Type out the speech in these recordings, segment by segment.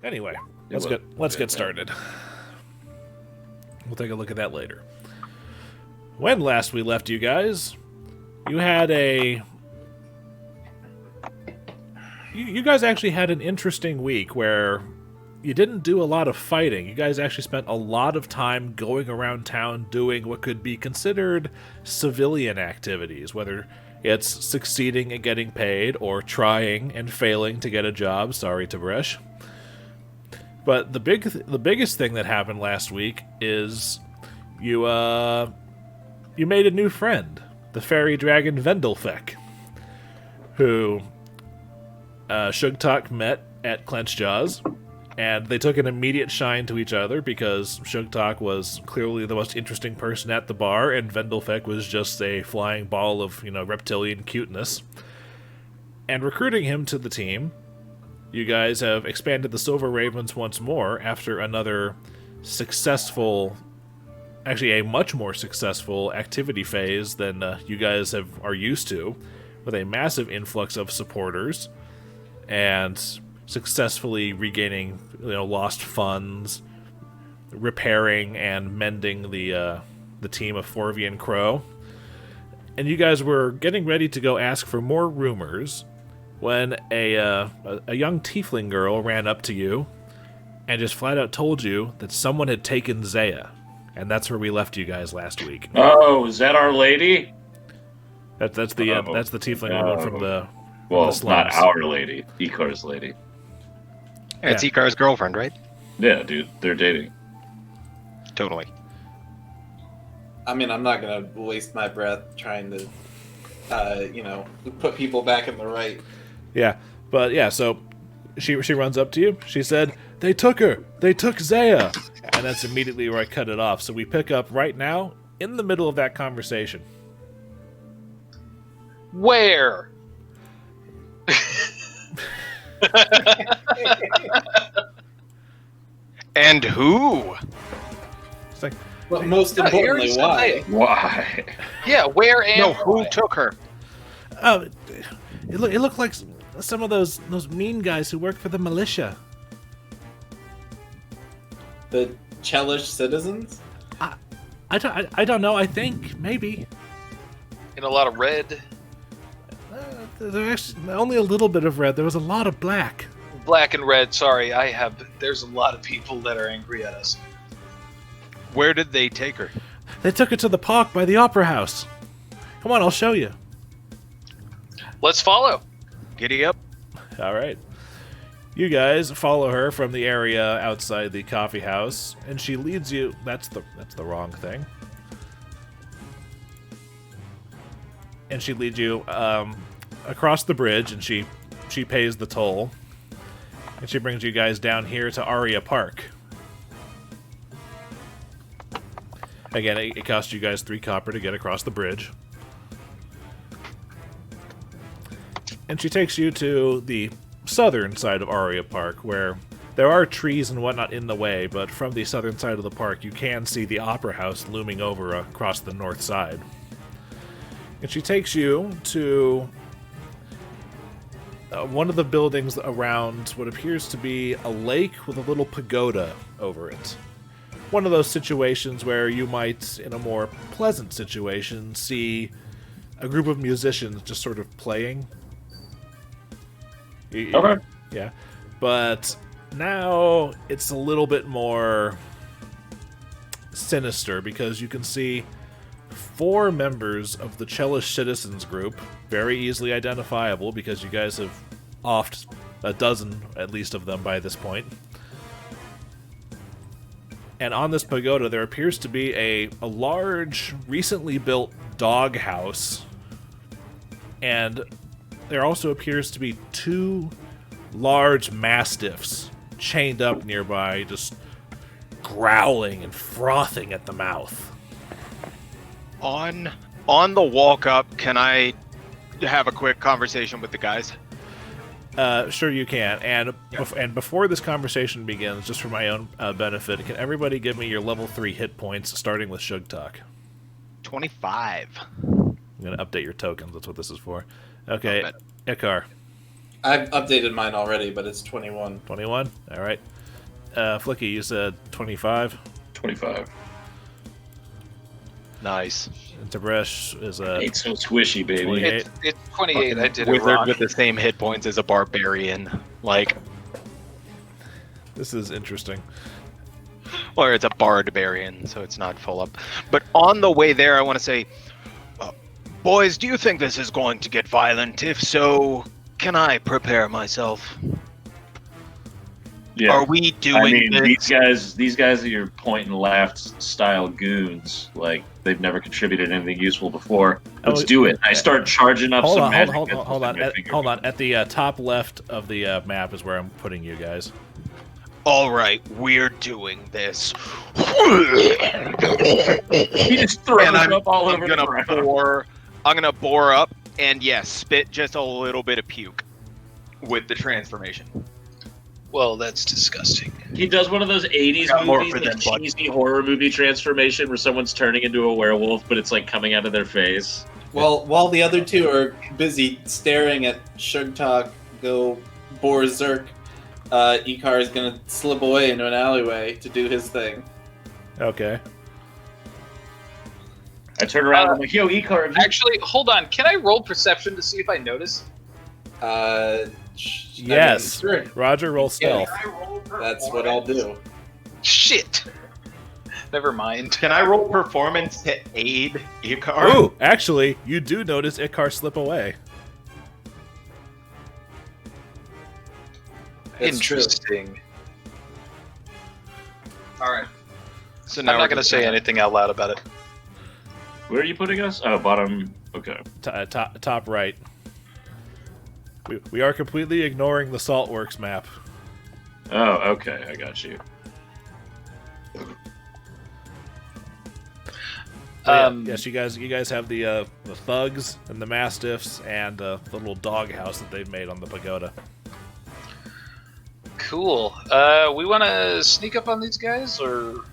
Anyway, let's get started. We'll take a look at that later. When last we left you guys, you had you guys actually had an interesting week where you didn't do a lot of fighting. You guys actually spent a lot of time going around town doing what could be considered civilian activities, whether it's succeeding at getting paid or trying and failing to get a job. Sorry, Tib'resh. But the biggest thing that happened last week is you made a new friend, the fairy dragon Vendelfek, who Sugtok met at Clenched Jaws, and they took an immediate shine to each other because Sugtok was clearly the most interesting person at the bar, and Vendelfek was just a flying ball of, reptilian cuteness. And recruiting him to the team, you guys have expanded the Silver Ravens once more after another successful, actually a much more successful activity phase than you guys are used to, with a massive influx of supporters and successfully regaining lost funds, repairing and mending the team of Forvy and Crow. And you guys were getting ready to go ask for more rumors when a young tiefling girl ran up to you and just flat out told you that someone had taken Zaya. And that's where we left you guys last week. Oh, is that our lady? That's the tiefling woman from the Well, the not slums. our lady. Icar's lady. Yeah, it's Icar's girlfriend, right? Yeah, dude. They're dating. Totally. I mean, I'm not gonna waste my breath trying to, put people back in the right. Yeah, but yeah, so she runs up to you. She said, "They took her. They took Zaya." And that's immediately where I cut it off. So we pick up right now in the middle of that conversation. Where? And who? It's like, But most importantly, why? Why? Yeah, where and No, who why? took her? oh, it looked like some of those mean guys who work for the militia. The Chelish citizens? I don't know. I think maybe In a lot of red, there actually only a little bit of red. There was a lot of black. black and red. Sorry, there's a lot of people that are angry at us. Where did they take her? They took her to the park by the opera house. Come on, I'll show you. Let's follow. Giddy up. All right. You guys follow her from the area outside the coffee house, and she leads you. That's the wrong thing. And she leads you across the bridge, and she pays the toll, and she brings you guys down here to Aria Park. Again, it costs you guys 3 copper to get across the bridge. And she takes you to the southern side of Aria Park, where there are trees and whatnot in the way, but from the southern side of the park you can see the opera house looming over across the north side. And she takes you to one of the buildings around what appears to be a lake with a little pagoda over it. One of those situations where you might, in a more pleasant situation, see a group of musicians just sort of playing. Okay. Yeah. But now it's a little bit more sinister because you can see 4 members of the Chelish Citizens group, very easily identifiable because you guys have offed a dozen at least of them by this point. And on this pagoda there appears to be a large, recently built dog house. And there also appears to be 2 large mastiffs chained up nearby, just growling and frothing at the mouth. On the walk up, can I have a quick conversation with the guys? Sure you can. And before this conversation begins, just for my own benefit, can everybody give me your level 3 hit points, starting with Sugtok? 25. I'm going to update your tokens. That's what this is for. Okay, Icar. I've updated mine already, but it's 21. 21? All right. Flickie, you said 25. 25. Nice. And Tib'resh is Ain't so squishy, baby. 28. It's 28. I did it Wizard wrong. with the same hit points as a barbarian. Like, This is interesting. or it's a barbarian, so it's not full up. But on the way there, I want to say, boys, do you think this is going to get violent? If so, can I prepare myself? Yeah. Are we doing this? these guys are your point and laugh style goons. Like, they've never contributed anything useful before. Let's do it. I start charging up some magic. Hold on. At the top left of the map is where I'm putting you guys. All right, we're doing this. He just throws And up all over the ground. I'm gonna bore up and yes, spit just a little bit of puke with the transformation. Well, that's disgusting. He does one of those 80s Got more movies, for like them, bud. cheesy horror movie transformation where someone's turning into a werewolf, but it's like coming out of their face. Well, while the other two are busy staring at Sugtok go berserk, Icar is gonna slip away into an alleyway to do his thing. Okay. I turn around and I'm like, yo, Icar, have you... Actually, hold on. Can I roll perception to see if I notice? Yes. Sure. Roger, roll stealth. That's what I'll do. Shit. Never mind. Can I roll performance to aid Icar? Ooh, actually, you do notice Icar slip away. That's true. Interesting. All right. So I'm now not we're going to just say gonna- anything out loud about it. Where are you putting us? Oh, bottom. Okay. Top right. We are completely ignoring the Saltworks map. Oh, okay. I got you. Yes, you guys have the thugs and the mastiffs and the little doghouse that they've made on the pagoda. Cool. We want to sneak up on these guys, or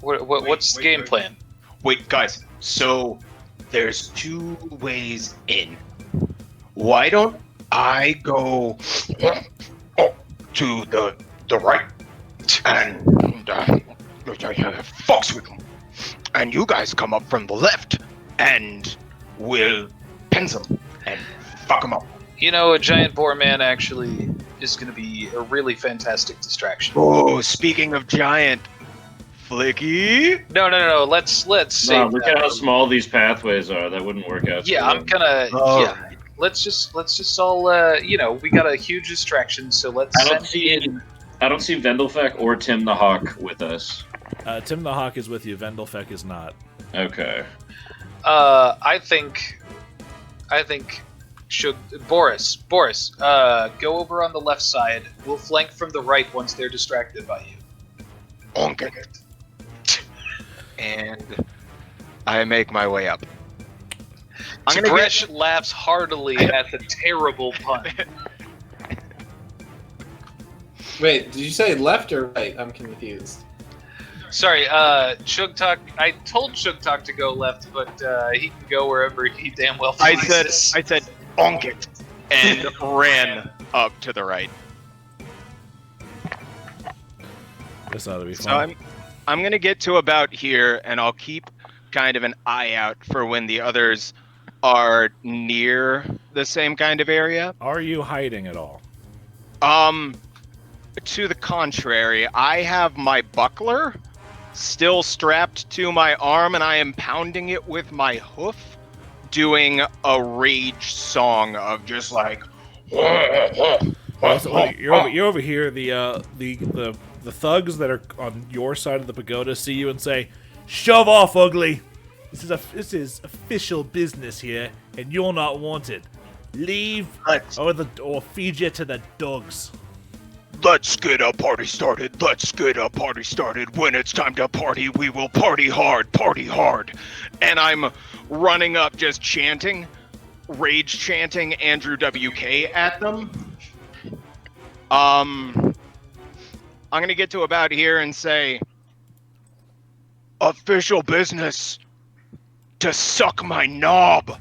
what's the game plan? Wait, guys. So there's two ways in. Why don't I go to the right and fucks with them, and you guys come up from the left and we'll pens them and fuck them up. You know, a giant boar man actually is going to be a really fantastic distraction. Oh, speaking of giant, Flickie. No. Let's save No, look that. at how small these pathways are. That wouldn't work out. Yeah, for I'm them. gonna. Oh. Yeah, let's just all. We got a huge distraction, so let's. I don't send see in- I don't see Vendelfek or Tim the Hawk with us. Tim the Hawk is with you. Vendelfek is not. Okay. I think. Should Boarris, go over on the left side. We'll flank from the right once they're distracted by you. Okay. And I make my way up. I'm gonna Tib'resh laughs heartily at the terrible pun. Wait, did you say left or right? I'm confused. Sorry, Sugtok. I told Sugtok to go left, but he can go wherever he damn well I pleases. said onk it and ran up to the right. This ought to be So fun. I'm gonna get to about here, and I'll keep kind of an eye out for when the others are near the same kind of area. Are you hiding at all? To the contrary, I have my buckler still strapped to my arm, and I am pounding it with my hoof, doing a rage song of just like. You're over here. The thugs that are on your side of the pagoda see you and say, "Shove off, ugly! This is official business here, and you're not wanted. Leave, or feed you to the dogs." Let's get a party started. Let's get a party started. When it's time to party, we will party hard, party hard. And I'm running up just chanting, rage chanting Andrew WK at them. I'm gonna get to about here and say, official business to suck my knob.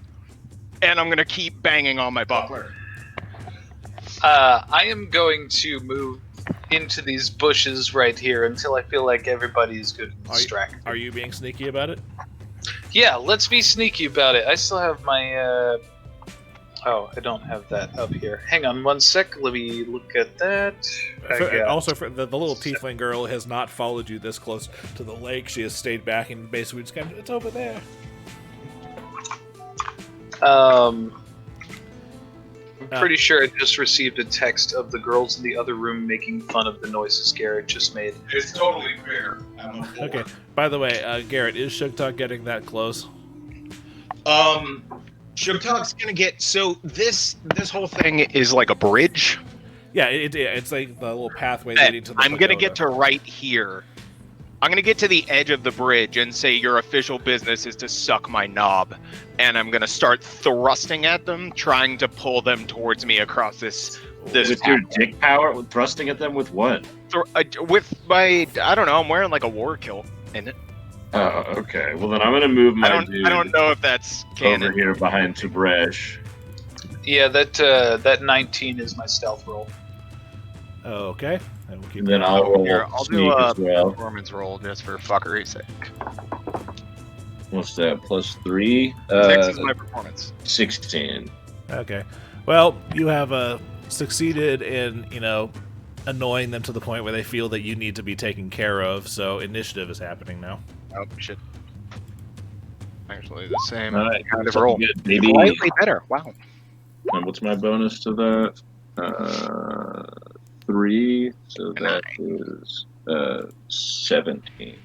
And I'm gonna keep banging on my buckler. I am going to move into these bushes right here until I feel like everybody's good and distracted. Are you being sneaky about it? Yeah, let's be sneaky about it. I still have my. Oh, I don't have that up here. Hang on one sec. Let me look at that. Also, for the little tiefling girl has not followed you this close to the lake. She has stayed back and basically just kind of, it's over there. I'm pretty sure I just received a text of the girls in the other room making fun of the noises Garrett just made. It's totally fair. I'm on board. Okay. By the way, Garrett, is Sugtok getting that close? Sugtok's gonna get this whole thing is like a bridge. Yeah, it's like the little pathway leading to the I'm gonna get to right here. I'm gonna get to the edge of the bridge and say your official business is to suck my knob, and I'm gonna start thrusting at them, trying to pull them towards me across this. With your dick power, thrusting at them with what? With my, I don't know. I'm wearing like a war kill in it. Oh, okay. Well, then I'm gonna move my dude. I don't know if that's canon. Over here behind Tib'resh. Yeah, that 19 is my stealth roll. Okay. And we'll keep Then I'll roll I'll do sneak a as well. performance roll just for fuckery's sake. What's that? +3. 6 is my performance. 16. Okay. Well, you have succeeded in, annoying them to the point where they feel that you need to be taken care of, so initiative is happening now. Oh shit! Actually, the same All right, kind of something roll. good, baby. Slightly better. Wow. And what's my bonus to that? 3. So that is 17.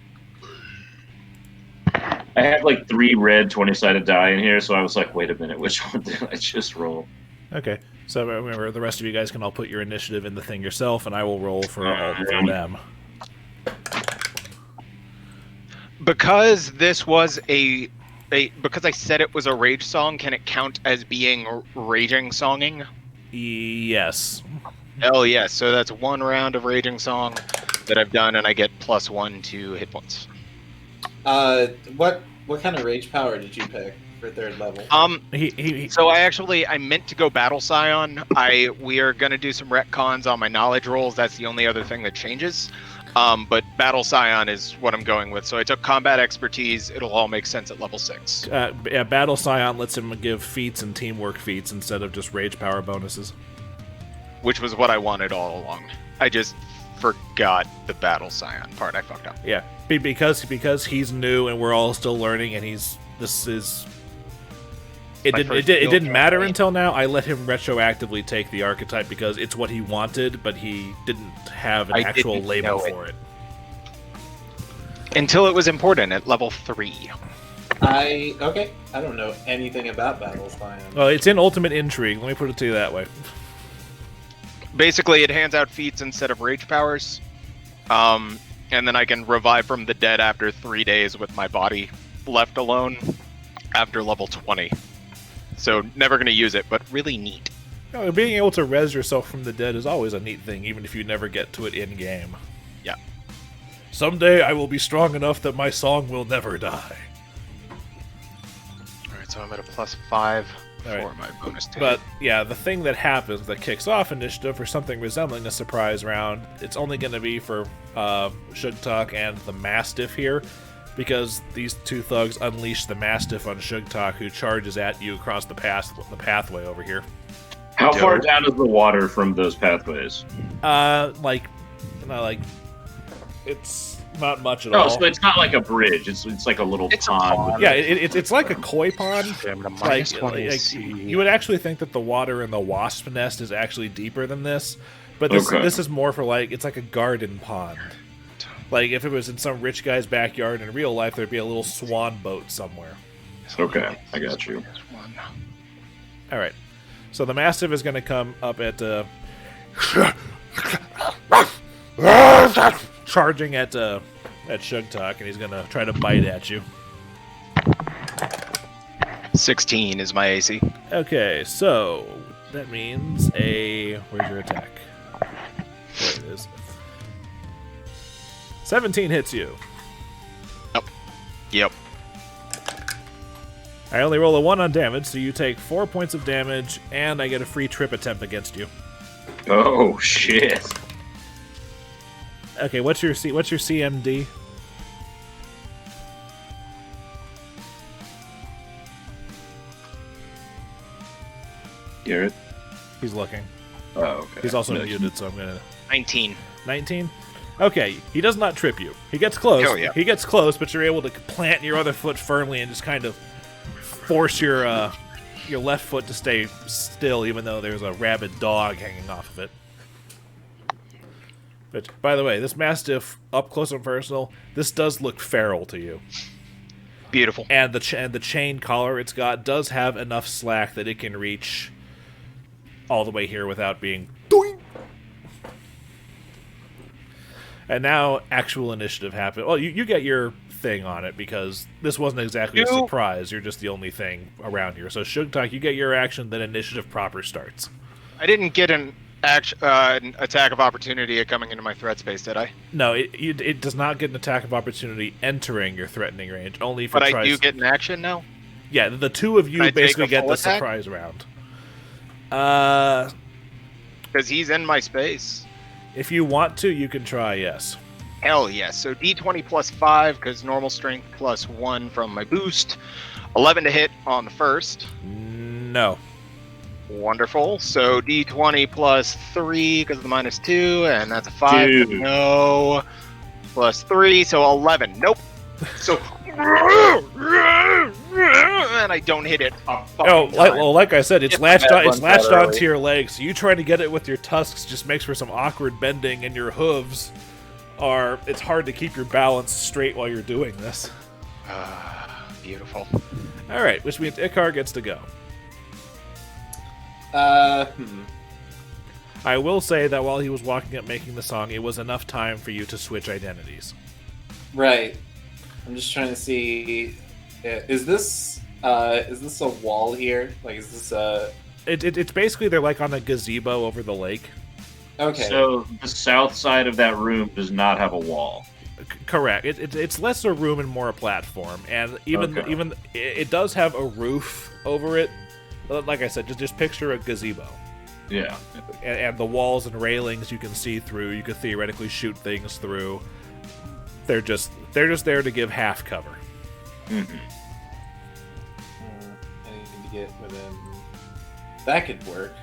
I had like 3 red 20-sided die in here, so I was like, wait a minute, which one did I just roll? Okay. So remember, the rest of you guys can all put your initiative in the thing yourself, and I will roll for them. Because this was because I said it was a rage song, can it count as being raging songing? Yes. Hell yes. So that's 1 round of raging song that I've done, and I get +1 to hit points. What kind of rage power did you pick for 3rd level? So I meant to go Battle Scion. We are gonna do some retcons on my knowledge rolls. That's the only other thing that changes. But Battle Scion is what I'm going with. So I took Combat Expertise. It'll all make sense at level 6. Yeah, Battle Scion lets him give feats and teamwork feats instead of just rage power bonuses. Which was what I wanted all along. I just forgot the Battle Scion part. I fucked up. Yeah, because he's new and we're all still learning, and it didn't matter until now. I let him retroactively take the archetype because it's what he wanted, but he didn't have an actual label for it. Until it was important at level 3. I don't know anything about Battle Scion. Well, it's in Ultimate Intrigue. Let me put it to you that way. Basically, it hands out feats instead of rage powers. And then I can revive from the dead after 3 days with my body left alone after level 20. So never going to use it, but really neat. Being able to res yourself from the dead is always a neat thing, even if you never get to it in-game. Yeah. Someday I will be strong enough that my song will never die. Alright, so I'm at a +5 for my bonus to But, yeah, the thing that happens that kicks off initiative for something resembling a surprise round, it's only going to be for Sugtok and the Mastiff here, because these 2 thugs unleash the Mastiff on Sugtok, who charges at you across the pathway over here. How far down is the water from those pathways? It's not much at all. Oh, so it's not like a bridge. It's like a little pond. Yeah, it's like a koi pond. Like, you would actually think that the water in the wasp nest is actually deeper than this, but this is more for it's like a garden pond. Like, if it was in some rich guy's backyard in real life, there'd be a little swan boat somewhere. Okay, I got you. Alright. So the Mastiff is going to come up at... charging at Sugtok, and he's going to try to bite at you. 16 is my AC. Okay, so that means where's your attack? There it is. 17 hits you. Yep. I only roll a 1 on damage, so you take 4 points of damage, and I get a free trip attempt against you. Oh shit! Okay, what's your CMD? Garrett. He's looking. Oh, okay. He's also muted, so I'm gonna. 19. 19. Okay, he does not trip you. He gets close. Hell yeah. He gets close, but you're able to plant your other foot firmly and just kind of force your left foot to stay still, even though there's a rabid dog hanging off of it. But by the way, this Mastiff, up close and personal, this does look feral to you. Beautiful. And the chain collar it's got does have enough slack that it can reach all the way here without being doing. And now actual initiative happened. Well, you get your thing on it because this wasn't exactly a surprise. You're just the only thing around here. So Sugtok, you get your action, then initiative proper starts. I didn't get an attack of opportunity coming into my threat space, did I? No, it does not get an attack of opportunity entering your threatening range. Only if but it tries. I do get an action now? Yeah, the two of you basically get the attack? surprise round. Because he's in my space. If you want to, you can try, yes. Hell yes. So D20 plus 5, because normal strength plus 1 from my boost. 11 to hit on the first. No. Wonderful. So D20 plus 3, because of the minus 2, and that's a 5. Dude. No. Plus 3, so 11. Nope. So... and I don't hit it. Like I said, it's latched better onto your legs. You trying to get it with your tusks just makes for some awkward bending, and your hooves are. It's hard to keep your balance straight while you're doing this. Beautiful. All right, which means Icar gets to go. I will say that while he was walking up making the song, it was enough time for you to switch identities. Right. I'm just trying to see. Is this a wall here? Like, is this a? It's basically they're like on a gazebo over the lake. Okay. So the south side of that room does not have a wall. Correct. It's less a room and more a platform, and even it does have a roof over it. Like I said, just picture a gazebo. Yeah. And the walls and railings you can see through. You could theoretically shoot things through. They're just there to give half cover. Mm-hmm. I need to get within. That could work.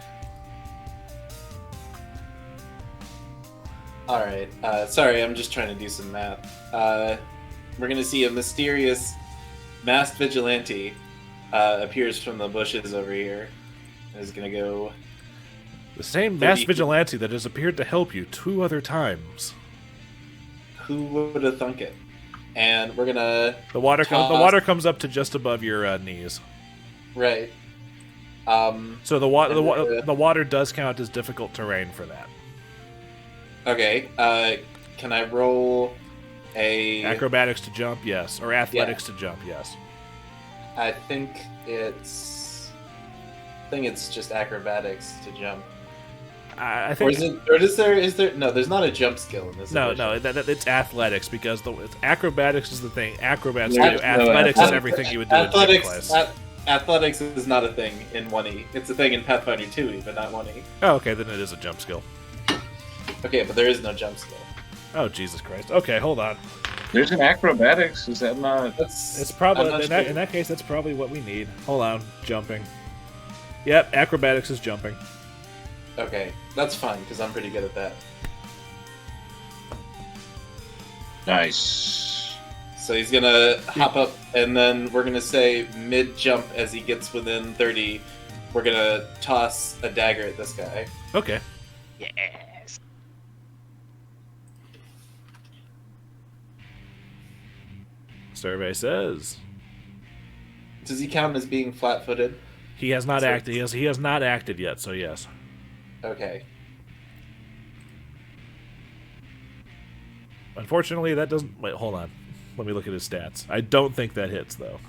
All right. Sorry, I'm just trying to do some math. We're gonna see a mysterious masked vigilante appears from the bushes over here. Is gonna go. The same masked vigilante that has appeared to help you 2 other times. Who would have thunk it? And we're gonna. The water comes up to just above your knees. Right. So the water does count as difficult terrain for that. Okay. Can I roll a acrobatics to jump? Yes, or athletics to jump? Yes. I think it's just acrobatics to jump. I think. Is there? No, there's not a jump skill in this. No, it's athletics because acrobatics is the thing. Acrobats do. Athletics is everything you would do in gym class. Athletics is not a thing in 1E. It's a thing in Pathfinder 2E, but not 1E. Oh, okay, then it is a jump skill. Okay, but there is no jump skill. Oh, Jesus Christ. Okay, hold on. There's an acrobatics. Is that not? It's probably in that case. That's probably what we need. Hold on, jumping. Yep, acrobatics is jumping. Okay, that's fine because I'm pretty good at that. Nice. So he's gonna hop up, and then we're gonna say mid-jump as he gets within 30, we're gonna toss a dagger at this guy. Okay. Yes. Survey says Does he count as being flat-footed? he has not acted. He has not acted yet. So yes. Okay. Unfortunately, that doesn't. Wait, hold on. Let me look at his stats. I don't think that hits though.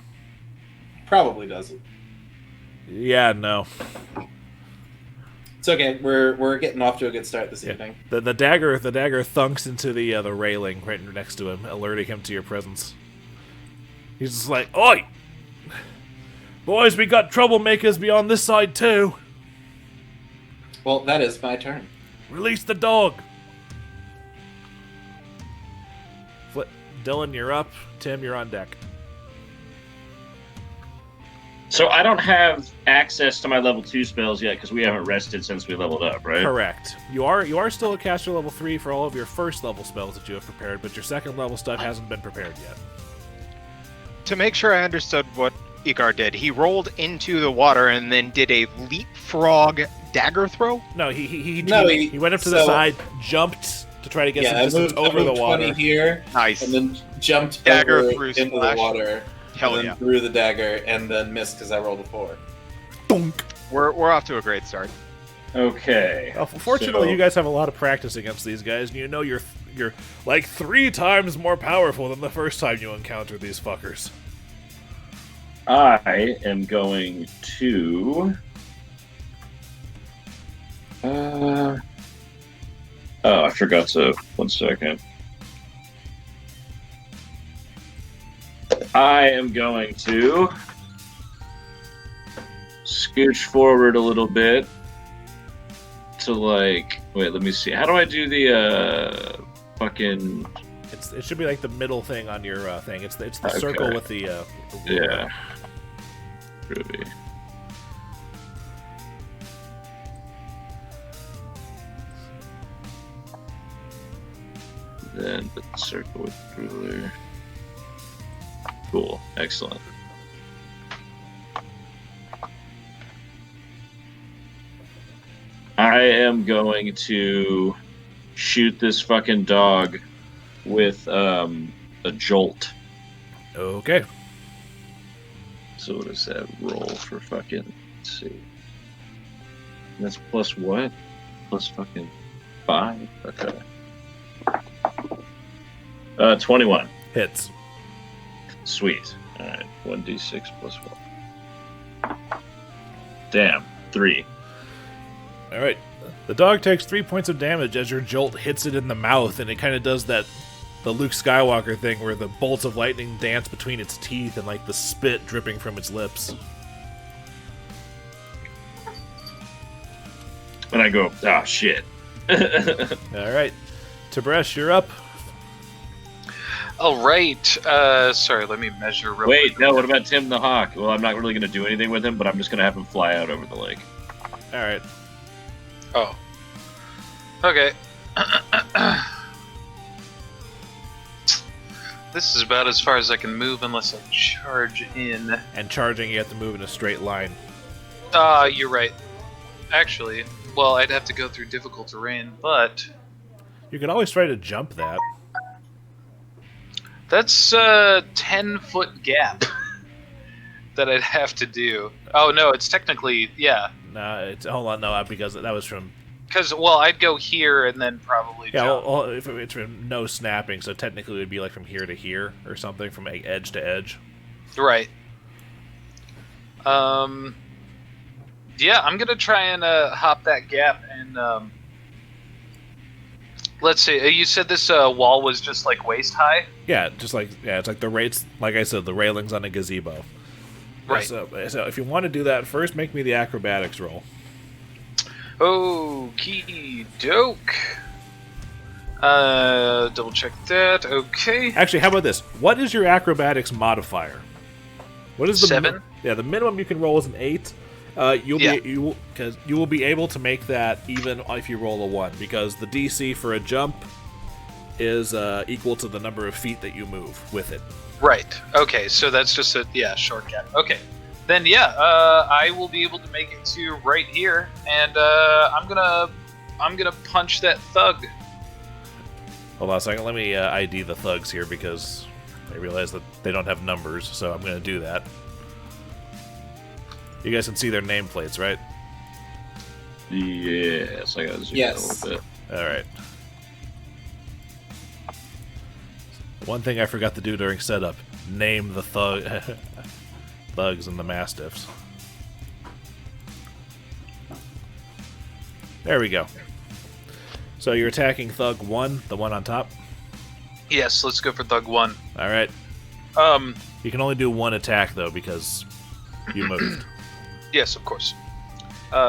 Probably doesn't. Yeah, no. It's okay. We're getting off to a good start this evening. The dagger thunks into the railing right next to him, alerting him to your presence. He's just like, "Oi, boys, we got troublemakers beyond this side too." Well, that is my turn. Release the dog! Dillon, you're up. Tim, you're on deck. So I don't have access to my level 2 spells yet because we haven't rested since we leveled up, right? Correct. You are still a caster level 3 for all of your first level spells that you have prepared, but your second level stuff hasn't been prepared yet. To make sure I understood what Icar did, he rolled into the water and then did a leapfrog dagger throw? No, he went up to the side, jumped to try to get some distance over the water. 20 here, nice. And then jumped dagger over into the water. Hell and then threw the dagger and then missed because I rolled a 4. Dunk. We're off to a great start. Okay. Fortunately, you guys have a lot of practice against these guys, and you know you're like 3 times more powerful than the first time you encounter these fuckers. I am going to... Oh, I forgot to... 1 second. I am going to scooch forward a little bit to like... Wait, let me see. How do I do the fucking... It should be like the middle thing on your thing. It's the circle with the yeah. Groovy. Then the circle with the ruler. Cool. Excellent. I am going to shoot this fucking dog with a jolt. Okay. So what does that roll for fucking... Let's see. That's plus what? Plus fucking 5? Okay. 21. Hits. Sweet. Alright, 1d6 plus 1. Damn, 3. Alright. The dog takes 3 points of damage as your jolt hits it in the mouth, and it kind of does the Luke Skywalker thing where the bolts of lightning dance between its teeth and like the spit dripping from its lips. And I go, oh shit. Alright. Tib'resh, you're up. All right. Sorry, let me measure real Wait, quick. no, what about Tim the Hawk? Well, I'm not really going to do anything with him, but I'm just going to have him fly out over the lake. Alright. Oh. Okay. This is about as far as I can move unless I charge in. And charging, you have to move in a straight line. You're right. Actually, well, I'd have to go through difficult terrain, but... You can always try to jump that. That's a 10-foot gap that I'd have to do. Oh, no, it's technically, yeah. No, hold on, no, because that was from... Because, well, I'd go here and then probably jump. Well, if it's from no snapping, so technically it would be like from here to here or something, from edge to edge. Right. Yeah, I'm going to try and hop that gap and... Let's see. You said this wall was just like waist high. Yeah, it's like the rates. Like I said, the railings on a gazebo. Right. So if you want to do that, first make me the acrobatics roll. Okie doke. Double check that. Okay. Actually, how about this? What is your acrobatics modifier? What is the 7? The minimum you can roll is an 8. You will be able to make that even if you roll a 1, because the DC for a jump is equal to the number of feet that you move with it. Right. Okay. So that's just a short gap. Okay. Then I will be able to make it to right here, and I'm gonna punch that thug. Hold on a second. Let me ID the thugs here because I realize that they don't have numbers, so I'm gonna do that. You guys can see their nameplates, right? Yes, I gotta zoom in a little bit. Alright. One thing I forgot to do during setup, name the thugs and the mastiffs. There we go. So you're attacking Thug 1, the one on top? Yes, let's go for Thug 1. Alright. You can only do 1 attack, though, because you moved. Yes, of course.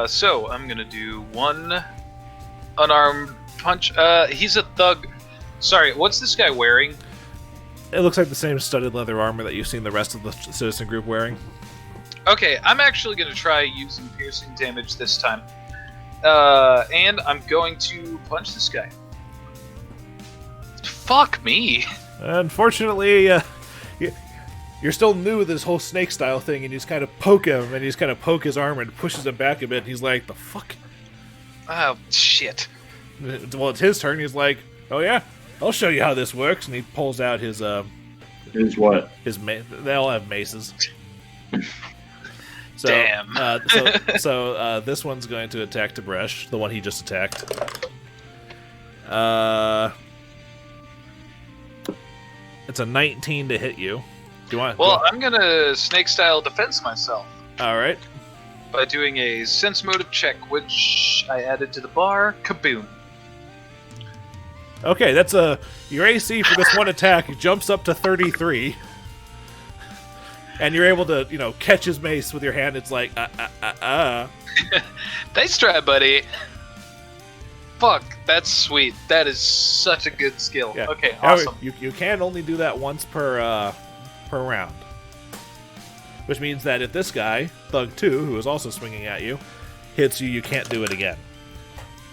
So I'm gonna do 1 unarmed punch. He's a thug. Sorry, what's this guy wearing? It looks like the same studded leather armor that you've seen the rest of the citizen group wearing. Okay, I'm actually going to try using piercing damage this time. And I'm going to punch this guy. Fuck me. Unfortunately, you're still new with this whole snake style thing, and you just kind of poke him, and you just kind of poke his armor and pushes him back a bit, and he's like, the fuck? Oh, shit. Well, it's his turn. He's like, oh yeah, I'll show you how this works, and he pulls out his Is what? They all have maces. So, Damn. So this one's going to attack Tib'resh, the one he just attacked. It's a 19 to hit you. Do you want? Well, I'm going to snake style defense myself All right. by doing a sense motive check, which I added to the bar. Kaboom. Okay, that's your AC for this one attack jumps up to 33. And you're able to, catch his mace with your hand. It's like, Nice try, buddy. Fuck, that's sweet. That is such a good skill. Yeah. Okay, Now, awesome. You can only do that once per round. Which means that if this guy, Thug 2, who is also swinging at you, hits you, you can't do it again.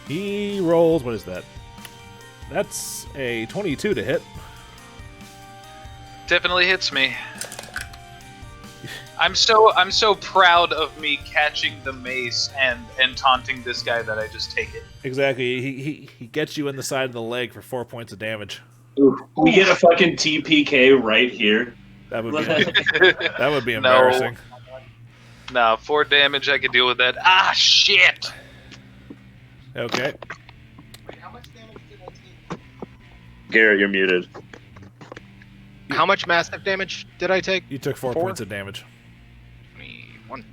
He rolls, what is that? That's a 22 to hit. Definitely hits me. I'm so proud of me catching the mace and taunting this guy that I just take it. Exactly. He gets you in the side of the leg for 4 points of damage. Ooh, we get a fucking TPK right here. That would be embarrassing. No, 4 damage, I could deal with that. Ah, shit! Okay. How much damage did I take? Garrett, you're muted. How much massive damage did I take? You took 4 4? points of damage. 21.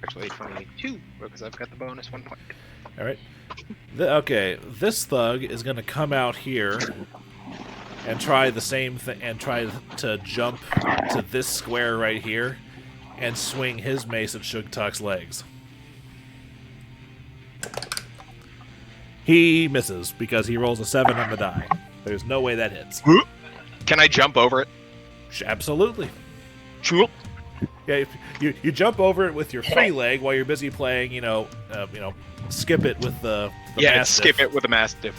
Actually, 22, because I've got the bonus 1 point. All right. Okay, this thug is going to come out here and try the same thing, and try to jump to this square right here and swing his mace at Sugtok's legs. He misses because he rolls a 7 on the die. There's no way that hits. Can I jump over it? Absolutely. Sure. Yeah, you jump over it with your free leg while you're busy playing, skip it with the Mastiff. Skip it with a Mastiff.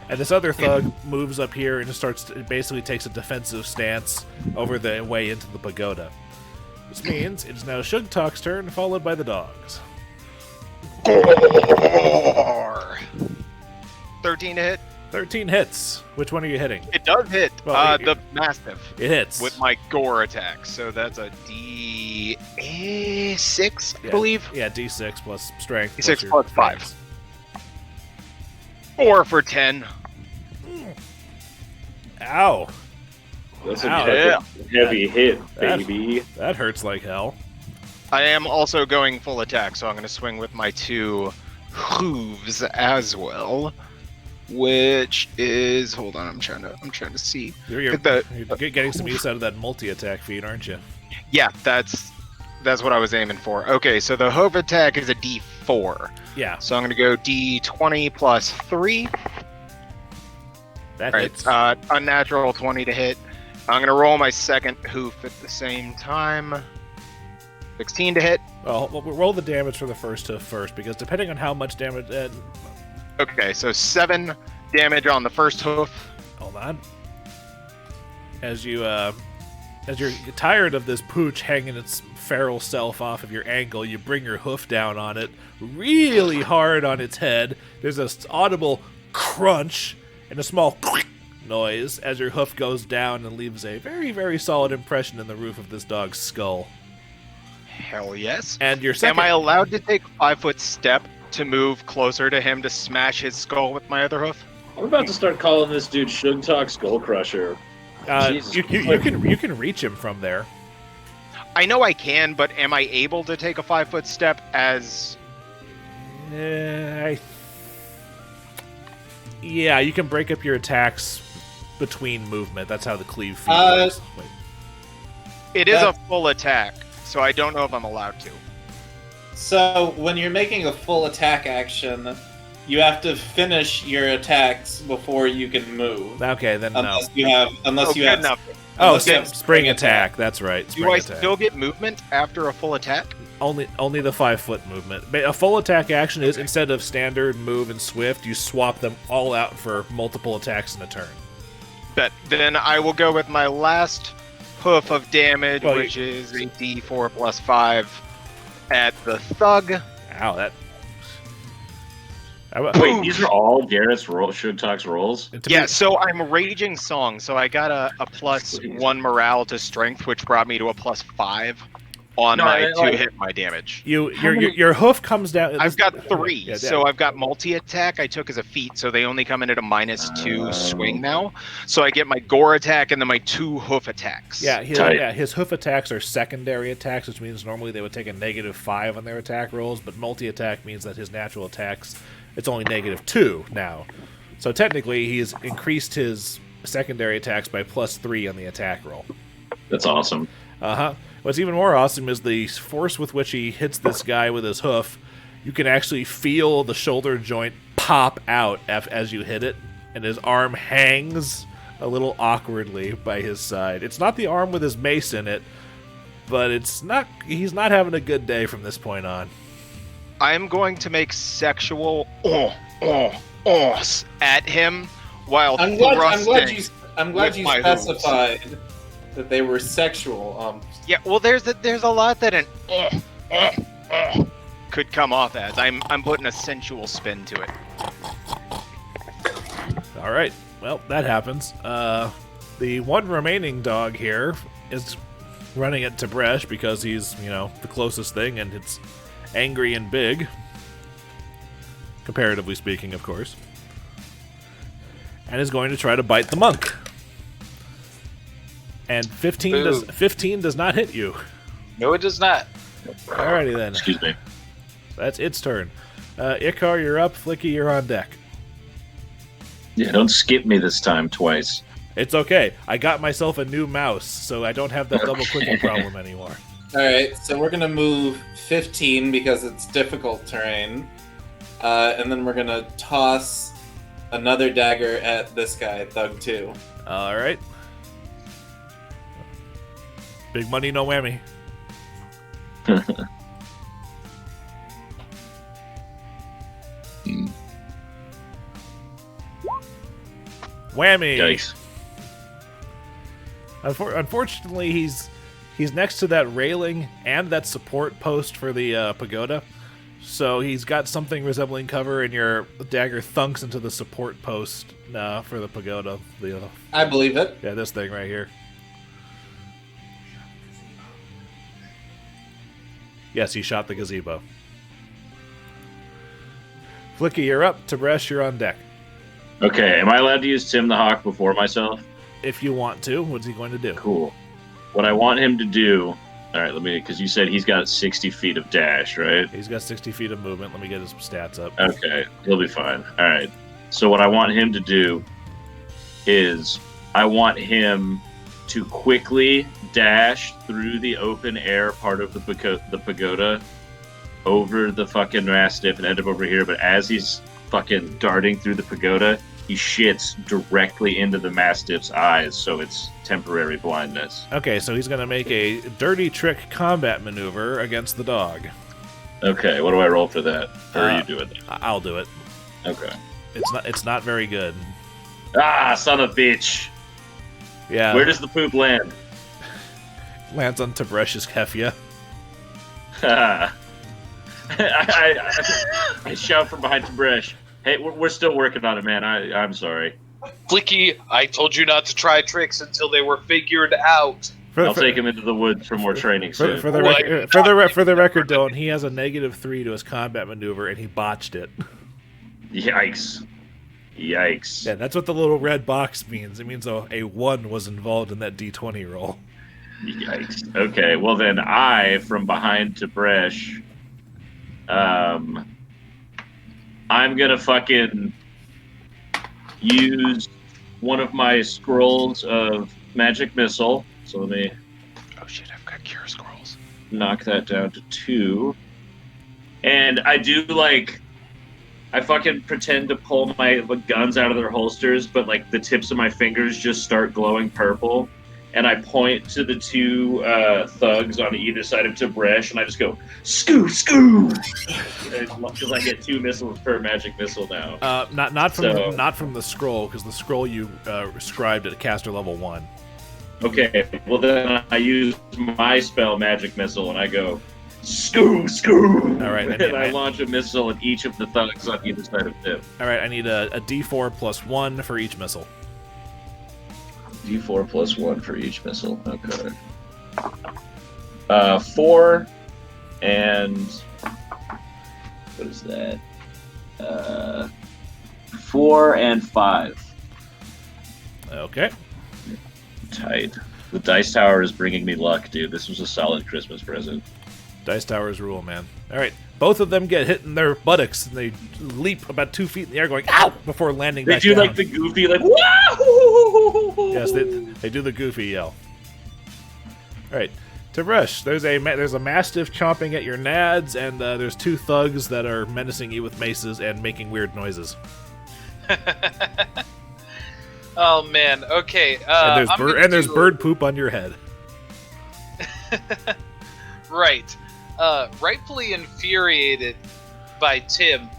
And this other thug moves up here and basically takes a defensive stance over the way into the pagoda. This means it's now Sugtok's turn, followed by the dogs. Gore! 13 to hit. 13 hits. Which one are you hitting? It does hit. Well, The Mastiff. It hits. With my gore attack. So that's a D6, I believe. Yeah, D6 plus strength. D6 your plus 5. things. 4 for 10. Ow. That's a Ow. heavy hit, baby. That hurts like hell. I am also going full attack, so I'm going to swing with my 2 hooves as well. Which is, hold on, I'm trying to see. You're getting some use out of that multi-attack feat, aren't you? Yeah, that's what I was aiming for. Okay, so the Hove Attack is a D4. Yeah. So I'm going to go D20 plus 3. That All hits. right, unnatural 20 to hit. I'm going to roll my second hoof at the same time. 16 to hit. Well, we'll roll the damage for the first hoof first, because depending on how much damage... Okay, so 7 damage on the first hoof. Hold on. As you're tired of this pooch hanging its feral self off of your ankle, you bring your hoof down on it really hard on its head. There's an audible crunch and a small noise as your hoof goes down and leaves a very, very solid impression in the roof of this dog's skull. Hell yes. And your second... Am I allowed to take a 5-foot step to move closer to him to smash his skull with my other hoof? I'm about to start calling this dude Sugtok Skull Crusher. You can reach him from there. I know I can, but am I able to take a 5-foot step as... Yeah, you can break up your attacks between movement. That's how the cleave feat works. Wait. It is a full attack, so I don't know if I'm allowed to. So, when you're making a full attack action, You have to finish your attacks before you can move. Okay, then Unless no. you have. Unless you good have. enough. Oh, unless you have spring attack. That's right. Spring Do I attack. still get movement after a full attack? Only the 5-foot movement. A full attack action is instead of standard, move, and swift, you swap them all out for multiple attacks in a turn. Bet. Then I will go with my last hoof of damage, Well, which is a D4 plus 5 at the thug. Ow, that. Wait, these are all Garrett's Sugtok's rolls? Yeah, so I'm Raging Song, so I got a plus 1 morale to strength, which brought me to a plus 5 on to hit my damage. Your hoof comes down. I've got 3, Yeah, so I've got multi-attack I took as a feat, so they only come in at a -2 swing now. So I get my gore attack and then my 2 hoof attacks. His hoof attacks are secondary attacks, which means normally they would take a -5 on their attack rolls, but multi-attack means that his natural attacks, it's only -2 now. So technically, he's increased his secondary attacks by +3 on the attack roll. That's awesome. What's even more awesome is the force with which he hits this guy with his hoof. You can actually feel the shoulder joint pop out as you hit it, and his arm hangs a little awkwardly by his side. It's not the arm with his mace in it, but he's not having a good day from this point on. I'm going to make sexual at him while I'm glad thrusting. I'm glad you my hooves. specified that they were sexual. Yeah, well, there's a lot that an could come off as. I'm putting a sensual spin to it. All right. Well, that happens. The one remaining dog here is running at Tib'resh because he's, the closest thing, and it's angry and big. Comparatively speaking, of course. And is going to try to bite the monk. And 15 does not hit you. No, it does not. Alrighty then. Excuse me. That's its turn. Icar, you're up. Flickie, you're on deck. Yeah, don't skip me this time twice. It's okay. I got myself a new mouse, so I don't have that double clicking problem anymore. Alright, so we're going to move 15 because it's difficult terrain. And then we're going to toss another dagger at this guy, Thug 2. Alright. Big money, no whammy. Whammy! Yikes. Unfortunately, he's next to that railing and that support post for the pagoda. So he's got something resembling cover, and your dagger thunks into the support post for the pagoda. I believe it. Yeah, this thing right here. Yes, he shot the gazebo. Flickie, you're up. Tib'resh, you're on deck. Okay, am I allowed to use Tim the Hawk before myself? If you want to, what's he going to do? Cool. What I want him to do... Alright, because you said he's got 60 feet of dash, right? He's got 60 feet of movement. Let me get his stats up. Okay, he'll be fine. Alright. So what I want him to do is I want him to quickly dash through the open air part of the pagoda over the fucking Mastiff and end up over here, but as he's fucking darting through the pagoda, he shits directly into the Mastiff's eyes, so it's temporary blindness. Okay, so he's going to make a dirty trick combat maneuver against the dog. Okay, what do I roll for that? Or are you doing that? I'll do it. Okay. It's not very good. Ah, son of a bitch! Yeah. Where does the poop land? Lands on Tib'resh's Hefia. I shout from behind Tib'resh. Hey, we're still working on it, man. I'm sorry. Flickie, I told you not to try tricks until they were figured out. I'll take him into the woods for more training soon. For the record, Dillon, he has a -3 to his combat maneuver, and he botched it. Yikes. Yeah, that's what the little red box means. It means a 1 was involved in that D20 roll. Yikes. Okay, well then from behind Tib'resh, I'm gonna fucking use one of my scrolls of magic missile. So let me... Oh shit, I've got cure scrolls. Knock that down to 2. And I I fucking pretend to pull my guns out of their holsters, but like the tips of my fingers just start glowing purple. And I point to the two thugs on either side of Tib'resh, and I just go, "Scoo, scoo!" Because I get 2 missiles per magic missile now. Not from the scroll, because the scroll you scribed at caster level 1. Okay, well then I use my spell magic missile, and I go, "Scoo, scoo!" All right, and I launch a missile at each of the thugs on either side of Tib. All right, I need a D4 plus 1 for each missile. D4 plus 1 for each missile. Okay. 4 and what is that? 4 and 5. Okay. Tight. The dice tower is bringing me luck, dude. This was a solid Christmas present. Dice towers rule, man. All right, both of them get hit in their buttocks, and they leap about 2 feet in the air, going "ow" before landing back down. They do like the goofy, like "Wahoo!" Yes, they do the goofy yell. All right, Tib'resh, there's a mastiff chomping at your nads, and there's 2 thugs that are menacing you with maces and making weird noises. Oh man. Okay. And there's bird poop on your head. Right. Rightfully infuriated by Tim,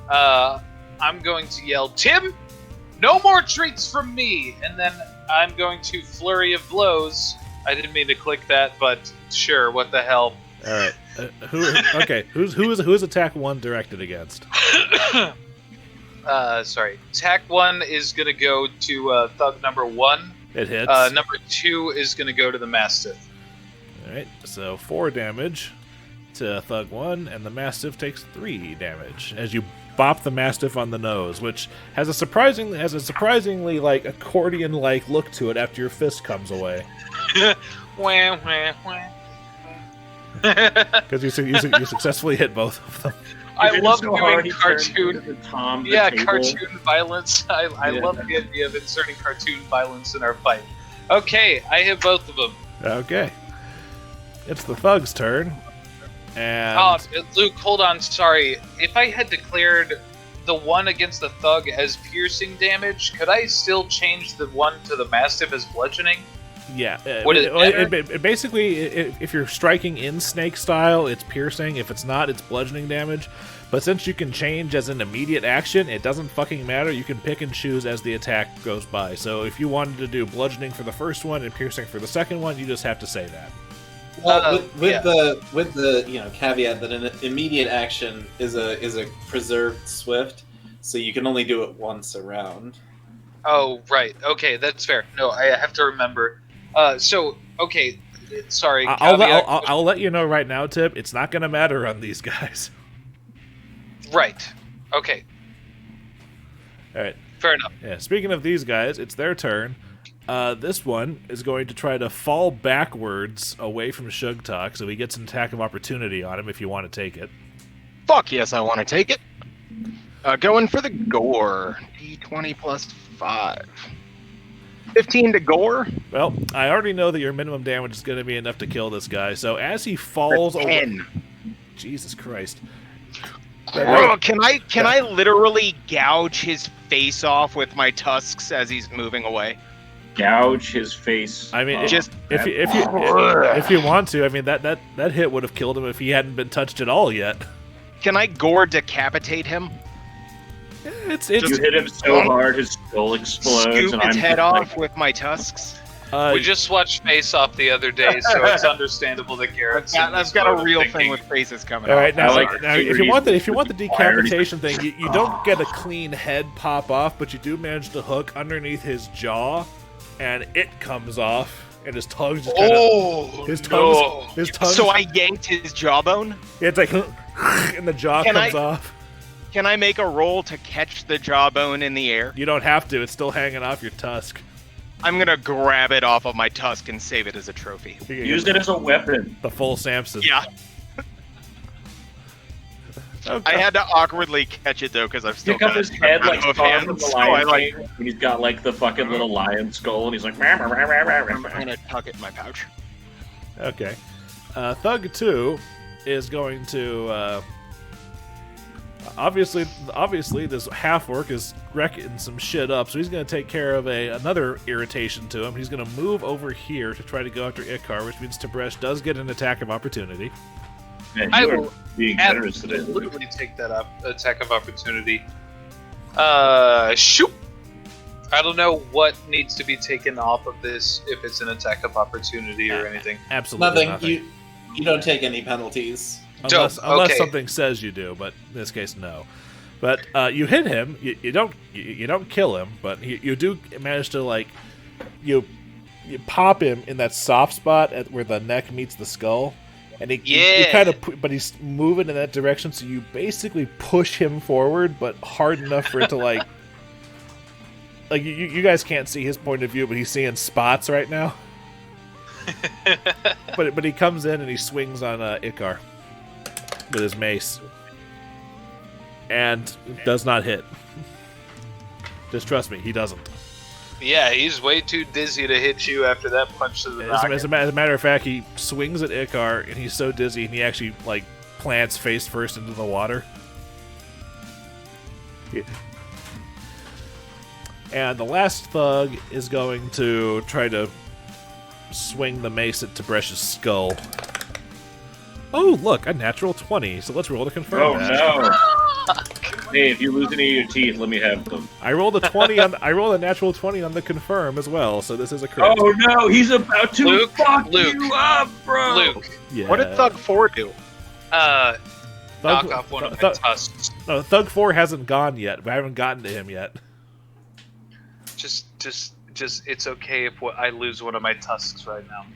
I'm going to yell, "Tim, no more treats from me!" And then I'm going to flurry of blows. I didn't mean to click that, but sure, what the hell. All right. Who is attack 1 directed against? Sorry. Attack 1 is going to go to thug number 1. It hits. Number 2 is going to go to the Mastiff. Alright, so 4 damage to Thug 1, and the Mastiff takes 3 damage as you bop the Mastiff on the nose, which has a surprisingly like accordion-like look to it after your fist comes away. Wah, wah, wah. Because you successfully hit both of them. I love doing cartoon. Cartoon violence. I love the idea of inserting cartoon violence in our fight. Okay, I hit both of them. Okay. It's the Thug's turn. And Luke, hold on, sorry. If I had declared the one against the Thug as piercing damage, could I still change the one to the Mastiff as bludgeoning? Yeah. Would it matter? Basically, if you're striking in snake style, it's piercing. If it's not, it's bludgeoning damage. But since you can change as an immediate action, it doesn't fucking matter. You can pick and choose as the attack goes by. So if you wanted to do bludgeoning for the first one and piercing for the second one, you just have to say that. Well, with the caveat that an immediate action is a preserved swift, so you can only do it once a round. Oh, right. Okay, that's fair. No, I have to remember. Okay, sorry. I'll let you know right now, Tib. It's not going to matter on these guys. Right. Okay. All right. Fair enough. Yeah. Speaking of these guys, it's their turn. This one is going to try to fall backwards away from Sugtok, so he gets an attack of opportunity on him if you want to take it. Fuck yes, I want to take it. Going for the gore. D20 plus 5. 15 to gore. Well, I already know that your minimum damage is going to be enough to kill this guy, so as he falls over... Jesus Christ. Can I literally gouge his face off with my tusks as he's moving away? Gouge his face. I mean, if you want to, I mean that hit would have killed him if he hadn't been touched at all yet. Can I gore decapitate him? It's you hit him so hard his skull explodes. Scoop and his I'm head off with my tusks. We just watched Face Off the other day, so it's understandable that Garrett's. I've got a real thing with faces coming. All right, now, like now if you want the decapitation thing, you don't get a clean head pop off, but you do manage to hook underneath his jaw, and it comes off, and his tongue just kind of his tongue. So I yanked his jawbone. Yeah, it's like, and the jaw comes off. Can I make a roll to catch the jawbone in the air? You don't have to. It's still hanging off your tusk. I'm gonna grab it off of my tusk and save it as a trophy. Use it as a weapon. The full Samson. Yeah. Okay. I had to awkwardly catch it though because I've still Pick up got his head like of Scar from hands. the So Lion I King, and he's got like the fucking little lion skull, and he's like. I'm gonna tuck it in my pouch. Okay. Thug 2 is going to Obviously, this half-orc is wrecking some shit up, so he's going to take care of another irritation to him. He's going to move over here to try to go after Icar, which means Tib'resh does get an attack of opportunity. Man, I you are will being generous today. absolutely take that attack of opportunity. Shoot! I don't know what needs to be taken off of this, if it's an attack of opportunity or anything. Absolutely Nothing. You don't take any penalties. Unless okay. something says you do, but in this case, no. But you hit him. You don't kill him, but you do manage to like you pop him in that soft spot where the neck meets the skull, and you kind of but he's moving in that direction, so you basically push him forward, but hard enough for it to like you guys can't see his point of view, but he's seeing spots right now. but he comes in and he swings on Icar with his mace, and does not hit. Just trust me, he doesn't. Yeah, he's way too dizzy to hit you after that punch to the noggin. As a matter of fact, he swings at Icar, and he's so dizzy, and he actually like plants face first into the water. Yeah. And the last thug is going to try to swing the mace at Tib'resh's skull. Oh, look, a natural 20. So let's roll to confirm Oh that. no! Hey, if you lose any of your teeth, let me have them. I rolled a 20 on. I rolled a natural 20 on the confirm as well. So this is a crit. Oh no, he's about to Luke, fuck Luke, you up, bro! Luke, Yeah. What did Thug 4 do? Thug- knock off one of my tusks. No, Thug 4 hasn't gone yet. I haven't gotten to him yet. Just, it's okay if I lose one of my tusks right now.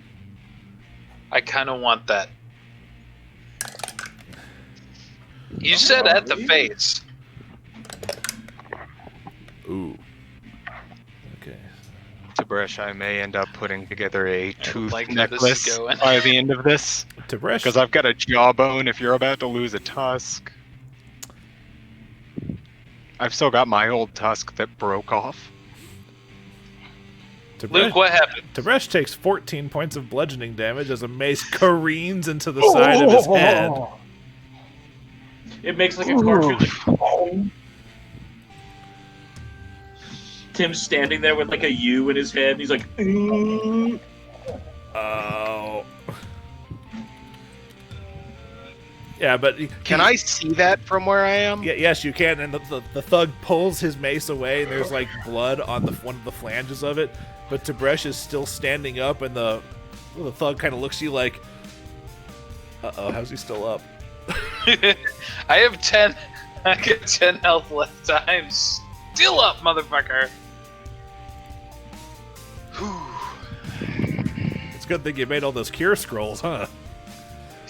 I kind of want that. You said at the face. Ooh. Okay. Tib'resh, I may end up putting together a tooth like where this is necklace going. by the end of this. Tib'resh. Because I've got a jawbone if you're about to lose a tusk. I've still got my old tusk that broke off. Luke, what happened? Tib'resh takes 14 points of bludgeoning damage as a mace careens into the side of his head. It makes like a cartoon. Like, Tim's standing there with like a U in his head. And he's like, Oh. Yeah, but Can I see that from where I am? Yeah, yes, you can. And the thug pulls his mace away, and there's like blood on one of the flanges of it. But Tib'resh is still standing up, and the thug kind of looks at you like, "Uh-oh, how's he still up?" I have 10. I get 10 health left. I'm still up, motherfucker. It's a good thing you made all those cure scrolls, huh?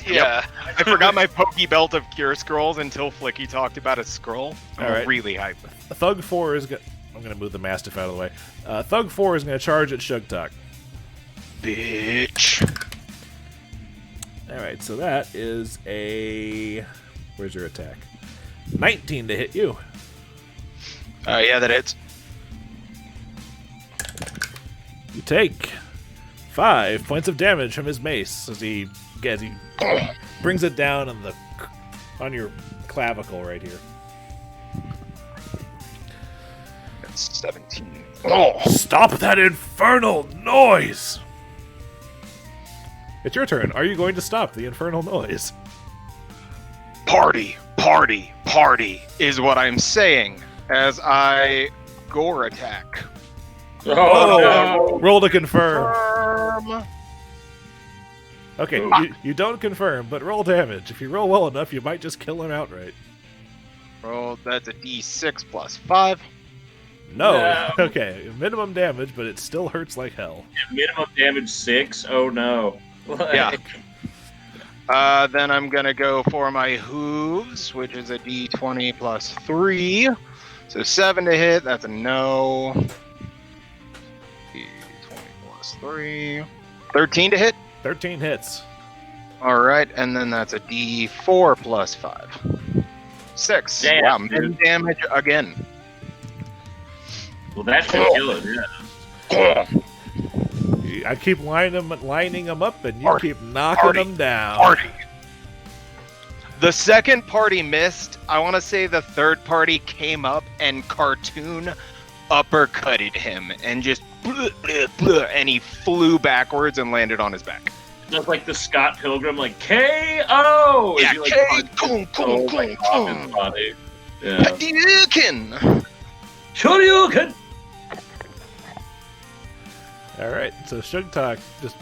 Yeah. I forgot my pokey belt of cure scrolls until Flickie talked about a scroll. I'm Alright. really hyped. Thug 4 is I'm going to move the Mastiff out of the way. Thug 4 is going to charge at Sugtok. Bitch. Alright, so that is a... Where's your attack? 19 to hit you. Yeah, that hits. You take 5 points of damage from his mace as he brings it down on your clavicle right here. That's 17. Stop that infernal noise! It's your turn. Are you going to stop the infernal noise? Party, party, party is what I'm saying as I gore attack. oh, Roll to confirm. Um, Okay, you don't confirm, but roll damage. If you roll well enough, you might just kill him outright. Roll, that's a d6 plus 5. No. Okay, minimum damage, but it still hurts like hell. no. Minimum damage 6? Oh no. Yeah. Then I'm gonna go for my hooves, which is a d20 plus 3. So 7 to hit, that's a no. D20 plus 3. 13 to hit. 13 hits. Alright, and then that's a d4 plus 5. 6. Damn, Wow, dude. min damage again. Well, that should kill it, yeah. I keep lining them up, and you Party. keep knocking Party. them down. Party. The second party missed. I want to say the third party came up and cartoon uppercutted him and just and he flew backwards and landed on his back. Just like the Scott Pilgrim, like KO. Yeah, As he, like, K. punches Coom, coom, his like, coom, off his coom. body. Yeah. Hadouken! Shoryuken. All right, so Sugtok just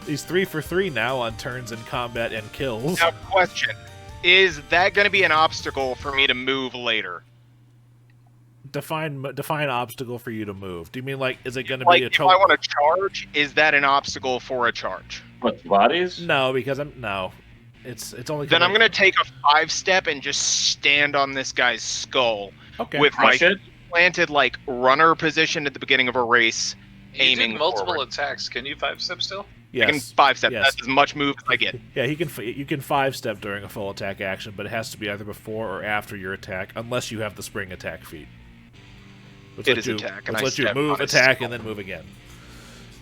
he's 3 for 3 now on turns in combat and kills. Now, question: is that going to be an obstacle for me to move later? Define obstacle for you to move. Do you mean like is it going to Like, be a if I want to charge, is that an obstacle for a charge? What, bodies? No, because it's only. Then I'm going to take a 5-step and just stand on this guy's skull okay. with my Crush it? planted like runner position at the beginning of a race, You aiming did multiple forward. attacks. Can you 5-step still? I can Yes. 5-step. Yes. That's as much move as I get. Yeah, you can 5-step during a full attack action, but it has to be either before or after your attack, unless you have the spring attack feat. Which It lets is you, attack, and which I lets you step move, on his attack, skull. and then move again.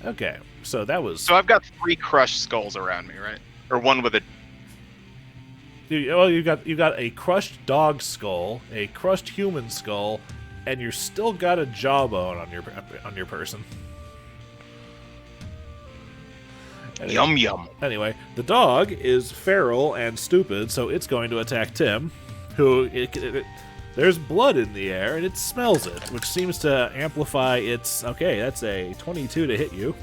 Okay, so that was. So I've got 3 crushed skulls around me, right? Or one with a. Well, you got a crushed dog skull, a crushed human skull, and you still got a jawbone on your person. Anyway, Yum yum. Anyway, the dog is feral and stupid, so it's going to attack Tim, who there's blood in the air and it smells it, which seems to amplify its. Okay, that's a 22 to hit you.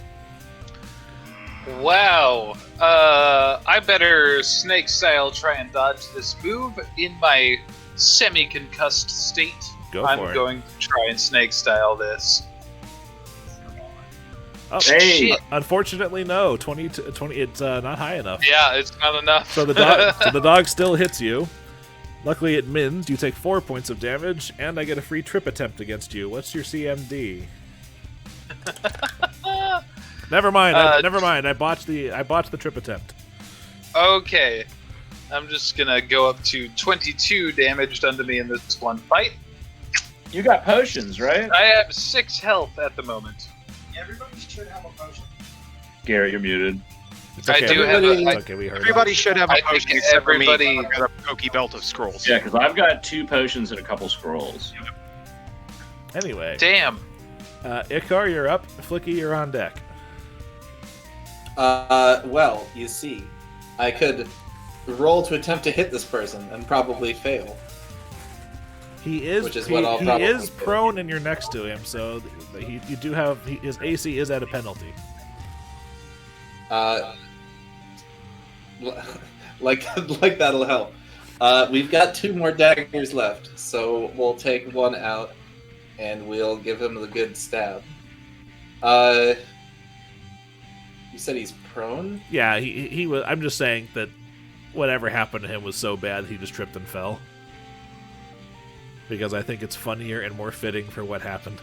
Wow. I better snake style try and dodge this move in my semi-concussed state. Go I'm for it. going to try and snake style this. Oh, Hey. Shit. Unfortunately, no. 20. It's not high enough. Yeah, it's not enough. So the dog still hits you. Luckily, it mins. You take 4 points of damage, and I get a free trip attempt against you. What's your CMD? Never mind. Never mind. I botched the trip attempt. Okay. I'm just gonna go up to 22 damage done to me in this one fight. You got potions, right? I have 6 health at the moment. Everybody should have a potion. Garrett, you're muted. It's I okay. do have It's a- okay, we heard it. Everybody should have I a think potion except for me. everybody- I've got a pokey belt of scrolls. Yeah, because I've got 2 potions and a couple scrolls. Anyway, Damn. Icar, you're up. Flickie, you're on deck. Well, you see, I could roll to attempt to hit this person and probably fail. He is Which is what I'll he probably is do. prone and you're next to him, so you do have his AC is at a penalty. Like that'll help. We've got 2 more daggers left, so we'll take one out and we'll give him the good stab. You said he's prone? Yeah, he was. I'm just saying that whatever happened to him was so bad he just tripped and fell. Because I think it's funnier and more fitting for what happened.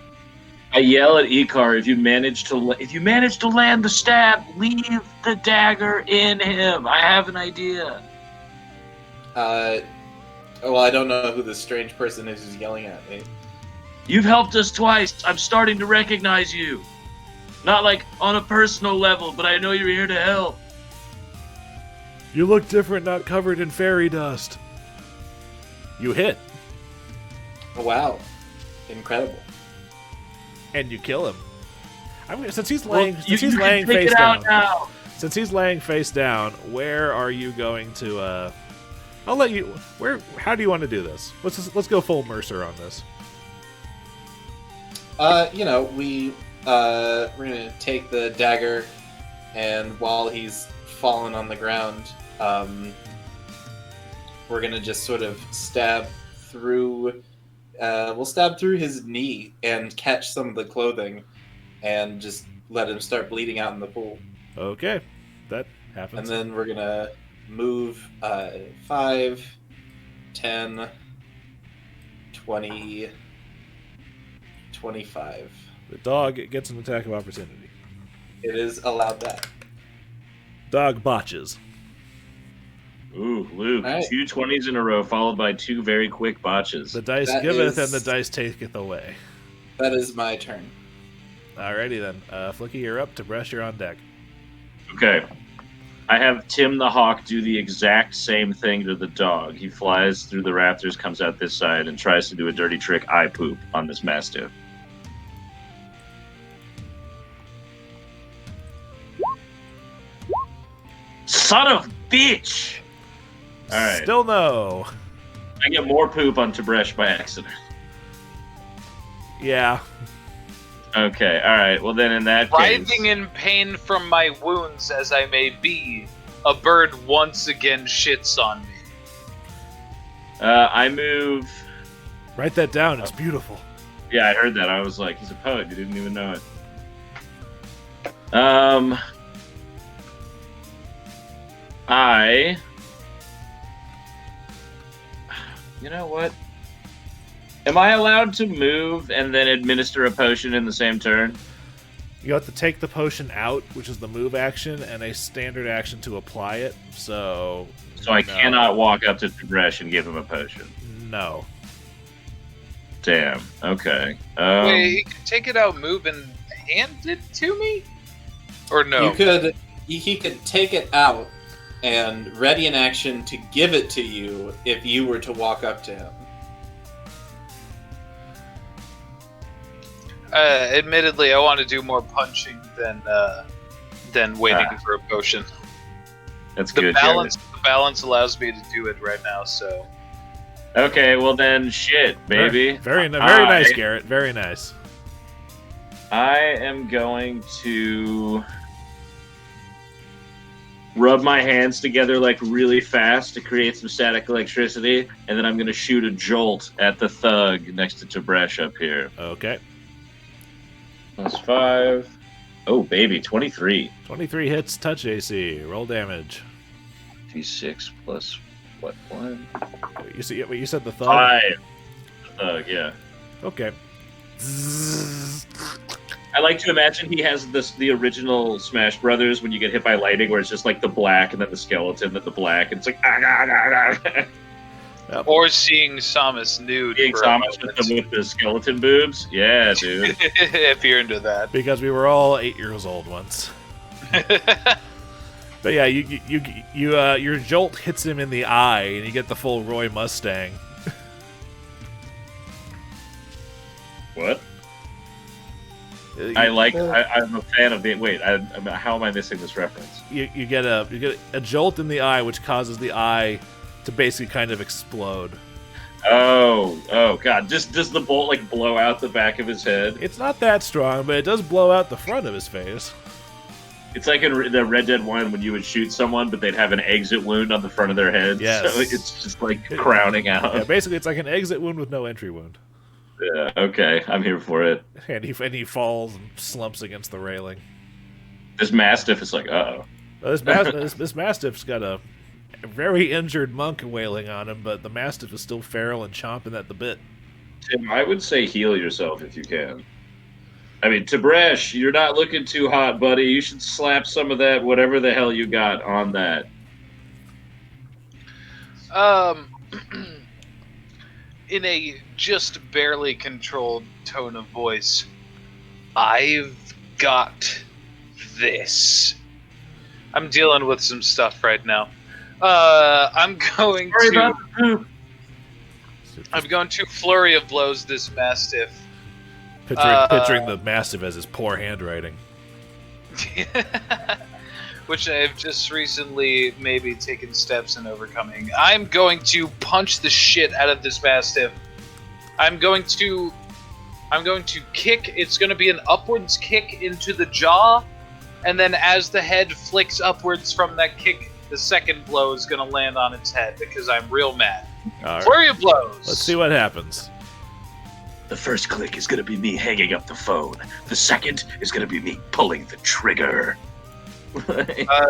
I yell at Icar, if you manage to land the stab, leave the dagger in him. I have an idea. Well, I don't know who this strange person is who's yelling at me. You've helped us twice. I'm starting to recognize you. Not like on a personal level, but I know you're here to help. You look different, not covered in fairy dust. You hit, Oh, wow. Incredible. and you kill him. Since he's Well, laying, you since he's can laying take face it out down. now. Since he's laying face down, where are you going to? I'll let you. How do you want to do this? Let's go full Mercer on this. We're gonna take the dagger, and while he's fallen on the ground, we're gonna just sort of stab through. We'll stab through his knee and catch some of the clothing, and just let him start bleeding out in the pool. Okay, that And happens. then we're gonna move 5, 10, 20, 25. The dog gets an attack of opportunity. It is allowed that. Dog botches. Ooh, Luke, All right. 2 20s in a row, followed by 2 very quick botches. The dice That giveth is- and the dice taketh away. That is my turn. Alrighty then. Flickie, you're up. Tib'resh, you're on deck. Okay. I have Tim the Hawk do the exact same thing to the dog. He flies through the rafters, comes out this side, and tries to do a dirty trick eye poop on this Mastiff. Son of bitch! Alright. Still no. I get more poop on Tib'resh by accident. Yeah. Okay, alright. Well, then in that case... Writhing in pain from my wounds as I may be, a bird once again shits on me. I move... Write that down. It's beautiful. Yeah, I heard that. I was like, he's a poet. You didn't even know it. You know what? Am I allowed to move and then administer a potion in the same turn? You have to take the potion out, which is the move action, and a standard action to apply it. So I cannot walk up to Tib'resh and give him a potion. No. Damn. Okay. Wait, he could take it out, move, and hand it to me? Or no? He could take it out and ready an action to give it to you if you were to walk up to him. Admittedly, I want to do more punching than waiting for a potion. That's The good. balance allows me to do it right now, so... Okay, well then, shit, baby. Very nice, Garrett. Very nice. I am going to rub my hands together like really fast to create some static electricity, and then I'm going to shoot a jolt at the thug next to Tib'resh up here. Okay. +5. Oh, baby, 23. 23 hits, touch AC. Roll damage. D6 plus what? 1? You said the thug? 5. Thug, yeah. Okay. I like to imagine he has the original Smash Brothers when you get hit by lightning, where it's just like the black and then the skeleton, then the black, and it's like Yep. Or seeing Samus nude. Seeing for a Samus moment. with the skeleton boobs. Yeah, dude. If you're into that. Because we were all 8 years old once. But yeah, your jolt hits him in the eye, and you get the full Roy Mustang. What? I'm a fan of the. Wait, how am I missing this reference? You get a jolt in the eye, which causes the eye to basically kind of explode. Oh, God! Does the bolt like blow out the back of his head? It's not that strong, but it does blow out the front of his face. It's like in the Red Dead 1 when you would shoot someone, but they'd have an exit wound on the front of their head. Yes. So it's just like crowning out. Yeah, basically, it's like an exit wound with no entry wound. Yeah. Okay, I'm here for it. And he falls and slumps against the railing. This Mastiff is like, uh-oh. This Mastiff's got a very injured monk wailing on him, but the Mastiff is still feral and chomping at the bit. Tim, I would say heal yourself if you can. I mean, Tib'resh, you're not looking too hot, buddy. You should slap some of that, whatever the hell you got, on that. In a just barely controlled tone of voice, I've got this. I'm dealing with some stuff right now. I'm going to flurry of blows this Mastiff. Picturing the Mastiff as his poor handwriting. Which I've just recently maybe taken steps in overcoming. I'm going to punch the shit out of this Mastiff. I'm going to kick. It's going to be an upwards kick into the jaw, and then as the head flicks upwards from that kick, the second blow is going to land on its head because I'm real mad. All right. Flurry of blows. Let's see what happens. The first click is going to be me hanging up the phone. The second is going to be me pulling the trigger.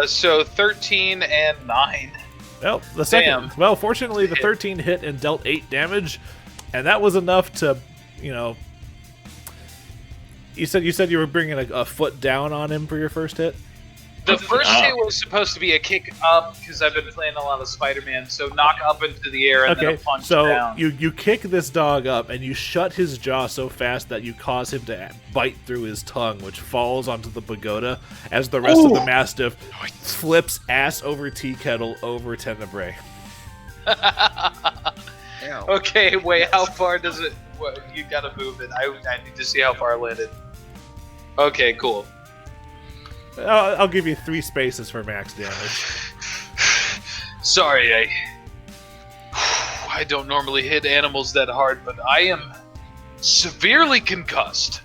So 13 and 9. Well, the second. Damn. Well, fortunately, the 13 hit and dealt 8 damage, and that was enough to, You said you were bringing a foot down on him for your first hit. The first hit was supposed to be a kick up because I've been playing a lot of Spider-Man. So knock up into the air and then a punch down. So you kick this dog up and you shut his jaw so fast that you cause him to bite through his tongue, which falls onto the pagoda as the rest of the Mastiff flips ass over tea kettle over Tenebrae. Okay, wait, how far does it... Well, you gotta move it. I need to see how far it landed. Okay, cool. I'll give you 3 spaces for max damage. Sorry, I don't normally hit animals that hard, but I am severely concussed.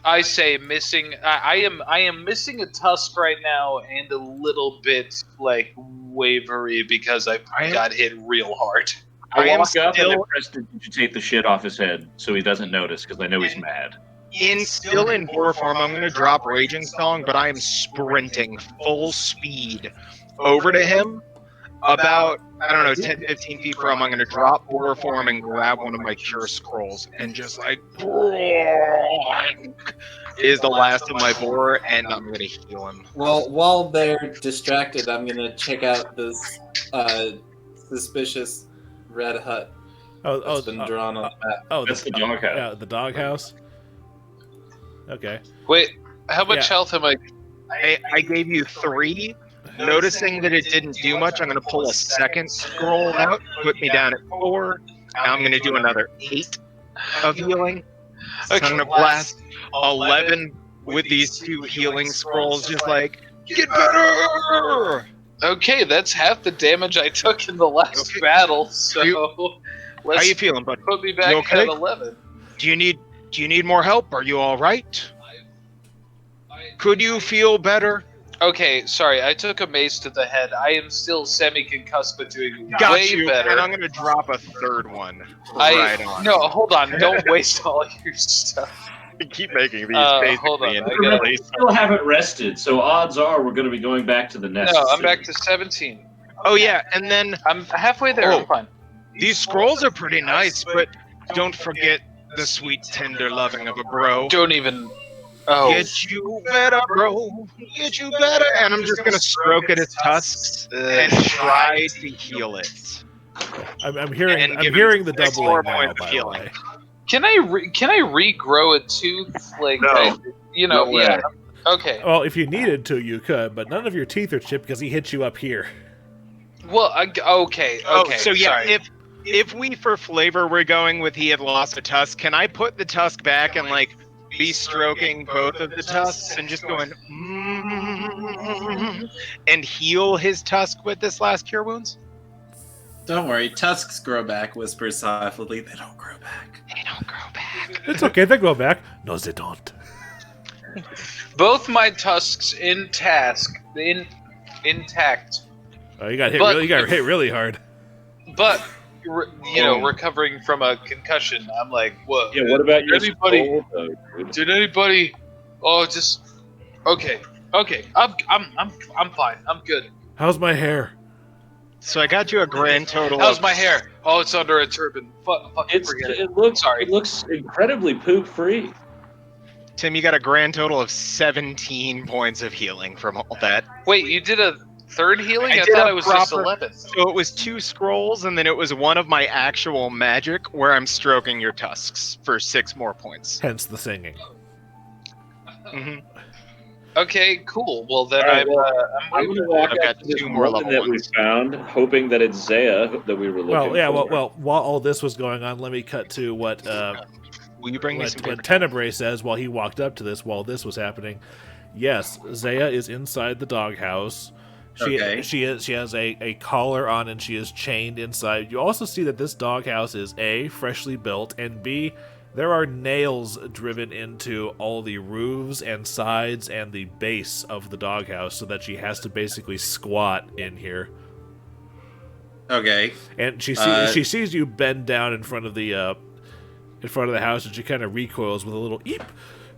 I say missing. I am missing a tusk right now and a little bit like wavery because I got hit real hard. I walk up and press to digitate the shit off his head so he doesn't notice because I know he's mad. Still in boar form, I'm going to drop Raging Song, but I am sprinting full speed over to him. About, 10, 15 feet from him, I'm going to drop boar form and grab one of my cure scrolls and just like is the last of my boar, and I'm going to heal him. Well, while they're distracted, I'm going to check out this suspicious red hut that's been drawn on the map. Oh, that's the doghouse. Yeah, the doghouse. Okay. Wait, how much health am I? I gave you 3. Noticing that it didn't do much, I'm going to pull a second scroll out, put me down at 4. Now I'm going to do another 8 of healing. So I'm going to blast 11 with these 2 healing scrolls, just like, get better! Okay, that's half the damage I took in the last battle, so how you feeling, buddy? Put me back at 11. Do you need more help? Are you all right? Could you feel better? Okay, sorry, I took a mace to the head. I am still semi-concussed, but doing Got way you, better. And I'm going to drop a 3rd one. No, hold on. Don't waste all your stuff. Keep making these basically. Hold on. We still haven't rested, so odds are we're going to be going back to the nest. No, I'm back to 17. Oh, yeah, and then... I'm halfway there. I'm fine. These scrolls are pretty nice, but don't forget the sweet, tender loving of a bro. Don't even... Oh. Get you better, bro. Get you better. And I'm just going to stroke at its tusks and try to heal it. I'm hearing the doubling now, by the way. Can I regrow a tooth? Like, No. Yeah. Okay. Well, if you needed to, you could, but none of your teeth are chipped because he hit you up here. Well, okay. So yeah, sorry. if we for flavor were going with he had lost a tusk, can I put the tusk back and like be stroking both of the tusks and just going and heal his tusk with this last cure wounds? Don't worry, tusks grow back, whispers softly. They don't grow back. They don't grow back. It's okay, they grow back. No, they don't. Both my tusks intact. Oh, you got hit really hard. But recovering from a concussion, I'm like, what? Yeah, what about your anybody? Did anybody? Oh, just okay. I'm fine. I'm good. How's my hair? So I got you a grand total. How's my hair? Oh, it's under a turban. Fucking forget it. It looks incredibly poop free. Tim, you got a grand total of 17 points of healing from all that. Wait, you did a 3rd healing? I did thought a it was proper- just 11. So it was 2 scrolls, and then it was one of my actual magic where I'm stroking your tusks for 6 more points. Hence the singing. Mm-hmm. Okay, cool. Well, then Right, I'm going to walk I've out got to this 2 more woman level that we 1s. found, hoping that it's Zaya that we were looking for. While all this was going on, let me cut to what Will you bring me some what Tenebrae says while he walked up to this while this was happening. Yes, Zaya is inside the doghouse. She has a collar on and she is chained inside. You also see that this doghouse is A, freshly built, and B, there are nails driven into all the roofs and sides and the base of the doghouse so that she has to basically squat in here. Okay. And she sees you bend down in front of the house, and she kind of recoils with a little eep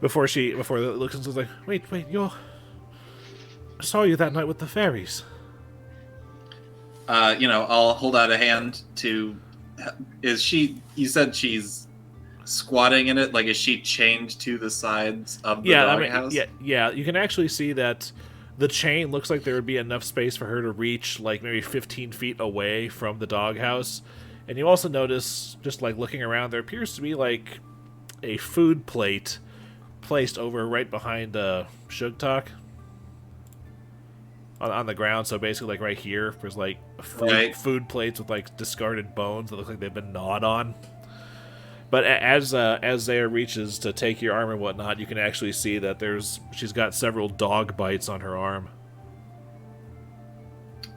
before it looks and says like, wait, I saw you that night with the fairies. I'll hold out a hand to. You said she's squatting in it? Like, is she chained to the sides of the doghouse? Yeah. You can actually see that the chain looks like there would be enough space for her to reach, like, maybe 15 feet away from the doghouse. And you also notice, just, like, looking around, there appears to be, like, a food plate placed over right behind Sugtok on the ground. So basically, like, right here, there's, like, food plates with, like, discarded bones that look like they've been gnawed on. But as Zaya reaches to take your arm and whatnot, you can actually see that she's got several dog bites on her arm.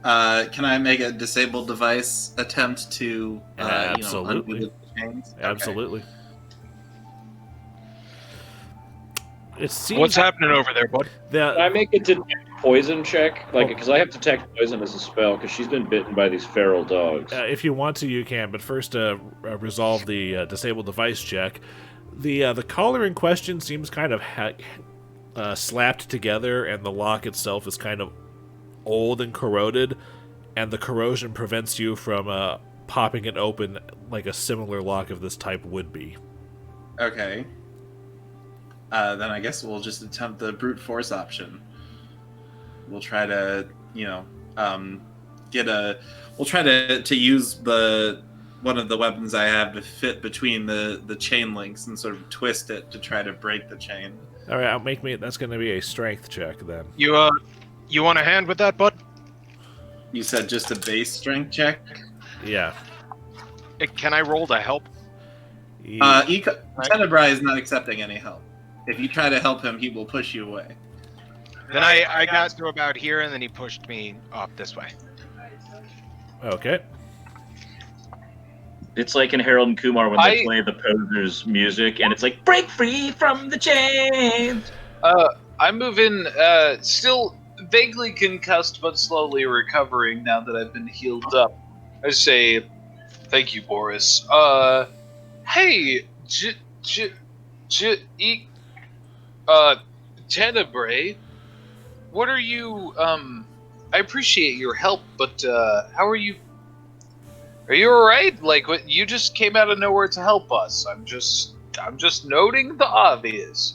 Can I make a disabled device attempt to Absolutely. undo the chains? Okay. Absolutely. It seems What's happening over there, bud? Can I make a detect poison check? Because I have detect poison as a spell, because she's been bitten by these feral dogs. if you want to, you can. But first, resolve the disabled device check. The collar in question seems kind of slapped together, and the lock itself is kind of old and corroded, and the corrosion prevents you from popping it open like a similar lock of this type would be. Okay. Then I guess we'll just attempt the brute force option. We'll try to, we'll try to use one of the weapons I have to fit between the chain links and sort of twist it to try to break the chain. All right, that's going to be a strength check then. You want a hand with that, bud? You said just a base strength check? Yeah. Can I roll to help? Tenebrae is not accepting any help. If you try to help him, he will push you away. Then I got to about here, and then he pushed me off this way. Okay. It's like in Harold and Kumar when they play the Posers music, and it's like, break free from the chains! I move in, still vaguely concussed, but slowly recovering now that I've been healed up. I say, thank you, Boarris. Hey, Tenebrae, what are you, I appreciate your help, but, how are you? Are you alright? Like, what, you just came out of nowhere to help us. I'm just noting the obvious.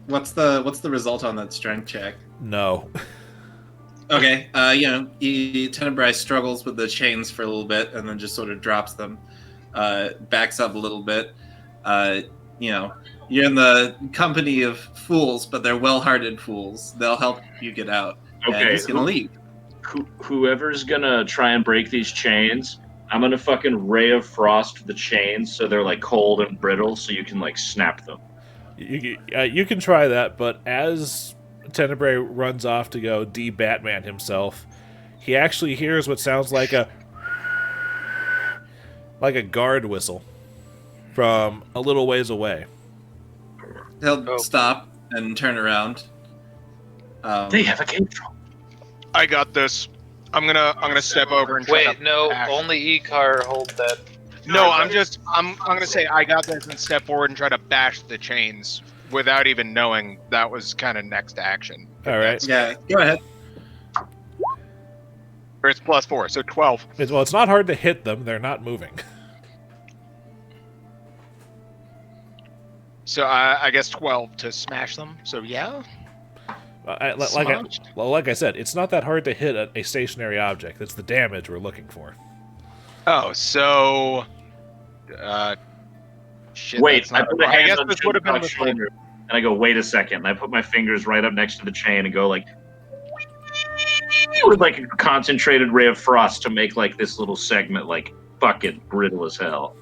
What's the result on that strength check? No. Okay, Tenebrae struggles with the chains for a little bit and then just sort of drops them, backs up a little bit. You're in the company of fools, but they're well-hearted fools. They'll help you get out. Okay, and he's gonna leave. Whoever's gonna try and break these chains, I'm gonna fucking ray of frost the chains so they're like cold and brittle, so you can like snap them. You can try that, but as Tenebrae runs off to go de-Batman himself, he actually hears what sounds like a guard whistle from a little ways away. He'll stop and turn around. They have a control. I got this. I'm gonna step over and wait. No, only Icar hold that. No, I'm gonna say I got this and step forward and try to bash the chains without even knowing that was kind of next action. All right. Yeah, go ahead. Or it's +4, so 12. It's not hard to hit them. They're not moving. So I guess 12 to smash them. So yeah. Like I said, it's not that hard to hit a stationary object. It's the damage we're looking for. Oh, so shit. Wait, I put a hand guess on this would have been Shattersong's shoulder, and I go, wait a second. And I put my fingers right up next to the chain and go like, with like a concentrated ray of frost to make like this little segment like fucking brittle as hell.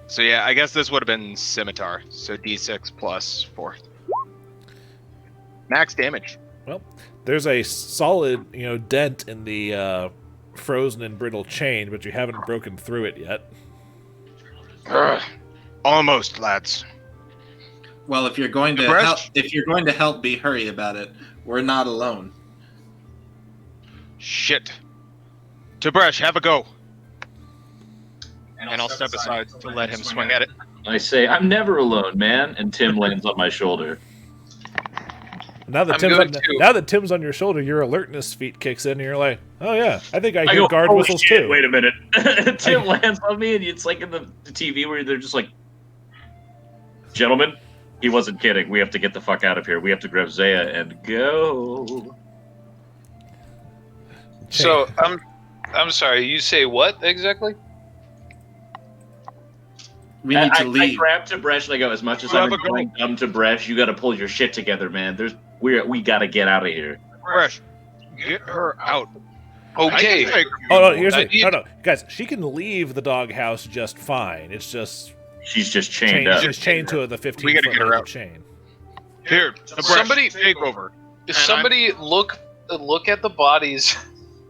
So yeah, I guess this would have been scimitar. So D6 +4. Max damage. Well, there's a solid, dent in the frozen and brittle chain, but you haven't broken through it yet. Almost, lads. Well, if you're going to help, be hurry about it. We're not alone. Shit. Tib'resh, have a go. And I'll step aside to let him swing at it. I say, I'm never alone, man. And Tim lands on my shoulder. Now that Tim's on your shoulder, your alertness feat kicks in, and you're like, "Oh yeah, I think I hear guard "Oh, whistles shit, too." Wait a minute. Tim lands on me, and it's like in the TV where they're just like, "Gentlemen, he wasn't kidding. We have to get the fuck out of here. We have to grab Zaya and go." So I'm sorry. You say what exactly? We need to leave. I grab Tib'resh and I go, as much as I'm going dumb Tib'resh, you got to pull your shit together, man. We got to get out of here. Tib'resh, get her out. Okay. No, guys. She can leave the doghouse just fine. It's just she's just chained up. She's chained to the 15 We gotta foot get her out. chain. Here, Somebody take over. Somebody look at the bodies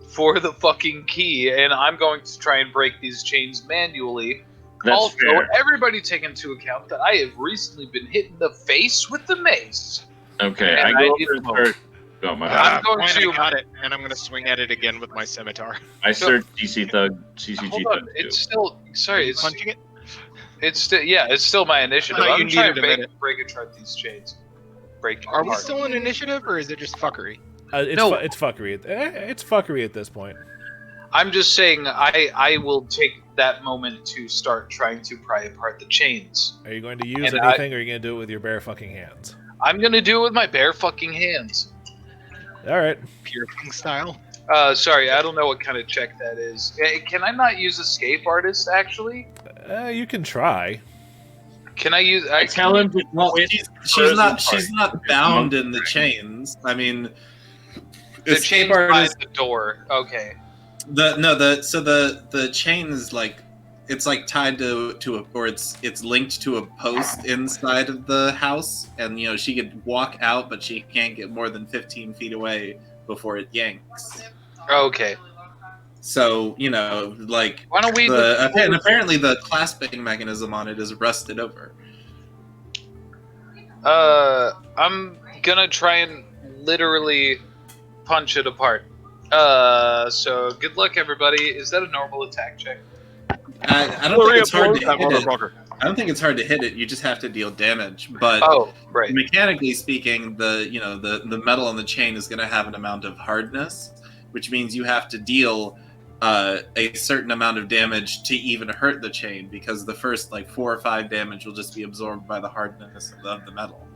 for the fucking key, and I'm going to try and break these chains manually. That's also, fair. everybody take into account that I have recently been hit in the face with the mace. Okay, And I go need over to and search. Oh my I'm god. going to- I got it, and I'm going to swing at it again with my scimitar. I search CCG Hold Thug on, it's still sorry. Punching it? It's still my initiative. You I'm trying needed to a minute. break apart these chains. Break. Are we apart. still in initiative, or is it just fuckery? It's it's fuckery. It's fuckery at this point. I'm just saying I will take that moment to start trying to pry apart the chains. Are you going to use And anything, or are you going to do it with your bare fucking hands? I'm gonna do it with my bare fucking hands. All right. Piercing style? Sorry, I don't know what kind of check that is. Can I not use Escape Artist, actually? You can try. Can I use... I tell him to Well, quit she's not frozen bound in the chains. I mean, the escape chains by artist. the door. Okay. The chain is like, it's like tied to a, or it's linked to a post inside of the house, and she could walk out, but she can't get more than 15 feet away before it yanks. Okay. So like Why don't we... and apparently the clasping mechanism on it is rusted over. I'm gonna try and literally punch it apart. So good luck, everybody. Is that a normal attack check? I don't think it's hard to hit it. I don't think it's hard to hit it. You just have to deal damage. But Oh, right. mechanically speaking, the metal on the chain is going to have an amount of hardness, which means you have to deal a certain amount of damage to even hurt the chain, because the first 4 or 5 damage will just be absorbed by the hardness of the metal.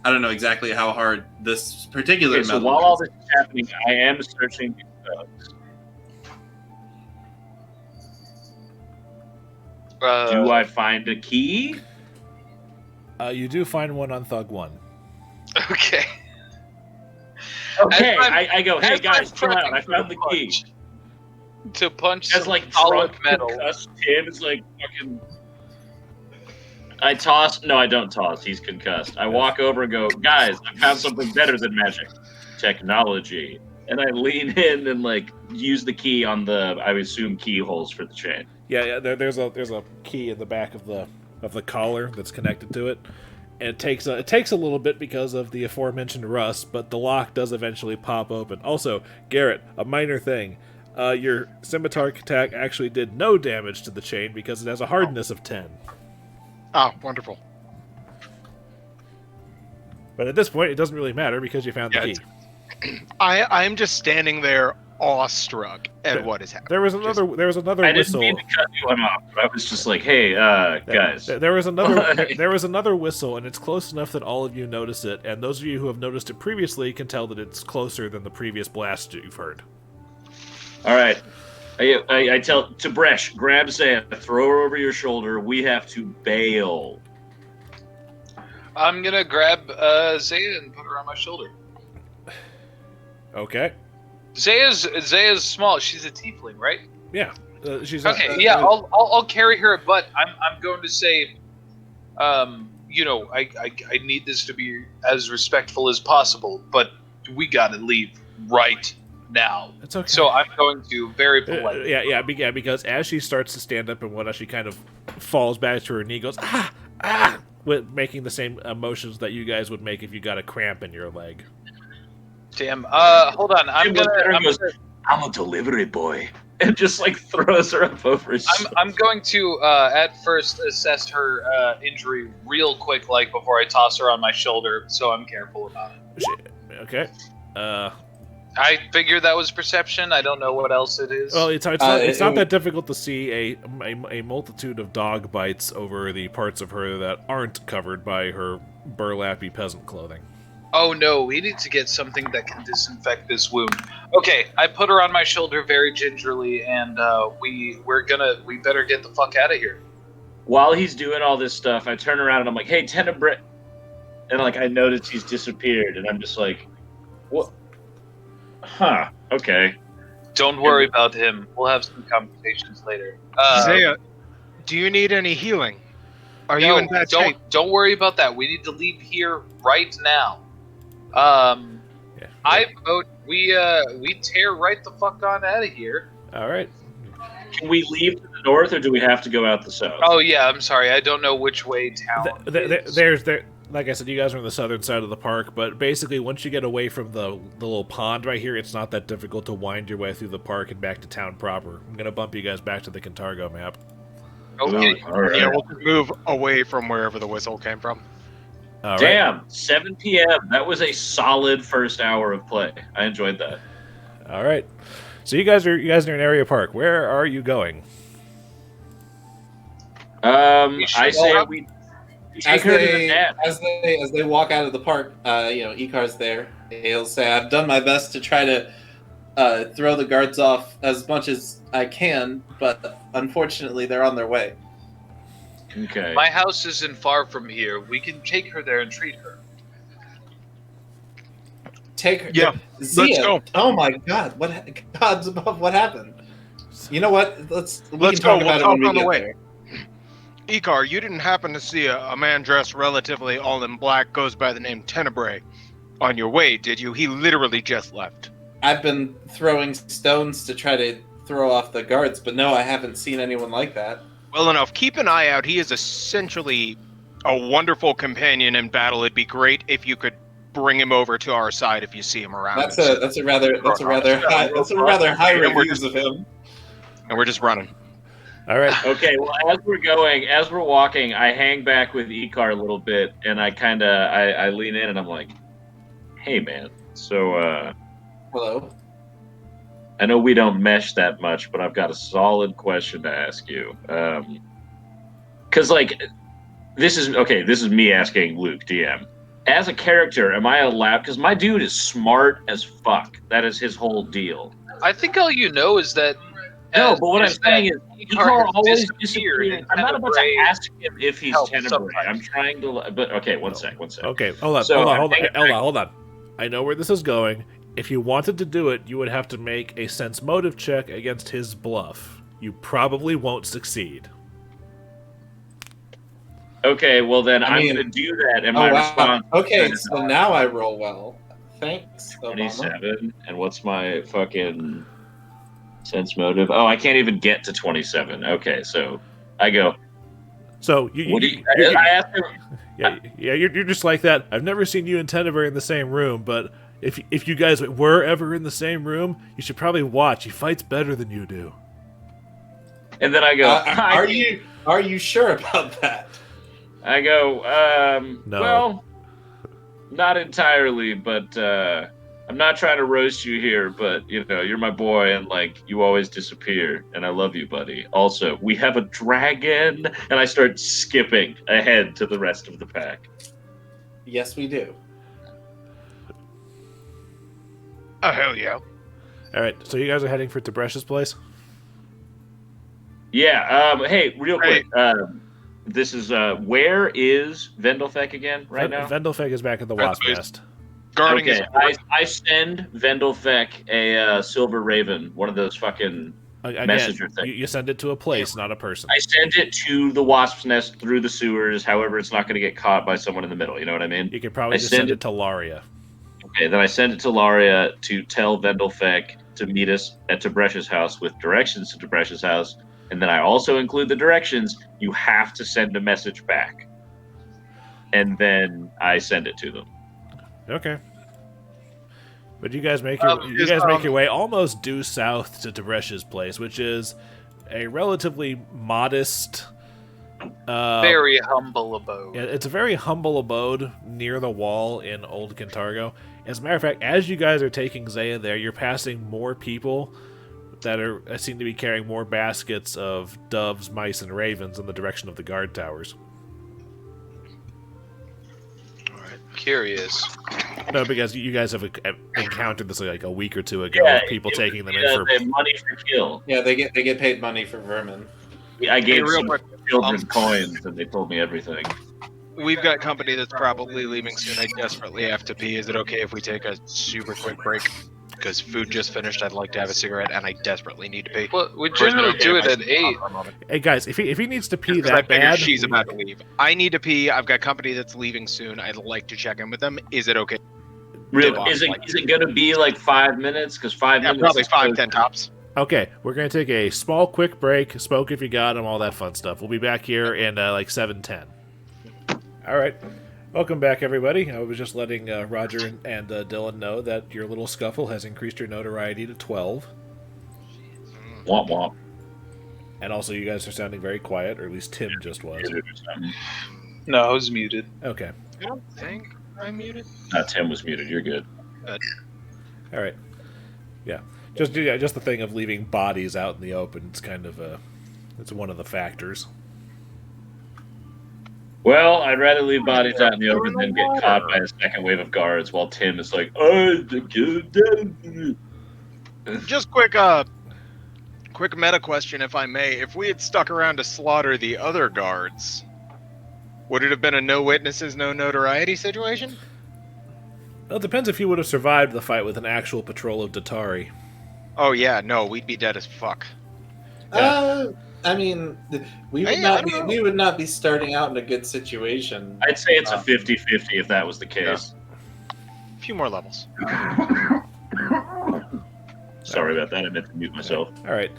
I don't know exactly how hard this particular Okay, so metal while is. all this is happening, I am searching these thugs. Do I find a key? You do find one on Thug 1. Okay. Okay, As I'm- I go, hey as guys, I'm chill out. prepping I found the for key. punch, to punch As some solid drunk, metal. concussed Tim is fucking. I toss. No, I don't toss. He's concussed. I walk over and go, guys, I found something better than magic, technology. And I lean in and use the key on the, I assume, keyholes for the chain. Yeah. There's a key in the back of the collar that's connected to it. And it takes a little bit because of the aforementioned rust, but the lock does eventually pop open. Also, Garrett, a minor thing. Your scimitar attack actually did no damage to the chain because it has a hardness of 10. Oh, wonderful. But at this point, it doesn't really matter because you found the key. I'm just standing there awestruck at what is happening. There was another I didn't whistle. mean to cut anyone off, but I was just like, hey, guys. There was another whistle, and it's close enough that all of you notice it, and those of you who have noticed it previously can tell that it's closer than the previous blast you've heard. All right. I tell Tib'resh, grab Zaya, throw her over your shoulder. We have to bail. I'm gonna grab Zaya and put her on my shoulder. Okay. Zaya's small. She's a tiefling, right? Yeah. She's Okay. Yeah. I'll carry her, but I'm going to say, I need this to be as respectful as possible, but we gotta leave right now. It's okay. So I'm going to very politely. Yeah, because as she starts to stand up and whatnot, she kind of falls back to her knee, goes with making the same emotions that you guys would make if you got a cramp in your leg. Damn. Hold on. I'm a delivery boy, and just throws her up over his. I'm going to at first assess her injury real quick, before I toss her on my shoulder, so I'm careful about it. Okay. I figured that was perception. I don't know what else it is. Well, it's not that difficult to see a multitude of dog bites over the parts of her that aren't covered by her burlappy peasant clothing. Oh no, we need to get something that can disinfect this wound. Okay, I put her on my shoulder very gingerly, and we better get the fuck out of here. While he's doing all this stuff, I turn around and I'm like, "Hey, Tenebrae," and like I notice he's disappeared, and I'm just like, "What? Huh? Okay." Don't worry about him. We'll have some conversations later. Isaiah, do you need any healing? Are you in bad shape? Don't worry about that. We need to leave here right now. I vote we tear right the fuck on out of here. All right. Can we leave to the north, or do we have to go out the south? Oh yeah, I'm sorry. I don't know which way town. There's like I said, you guys are on the southern side of the park, but basically once you get away from the little pond right here, it's not that difficult to wind your way through the park and back to town proper. I'm gonna bump you guys back to the Cantargo map. Okay. All right. Yeah, we'll just move away from wherever the whistle came from. All right. Damn, 7 p.m. That was a solid first hour of play. I enjoyed that. All right. So you guys are in Area Park. Where are you going? I say we take her to the net. As they walk out of the park, Icar's there. He'll say, "I've done my best to try to throw the guards off as much as I can, but unfortunately, they're on their way." Okay. My house isn't far from here. We can take her there and treat her. Take her. Yeah, Zia, let's go. Oh my God! Gods above, what happened? You know what? Let's can go. talk We'll about it talk when we on the get way. there. Icar, you didn't happen to see a man dressed relatively all in black, goes by the name Tenebrae, on your way, did you? He literally just left. I've been throwing stones to try to throw off the guards, but no, I haven't seen anyone like that. Well enough. Keep an eye out. He is essentially a wonderful companion in battle. It'd be great if you could bring him over to our side if you see him around. That's a rather high And we're reviews of him. And we're just running. All right. Okay, well, as we're walking, I hang back with Icar a little bit, and I lean in, and I'm like, "Hey, man, so, Hello. I know we don't mesh that much, but I've got a solid question to ask you. Because, this is me asking Luke, DM. As a character, am I allowed, because my dude is smart as fuck. That is his whole deal. I think all you know is that. No, but what I'm saying is, Icar always disappeared. disappears. I'm not about to ask him if he's helps Tenebrae. sometimes. I'm trying to, but okay, one sec. Okay, hold on. I know where this is going. If you wanted to do it, you would have to make a sense motive check against his bluff. You probably won't succeed. Okay, well then I'm going to do that, and my response... Okay, so now I roll well. Thanks, Obama. 27, and what's my fucking sense motive? Oh, I can't even get to 27. Okay, so I go... So I asked him... you're just like that. I've never seen you and Tenebrae in the same room, but if you guys were ever in the same room, you should probably watch. He fights better than you do. And then I go... Are you sure about that? I go, no. Well, not entirely, but I'm not trying to roast you here, but, you're my boy, and, you always disappear, and I love you, buddy. Also, we have a dragon, and I start skipping ahead to the rest of the pack. Yes, we do. Oh, hell yeah. All right, so you guys are heading for Tibresh's place? Yeah, hey, real quick, this is, where is Vendelfek again now? Vendelfek is back at the Wasp Nest. Guarding his I send Vendelfek a silver raven, one of those fucking messenger things. You send it to a place, not a person. I send it to the Wasp's Nest through the sewers, however it's not going to get caught by someone in the middle, you know what I mean? You could probably just send it to Laria. Okay, then I send it to Laria to tell Vendelfek to meet us at Tibresh's house with directions to Tibresh's house. And then I also include the directions. You have to send a message back. And then I send it to them. Okay. But you guys make your way almost due south to Tibresh's place, which is a relatively modest Very humble abode. It's a very humble abode near the wall in Old Kintargo. As a matter of fact, as you guys are taking Zaya there, you're passing more people that seem to be carrying more baskets of doves, mice, and ravens in the direction of the guard towers. Curious. No, because you guys have encountered this like a week or two ago. Yeah, people taking them in for they have money for kill. Yeah, they get paid money for vermin. Yeah, I gave real some quick, children coins, and they told me everything. We've got company that's probably leaving soon. I desperately have to pee. Is it okay if we take a super quick break? Because food just finished. I'd like to have a cigarette, and I desperately need to pee. Well, we generally do it at 8. Hey guys, if he needs to pee Because I that figure bad, she's about to leave. I need to pee. I've got company that's leaving soon. I'd like to check in with them. Is it okay? Really? Is it going to be like 5 minutes? Because 5 minutes. Probably is 5-10 tops. okay, we're gonna take a small, quick break. Smoke if you got them, all that fun stuff. We'll be back here in like 7:10. All right. Welcome back, everybody. I was just letting Roger and Dillon know that your little scuffle has increased your notoriety to 12. Womp womp. And also, you guys are sounding very quiet, or at least Tim just was. No, I was muted. Okay. I don't think I'm muted. Tim was muted. You're good. All right. Yeah. Just the thing of leaving bodies out in the open. It's kind of it's one of the factors. Well, I'd rather leave bodies out in the open than get caught by a second wave of guards while Tim is like, oh, Just quick meta question, if I may. If we had stuck around to slaughter the other guards, would it have been a no witnesses, no notoriety situation? Well, it depends if you would have survived the fight with an actual patrol of Datari. Oh yeah, no, we'd be dead as fuck. I mean, we would not be starting out in a good situation. I'd say it's a 50-50 if that was the case. A few more levels. Sorry about that. I meant to mute myself. All right.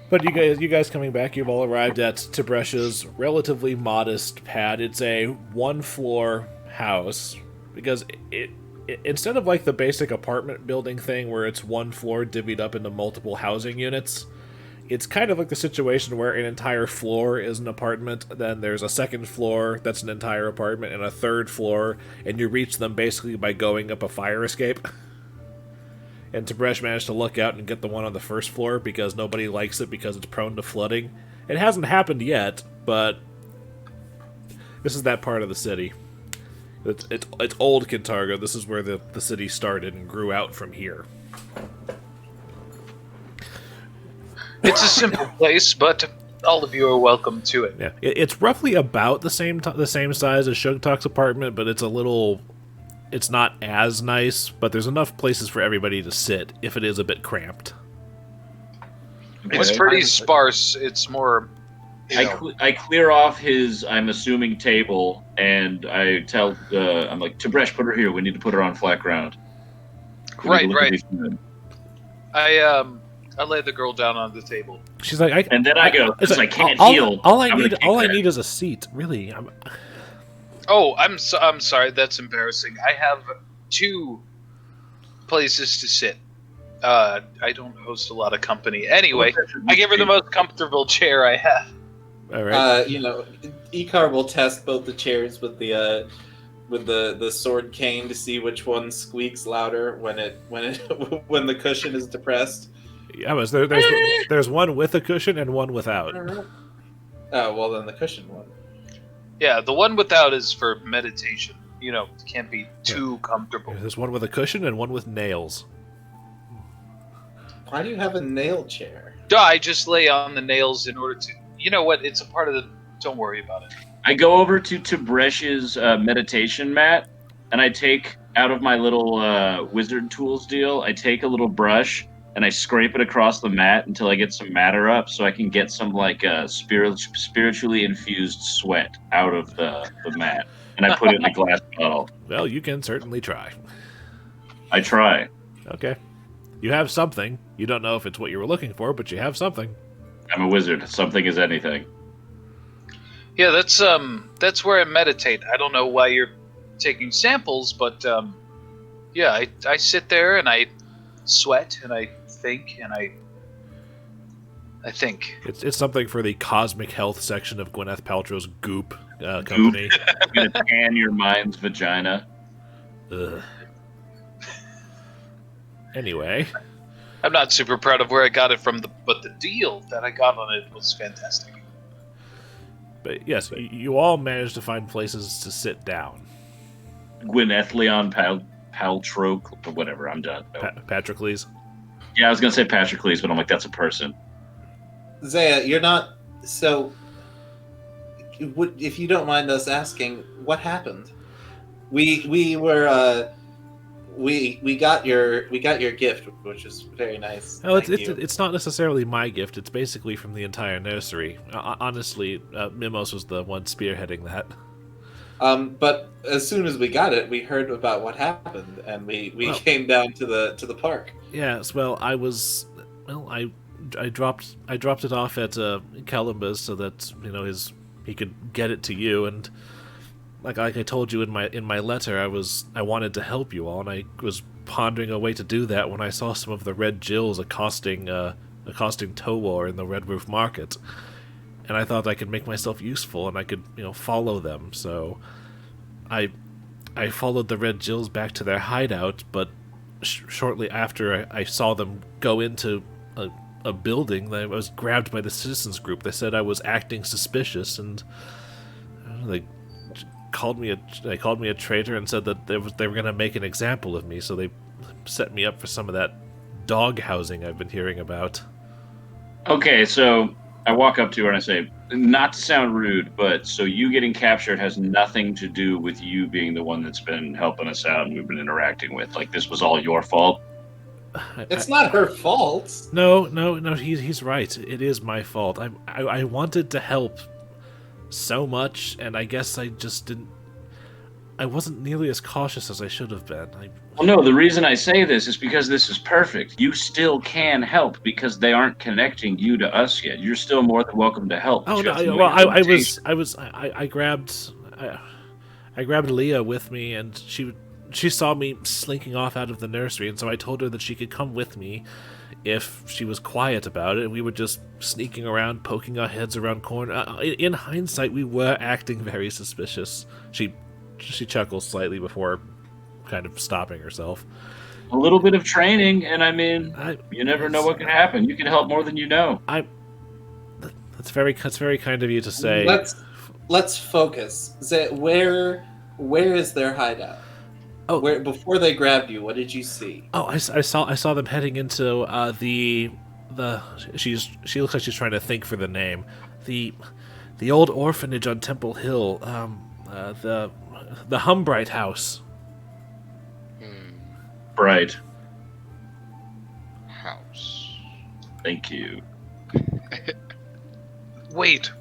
But you guys coming back, you've all arrived at Tibresh's relatively modest pad. It's a one-floor house because it instead of like the basic apartment building thing where it's one floor divvied up into multiple housing units, it's kind of like the situation where an entire floor is an apartment, then there's a second floor that's an entire apartment, and a third floor, and you reach them basically by going up a fire escape. And Tib'resh managed to luck out and get the one on the first floor because nobody likes it because it's prone to flooding. It hasn't happened yet, but this is that part of the city. It's old Kintargo. This is where the city started and grew out from here. It's a simple place, but all of you are welcome to it. Yeah, it's roughly about the same size as Sugtok's apartment, but it's not as nice. But there's enough places for everybody to sit if it is a bit cramped. It's pretty sparse. It's more. I clear off his, I'm assuming, table, and I tell, I'm like, Tib'resh, put her here. We need to put her on flat ground. Right. I lay the girl down on the table. She's like, and then I go, because I can't heal. All I need is a seat. Really. I'm sorry. That's embarrassing. I have 2 places to sit. I don't host a lot of company. Anyway, I give her the most comfortable chair I have. All right. Icar will test both the chairs with the sword cane to see which one squeaks louder when the cushion is depressed. Yeah, there's one with a cushion and one without. Oh, well then the cushion one. Yeah, the one without is for meditation. It can't be too comfortable. There's one with a cushion and one with nails. Why do you have a nail chair? I just lay on the nails in order to... You know what? It's a part of the... Don't worry about it. I go over to Tibresh's meditation mat, and I take out of my little wizard tools deal, I take a little brush, and I scrape it across the mat until I get some matter up so I can get some spiritually infused sweat out of the mat. And I put it in a glass bottle. Well, you can certainly try. I try. Okay. You have something. You don't know if it's what you were looking for, but you have something. I'm a wizard. Something is anything. Yeah, that's where I meditate. I don't know why you're taking samples, but I sit there and I sweat and I think and I I think. It's something for the cosmic health section of Gwyneth Paltrow's Goop company. I'm going to tan your mind's vagina. Ugh. Anyway. I'm not super proud of where I got it from, but the deal that I got on it was fantastic. But yes, you all managed to find places to sit down. Gwyneth Leon Paltrow, or whatever, I'm done. Patrocles? Yeah, I was going to say Patrocles, but I'm like, that's a person. Zaya, you're not... So, if you don't mind us asking, what happened? We were... We got your gift, which is very nice. Oh, it's not necessarily my gift. It's basically from the entire nursery. Honestly, Mimos was the one spearheading that. But as soon as we got it, we heard about what happened, and we came down to the park. Yes, well, I dropped it off at Columbus so that he could get it to you, and like I told you in my letter, I wanted to help you all, and I was pondering a way to do that when I saw some of the Red Jills accosting Towar in the Red Roof Market, and I thought I could make myself useful and I could follow them. So I followed the Red Jills back to their hideout, but shortly after I saw them go into a building, I was grabbed by the citizens group. They said I was acting suspicious, and they called me a traitor and said that they were going to make an example of me. So they set me up for some of that dog housing I've been hearing about. Okay, so I walk up to her and I say, not to sound rude, but so you getting captured has nothing to do with you being the one that's been helping us out and we've been interacting with. Like, this was all your fault? It's not her fault. No, he's right. It is my fault. I wanted to help so much, and I guess I just didn't... I wasn't nearly as cautious as I should have been. Well, no, the reason I say this is because this is perfect. You still can help because they aren't connecting you to us yet. You're still more than welcome to help. Oh no! Well, I grabbed Leah with me, and she saw me slinking off out of the nursery, and so I told her that she could come with me if she was quiet about it, and we were just sneaking around, poking our heads around corners. In hindsight, we were acting very suspicious. She chuckles slightly before kind of stopping herself. A little bit of training, and I mean, you never know what can happen. You can help more than you know. That's very kind of you to say. Let's focus. Where is their hideout? Oh, where before they grabbed you, what did you see? Oh, I saw them heading into the she looks like she's trying to think for the name. The old orphanage on Temple Hill. The Humbright house. Bright House. Thank you. Wait,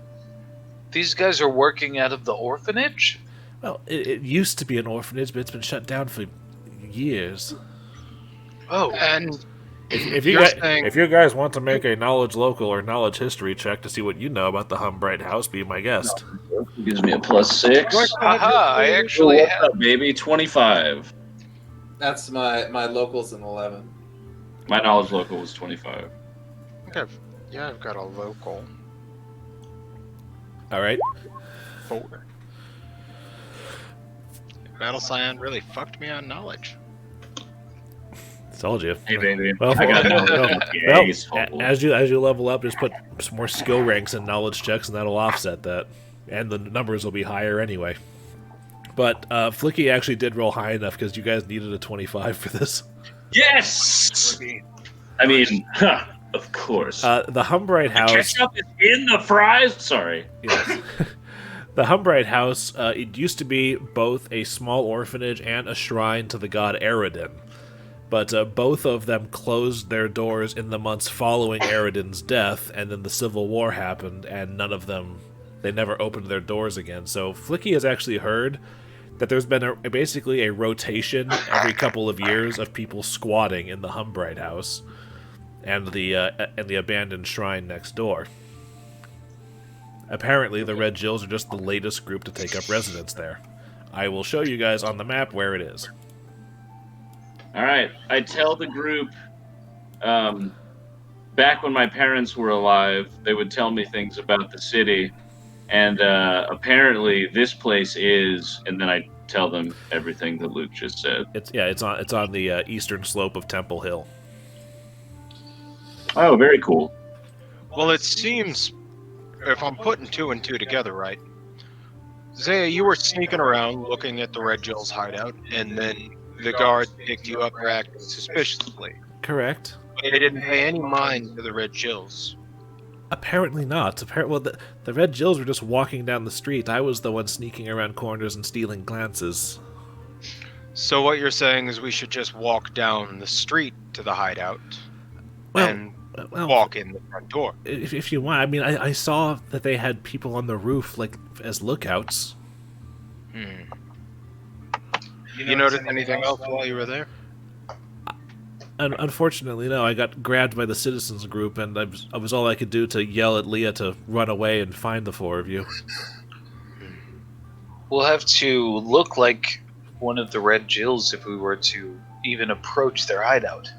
these guys are working out of the orphanage? Well, it used to be an orphanage, but it's been shut down for years. Oh, And If you're you guys want to make a knowledge local or knowledge history check to see what you know about the Humbright house, be my guest. Gives me a +6. aha, I actually What's have... up, baby? 25. That's my locals in 11. My knowledge local was 25. I've got a local All right. 4. Battle Scion really fucked me on knowledge. Told you. Hey, baby. Well, I got as you level up, just put some more skill ranks and knowledge checks, and that'll offset that. And the numbers will be higher anyway. But Flickie actually did roll high enough because you guys needed a 25 for this. Yes! I mean, of course. The Humbright house... Ketchup is in the fries? Sorry. Yes. The Humbright house, it used to be both a small orphanage and a shrine to the god Eredin. But both of them closed their doors in the months following Eredin's death, and then the Civil War happened, and none of them... They never opened their doors again. So Flickie has actually heard that there's been basically a rotation every couple of years of people squatting in the Humbright house and the abandoned shrine next door. Apparently, the Red Jills are just the latest group to take up residence there. I will show you guys on the map where it is. All right. I tell the group, back when my parents were alive, they would tell me things about the city, and apparently this place is, and then I tell them everything that Luke just said. It's on the eastern slope of Temple Hill. Oh, very cool. Well, it seems, if I'm putting two and two together right, Zaya, you were sneaking around looking at the Red Jill's hideout, and then the guard picked you up for acting suspiciously. Correct. They didn't pay any mind to the Red Jills. Apparently not. Well, the Red Jills were just walking down the street. I was the one sneaking around corners and stealing glances. So what you're saying is we should just walk down the street to the hideout and walk in the front door. If you want. I mean, I saw that they had people on the roof, like, as lookouts. You noticed anything else while you were there? Unfortunately, no. I got grabbed by the citizens group, and I was all I could do to yell at Leah to run away and find the four of you. We'll have to look like one of the Red Jills if we were to even approach their hideout.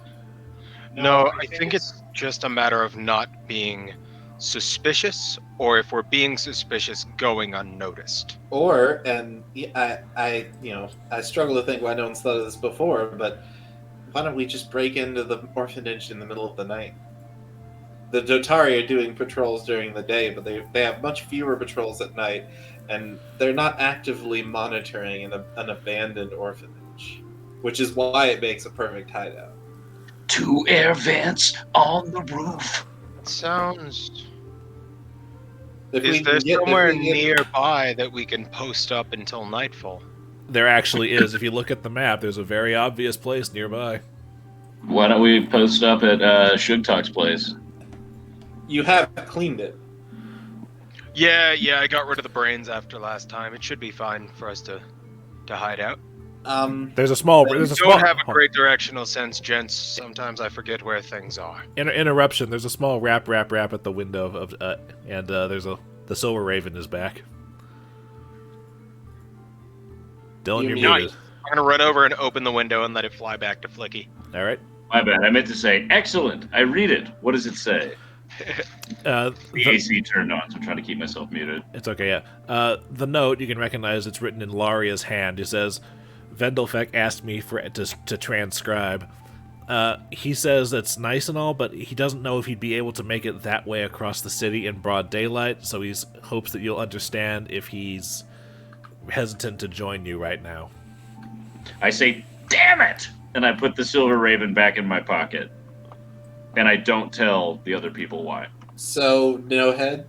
No, I think it's just a matter of not being suspicious, or if we're being suspicious, going unnoticed. Or, and I struggle to think why no one's thought of this before, but why don't we just break into the orphanage in the middle of the night? The Dotari are doing patrols during the day, but they have much fewer patrols at night, and they're not actively monitoring an abandoned orphanage, which is why it makes a perfect hideout. 2 air vents on the roof. Sounds... If Is there somewhere nearby that we can post up until nightfall? There actually is. If you look at the map, there's a very obvious place nearby. Why don't we post up at Sugtok's place? You have cleaned it. Yeah, I got rid of the brains after last time. It should be fine for us to hide out. There's a small. Don't have a great directional sense, gents. Sometimes I forget where things are. Interruption. There's a small rap at the window of, and there's the Silver Raven is back. Dillon, you're muted. I'm gonna run over and open the window and let it fly back to Flickie. All right. My bad. I meant to say, excellent. I read it. What does it say? The AC turned on, so I'm trying to keep myself muted. It's okay, yeah. The note, you can recognize it's written in Laria's hand. It says, Vendelfek asked me to transcribe. He says that's nice and all, but he doesn't know if he'd be able to make it that way across the city in broad daylight, so he hopes that you'll understand if he's hesitant to join you right now. I say, damn it! And I put the Silver Raven back in my pocket. And I don't tell the other people why. So, no head?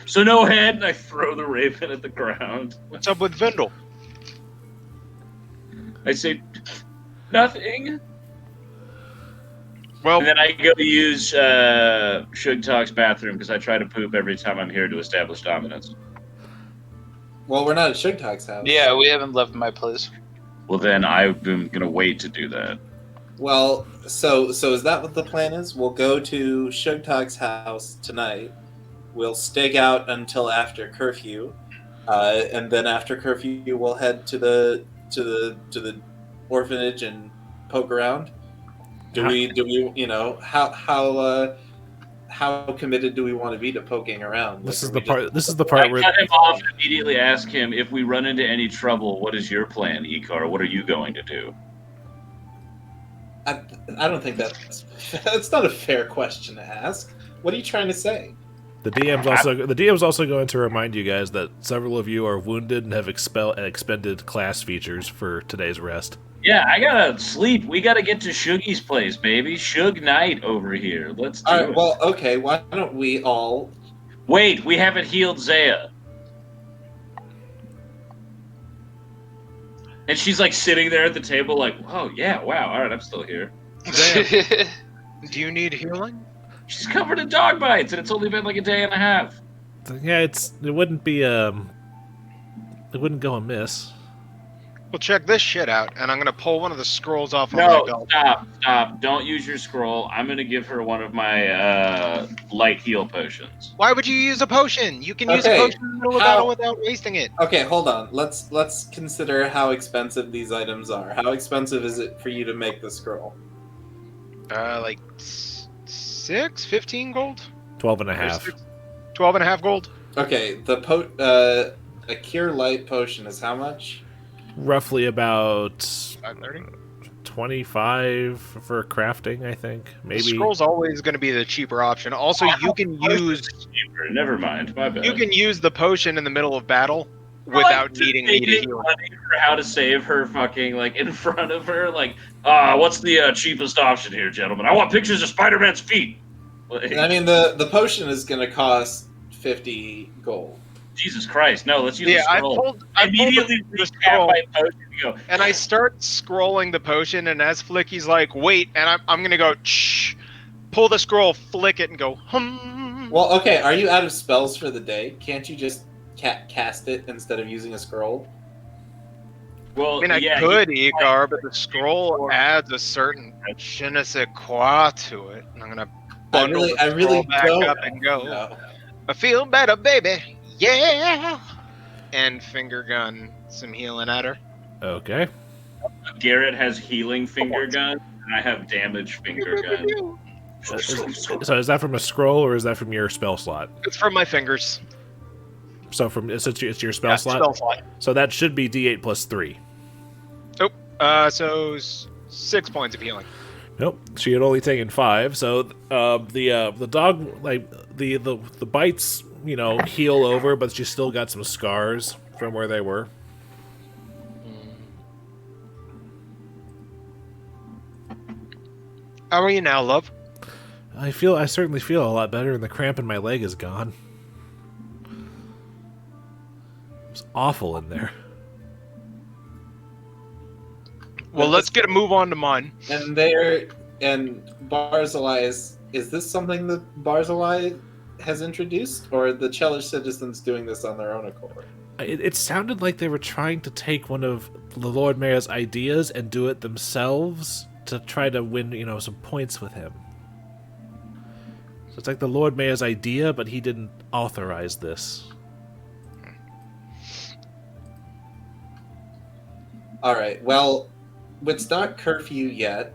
So no head, and I throw the Raven at the ground. What's up with Vendel? I say, nothing. Well, And then I go to use Sugtok's bathroom, because I try to poop every time I'm here to establish dominance. Well, we're not at Sugtok's house. Yeah, we haven't left my place. Well, then I'm going to wait to do that. Well, so is that what the plan is? We'll go to Sugtok's house tonight. We'll stake out until after curfew, and then after curfew, we'll head to the orphanage and poke around. Do we how committed do we want to be to poking around? This is the part where I cut him off and immediately ask him, if we run into any trouble, what is your plan, Icar? What are you going to do? I don't think that's not a fair question to ask. What are you trying to say? The DM's also going to remind you guys that several of you are wounded and have expended class features for today's rest. Yeah, I gotta sleep. We gotta get to Shuggy's place, baby. Shug Knight over here. Let's do it. Well, okay. Why don't we all... Wait, we haven't healed Zaya. And she's like sitting there at the table like, oh yeah, wow, alright, I'm still here. Zaya, do you need healing? She's covered in dog bites, and it's only been like a day and a half. Yeah, it wouldn't go amiss. Well, check this shit out, and I'm gonna pull one of the scrolls off of my belt. Stop. Don't use your scroll. I'm gonna give her one of my light heal potions. Why would you use a potion? You can use a potion in the middle of battle without wasting it. Okay, hold on. Let's consider how expensive these items are. How expensive is it for you to make the scroll? Like 15 gold? 12 and a half. 12 and a half gold? Okay, a cure light potion is how much? Roughly about 530? 25 for crafting, I think. Maybe. The scroll's always going to be the cheaper option. Also, you can use Never mind, my bad. you can use the potion in the middle of battle without needing me to heal. For how to save her fucking like in front of her, like, what's the cheapest option here, gentlemen? I want pictures of Spider-Man's feet. Like, I mean, the potion is going to cost 50 gold. Jesus Christ, no, let's use the I scroll. immediately the scroll. and I start scrolling the potion, and as Flickie's like, wait, and I'm going to go, shh, pull the scroll, flick it, and go, Well, okay, are you out of spells for the day? Can't you just cast it instead of using a scroll? Well, I mean, I could, Icar, but the scroll adds a certain je ne sais quoi to it. And I'm going to bundle the scroll back up and go, No. I feel better, baby. Yeah! And finger gun some healing at her. Okay. Garrett has healing finger gun, and I have damage finger gun. So is that from a scroll or is that from your spell slot? It's from my fingers. So it's your spell slot? Spell slot. So that should be D8 plus 3. So 6 points of healing. Nope, she had only taken 5. So the dog, like the bites, heal over, but she still got some scars from where they were. How are you now, love? I certainly feel a lot better, and the cramp in my leg is gone. It was awful in there. Well, let's get a move on to mine. And Barzillai is this something that Barzillai has introduced, or are the Chelish citizens doing this on their own accord? It sounded like they were trying to take one of the Lord Mayor's ideas and do it themselves to try to win, some points with him. So it's like the Lord Mayor's idea, but he didn't authorize this. All right. Well, it's not curfew yet.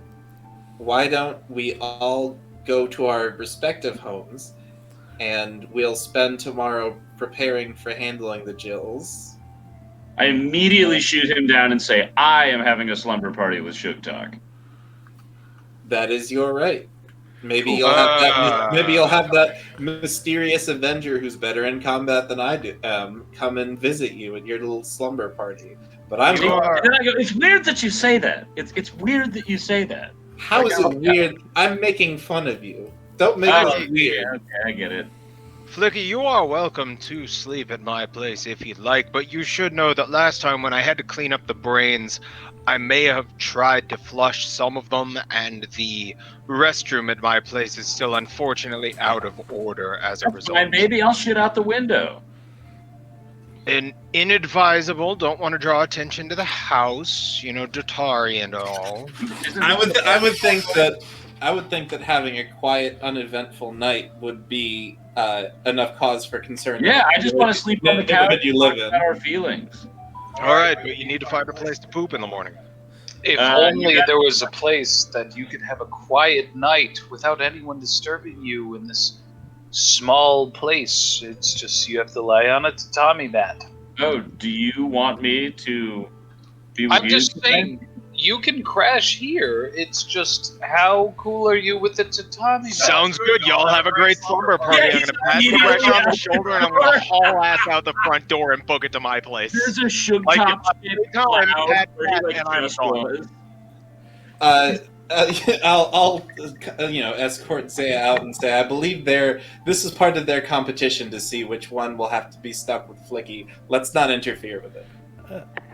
Why don't we all go to our respective homes, and we'll spend tomorrow preparing for handling the Jills. I immediately shoot him down and say, I am having a slumber party with Sugtok. That is your right. Maybe you'll have that. Maybe you'll have that mysterious Avenger who's better in combat than I do come and visit you at your little slumber party. But I'm. And then I go, it's weird that you say that. It's weird that you say that. How is it weird? I'm making fun of you. Don't make it weird. Okay, I get it. Flickie, you are welcome to sleep at my place if you'd like, but you should know that last time when I had to clean up the brains, I may have tried to flush some of them, and the restroom at my place is still unfortunately out of order as a result. Fine, maybe I'll shit out the window. And inadvisable, don't want to draw attention to the house, Datari and all. I would think that having a quiet, uneventful night would be enough cause for concern. Yeah, I just want to sleep on the couch you live in. our feelings. All right, but you need to find a place to poop in the morning. If only there was a place that you could have a quiet night without anyone disturbing you in this small place. It's just you have to lie on a tatami mat. Oh, do you want me to be with I'm you? just saying, you can crash here. It's just, how cool are you with the tatami mat? Sounds good. Y'all have a great slumber party. I'm going to pat Tib'resh on the shoulder, and I'm going to haul ass out the front door and book it to my place. There's a Sugtok Like, cloud pat, where he, and I'm just gone. was. I'll escort Zaya out and say I believe this is part of their competition to see which one will have to be stuck with Flickie. Let's not interfere with it.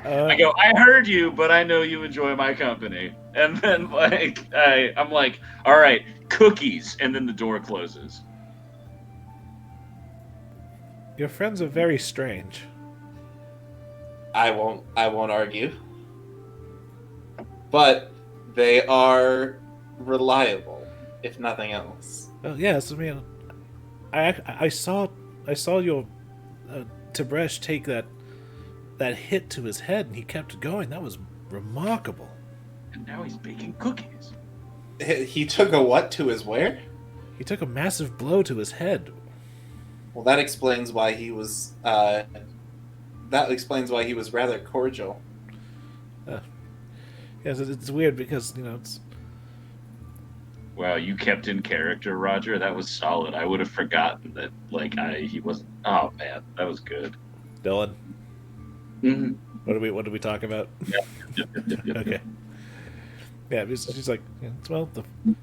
I go, I heard you, but I know you enjoy my company. And then I'm like, all right, cookies, and then the door closes. Your friends are very strange. I won't argue. But they are reliable, if nothing else. Oh, yes, I mean, I saw your Tib'resh take that hit to his head, and he kept going. That was remarkable. And now he's baking cookies. He took a what to his where? He took a massive blow to his head. Well, that explains why he was. That explains why he was rather cordial. Yes, it's weird because it's. Wow, you kept in character, Roger. That was solid. I would have forgotten that. He wasn't. Oh man, that was good. Dillon, Mm-hmm. what did we talk about? Okay. Yeah, she's like, well,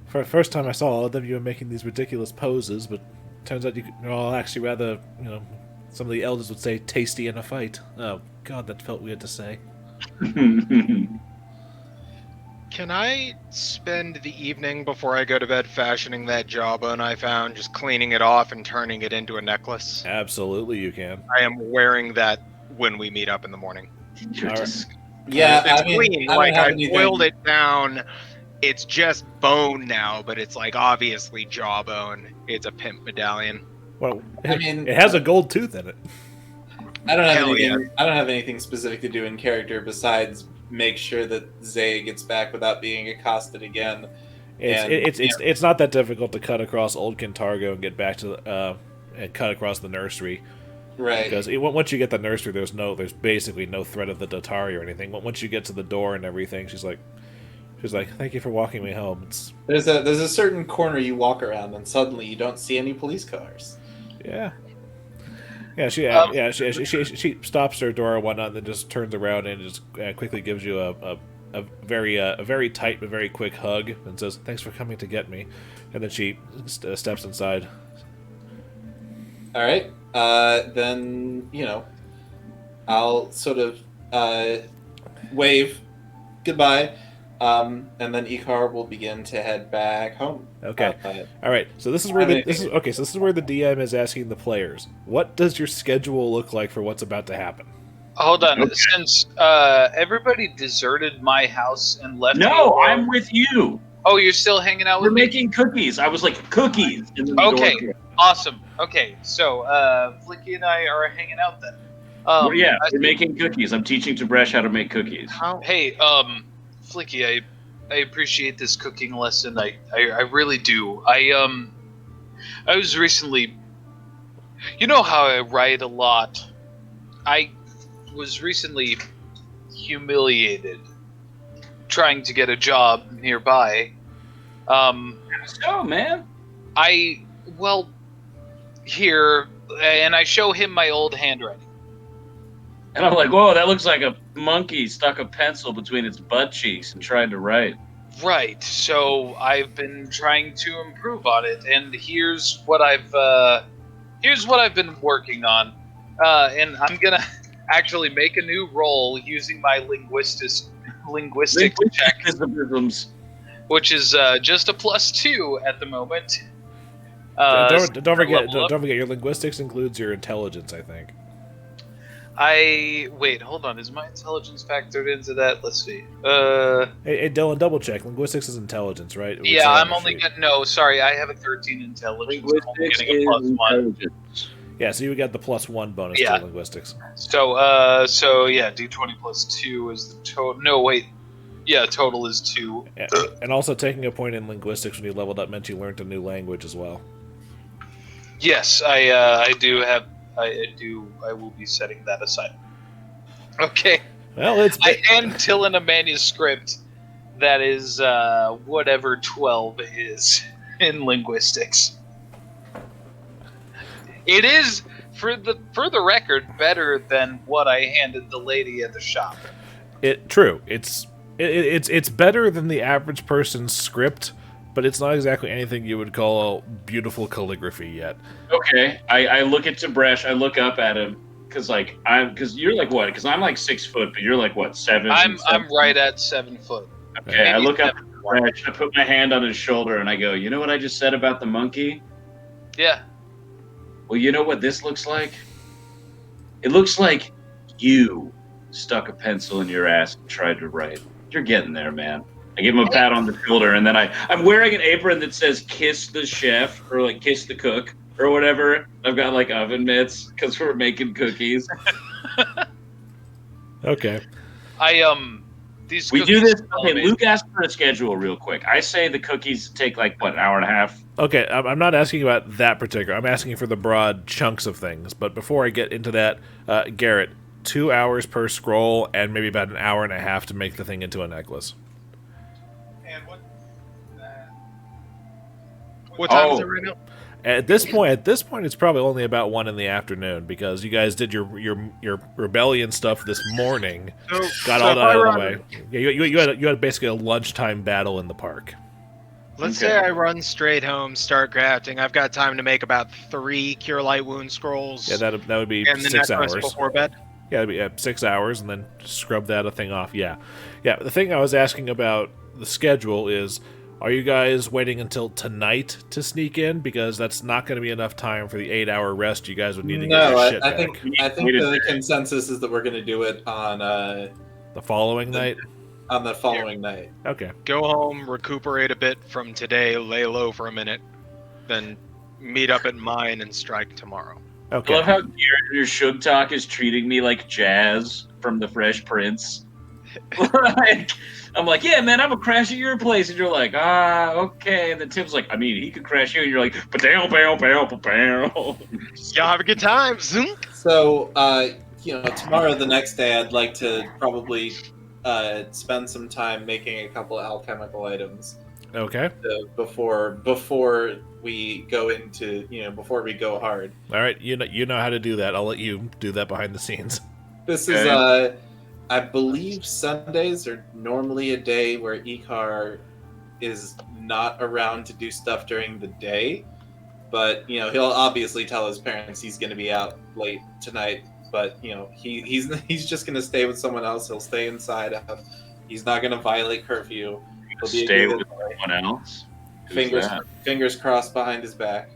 for the first time I saw all of them, you were making these ridiculous poses, but turns out you're all actually rather, some of the elders would say tasty in a fight. Oh, God, that felt weird to say. Can I spend the evening before I go to bed fashioning that jawbone I found, just cleaning it off and turning it into a necklace? Absolutely, you can. I am wearing that when we meet up in the morning. You're All right. just Yeah, It's I mean, clean. I don't Like, have I anything. boiled it down. It's just bone now, but it's like obviously jawbone. It's a pimp medallion. Well, I mean, it has a gold tooth in it. I don't have Hell anything. I don't have anything specific to do in character besides make sure that Zay gets back without being accosted again. It's not that difficult to cut across Old Kintargo and get back to and cut across the nursery. Right. Because once you get the nursery, there's basically no threat of the Datari or anything. Once you get to the door and everything, she's like, thank you for walking me home. There's a certain corner you walk around and suddenly you don't see any police cars. Yeah. Yeah, she stops her door and whatnot, and then just turns around and just quickly gives you a very tight but very quick hug and says, "Thanks for coming to get me," and then she steps inside. All right. Then I'll sort of wave goodbye, and then Icar will begin to head back home. Okay. All right. So this is where the DM is asking the players, what does your schedule look like for what's about to happen? Hold on. Okay. Since everybody deserted my house and left me No, alone- I'm with you. Oh, you're still hanging out We're with me? making cookies. I was like, cookies. And then the Okay. door came. Awesome. Okay, so Flickie and I are hanging out then. Well, yeah, we're making cookies. I'm teaching Tib'resh how to make cookies. Hey, Flickie, I appreciate this cooking lesson. I really do. I was recently, you know how I write a lot. I was recently humiliated trying to get a job nearby. So, man. Here, and I show him my old handwriting. And I'm like, whoa, that looks like a monkey stuck a pencil between its butt cheeks and tried to write. Right. So I've been trying to improve on it, and here's what I've been working on. And I'm gonna actually make a new roll using my linguistic check, which is just a +2 at the moment. Don't forget your linguistics includes your intelligence, I think. Wait, hold on. Is my intelligence factored into that? Let's see. Hey, Dylan, double check. Linguistics is intelligence, right? Yeah, I'm only getting. No, sorry, I have a 13 intelligence. I'm only Linguistics getting a is +1. intelligence. Yeah, so you would get the +1 bonus Yeah. to linguistics. So yeah, D20 +2 is the total. No, wait. Yeah, total is 2. And also taking a point in linguistics when you leveled up meant you learned a new language as well. Yes, I do have. I will be setting that aside. Okay. Well, it's I hand Dillon a manuscript that is whatever 12 is in linguistics. It is, for the record, better than what I handed the lady at the shop. True. It's better than the average person's script, but it's not exactly anything you would call beautiful calligraphy yet. Okay, I look at Tib'resh, I look up at him, because you're like what? Because I'm like 6 foot, but you're like what, 7? I'm right at 7 foot. Okay, I Maybe look up 7. at Tib'resh, I put my hand on his shoulder, and I go, you know what I just said about the monkey? Yeah. Well, you know what this looks like? It looks like you stuck a pencil in your ass and tried to write. You're getting there, man. I give him a pat on the shoulder, and then I'm wearing an apron that says "Kiss the Chef" or like "Kiss the Cook" or whatever. I've got like oven mitts because we're making cookies. Okay. These We do cookies this. Okay, elevate. Luke asked for a schedule real quick. I say the cookies take like what, an hour and a half. Okay, I'm not asking about that particular. I'm asking for the broad chunks of things. But before I get into that, Garrett, 2 hours per scroll and maybe about an hour and a half to make the thing into a necklace. And what time is Oh. it right now? At this point, it's probably only about 1 in the afternoon because you guys did your rebellion stuff this morning. Got all that out of the way. Yeah, you had basically a lunchtime battle in the park. Let's Okay. say I run straight home, start crafting. I've got time to make about 3 Cure Light Wound scrolls. Yeah, that would be and the 6 necklace hours. before bed. Yeah, it'd be 6 hours, and then scrub that thing off. Yeah. The thing I was asking about the schedule is, are you guys waiting until tonight to sneak in? Because that's not going to be enough time for the 8-hour rest you guys would need to get your shit I back. think the consensus is that we're going to do it on The following night? on the following night. Okay. Go home, recuperate a bit from today, lay low for a minute, then meet up at mine and strike tomorrow. I Okay. love how Garrett, your Sugtok is treating me like Jazz from The Fresh Prince. Like, I'm like, yeah, man, I'm gonna crash at your place, and you're like, okay. And then Tim's like, I mean, he could crash you, and you're like, ba-dow, bow, bow, bow, bow. Y'all have a good time. Zunk. So, tomorrow, the next day, I'd like to probably spend some time making a couple alchemical items Okay. before we go into, before we go hard. All right. You know how to do that. I'll let you do that behind the scenes. This Okay. is, I believe Sundays are normally a day where Icar is not around to do stuff during the day. But, he'll obviously tell his parents he's going to be out late tonight. But, he's just going to stay with someone else. He'll stay inside. He's not going to violate curfew. He'll be a Stay good with boy. someone else. Who's Fingers, that? fingers crossed behind his back.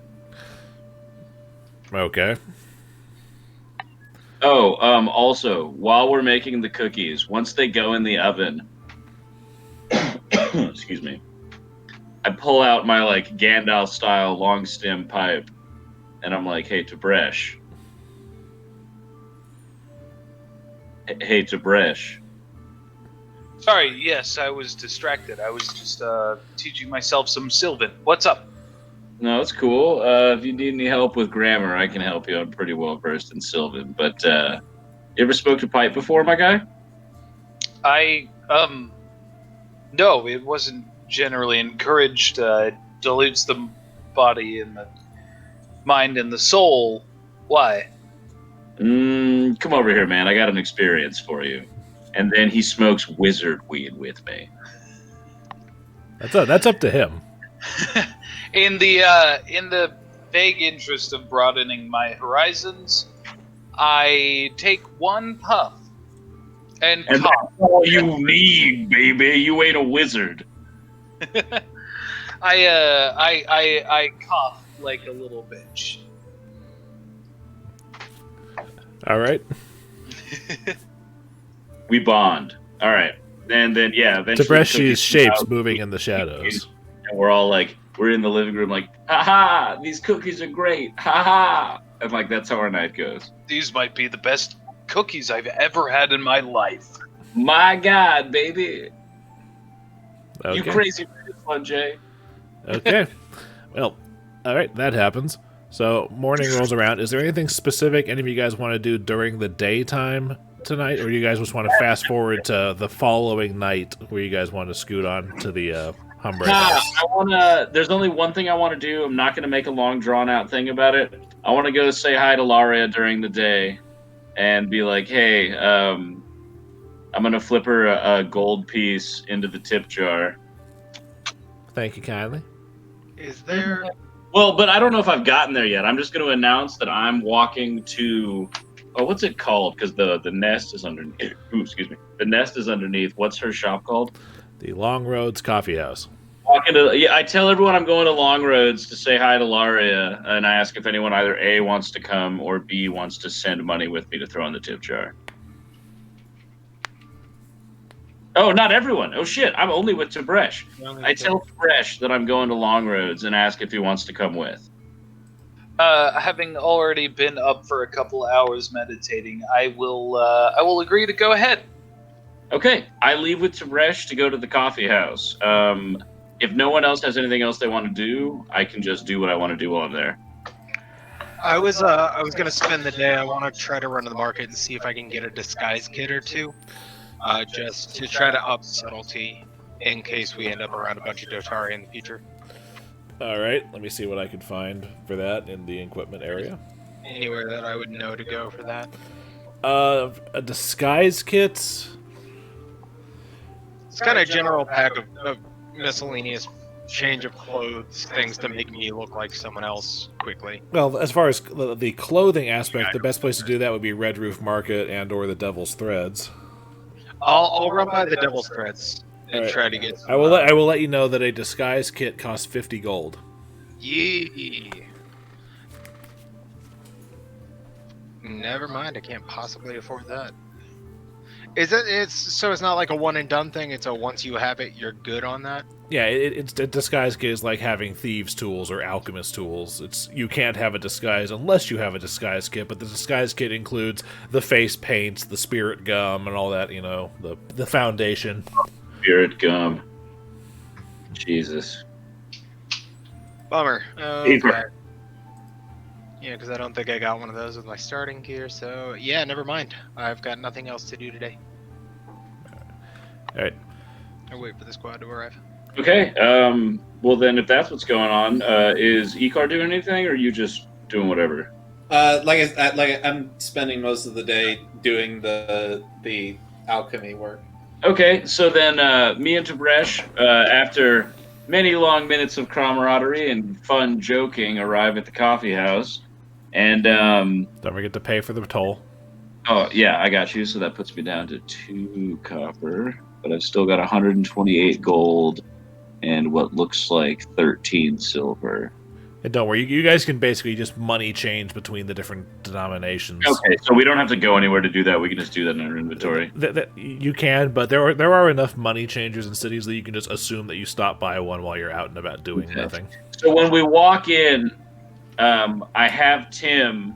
Okay. Oh, also, while we're making the cookies, once they go in the oven, excuse me, I pull out my like Gandalf style long stem pipe, and I'm like, "Hey, Tib'resh. Hey, Tib'resh. Sorry, yes, I was distracted. I was just teaching myself some Sylvan. What's up? No, it's cool. If you need any help with grammar, I can help you. I'm pretty well versed in Sylvan. But you ever spoke to pipe before, my guy? No, it wasn't generally encouraged. It dilutes the body and the mind and the soul. Why? Come over here, man. I got an experience for you. And then he smokes wizard weed with me. That's up to him. In the vague interest of broadening my horizons, I take one puff and And cough. that's all you need, baby. You ain't a wizard. I cough like a little bitch. All right. We bond. All right. And then, yeah, eventually... Tib'resh the sees cookies shapes come out, moving in the shadows. And we're all like, we're in the living room like, ha-ha, these cookies are great. Ha-ha. And like, that's how our night goes. These might be the best cookies I've ever had in my life. My God, baby. Okay. You crazy one, Jay. Okay. Well, all right, that happens. So morning rolls around. Is there anything specific any of you guys want to do during the daytime tonight, or do you guys just want to fast forward to the following night where you guys want to scoot on to the Humber house? There's only one thing I want to do. I'm not going to make a long, drawn-out thing about it. I want to go say hi to Laria during the day and be like, hey, I'm going to flip her a gold piece into the tip jar. Thank you kindly. Is there? Well, but I don't know if I've gotten there yet. I'm just going to announce that I'm walking to... Oh, what's it called? Because the nest is underneath. Ooh, excuse me. The nest is underneath. What's her shop called? The Long Roads Coffee House. I tell everyone I'm going to Long Roads to say hi to Laria, and I ask if anyone either A, wants to come, or B, wants to send money with me to throw in the tip jar. Oh, not everyone. Oh, shit. I'm only with Tib'resh. I tell Tib'resh that I'm going to Long Roads and ask if he wants to come with. Having already been up for a couple hours meditating, I will agree to go ahead. Okay, I leave with Tib'resh to go to the coffee house. If no one else has anything else they want to do, I can just do what I want to do while I'm there. I was gonna spend the day. I want to try to run to the market and see if I can get a disguise kit or two, just to try to up subtlety in case we end up around a bunch of Dotari in the future. All right, let me see what I can find for that in the equipment area. Anywhere that I would know to go for that. A disguise kit. It's kind of a general pack of miscellaneous change of clothes, things to make me look like someone else quickly. Well, as far as the clothing aspect, the best place to do that would be Red Roof Market and or the Devil's Threads. I'll run by the Devil's Threads and Right. try to get some, I will let you know that a disguise kit costs 50 gold. Yeah. Never mind, I can't possibly afford that. It's not like a one and done thing, it's a once you have it, you're good on that? Yeah, it's a disguise kit is like having thieves' tools or alchemist tools. You can't have a disguise unless you have a disguise kit, but the disguise kit includes the face paints, the spirit gum, and all that, the foundation. Spirit gum. Jesus. Bummer. Icar. Yeah, because I don't think I got one of those with my starting gear, so yeah, never mind. I've got nothing else to do today. Alright. I'll wait for the squad to arrive. Okay, well then if that's what's going on, is Icar doing anything, or are you just doing whatever? I'm spending most of the day doing the alchemy work. Okay, so then me and Tib'resh, after many long minutes of camaraderie and fun joking, arrive at the coffee house. And Don't forget to pay for the toll. oh yeah, I got you. So that puts me down to 2 copper, but I've still got 128 gold and what looks like 13 silver. And don't worry, you guys can basically just money change between the different denominations. Okay, so we don't have to go anywhere to do that. We can just do that in our inventory. You can, but there are enough money changers in cities that you can just assume that you stop by one while you're out and about doing nothing. So when we walk in, I have Tim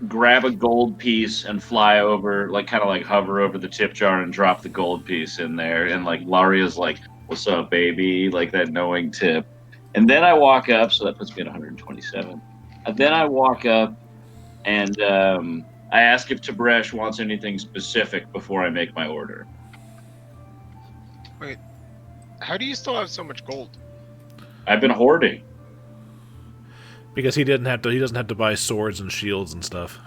grab a gold piece and fly over, kind of hover over the tip jar and drop the gold piece in there. And Laria's like, "What's up, baby?" Like that knowing tip. And then I walk up, so that puts me at 127. And then I walk up and I ask if Tib'resh wants anything specific before I make my order. Wait, how do you still have so much gold? I've been hoarding. Because he doesn't have to buy swords and shields and stuff.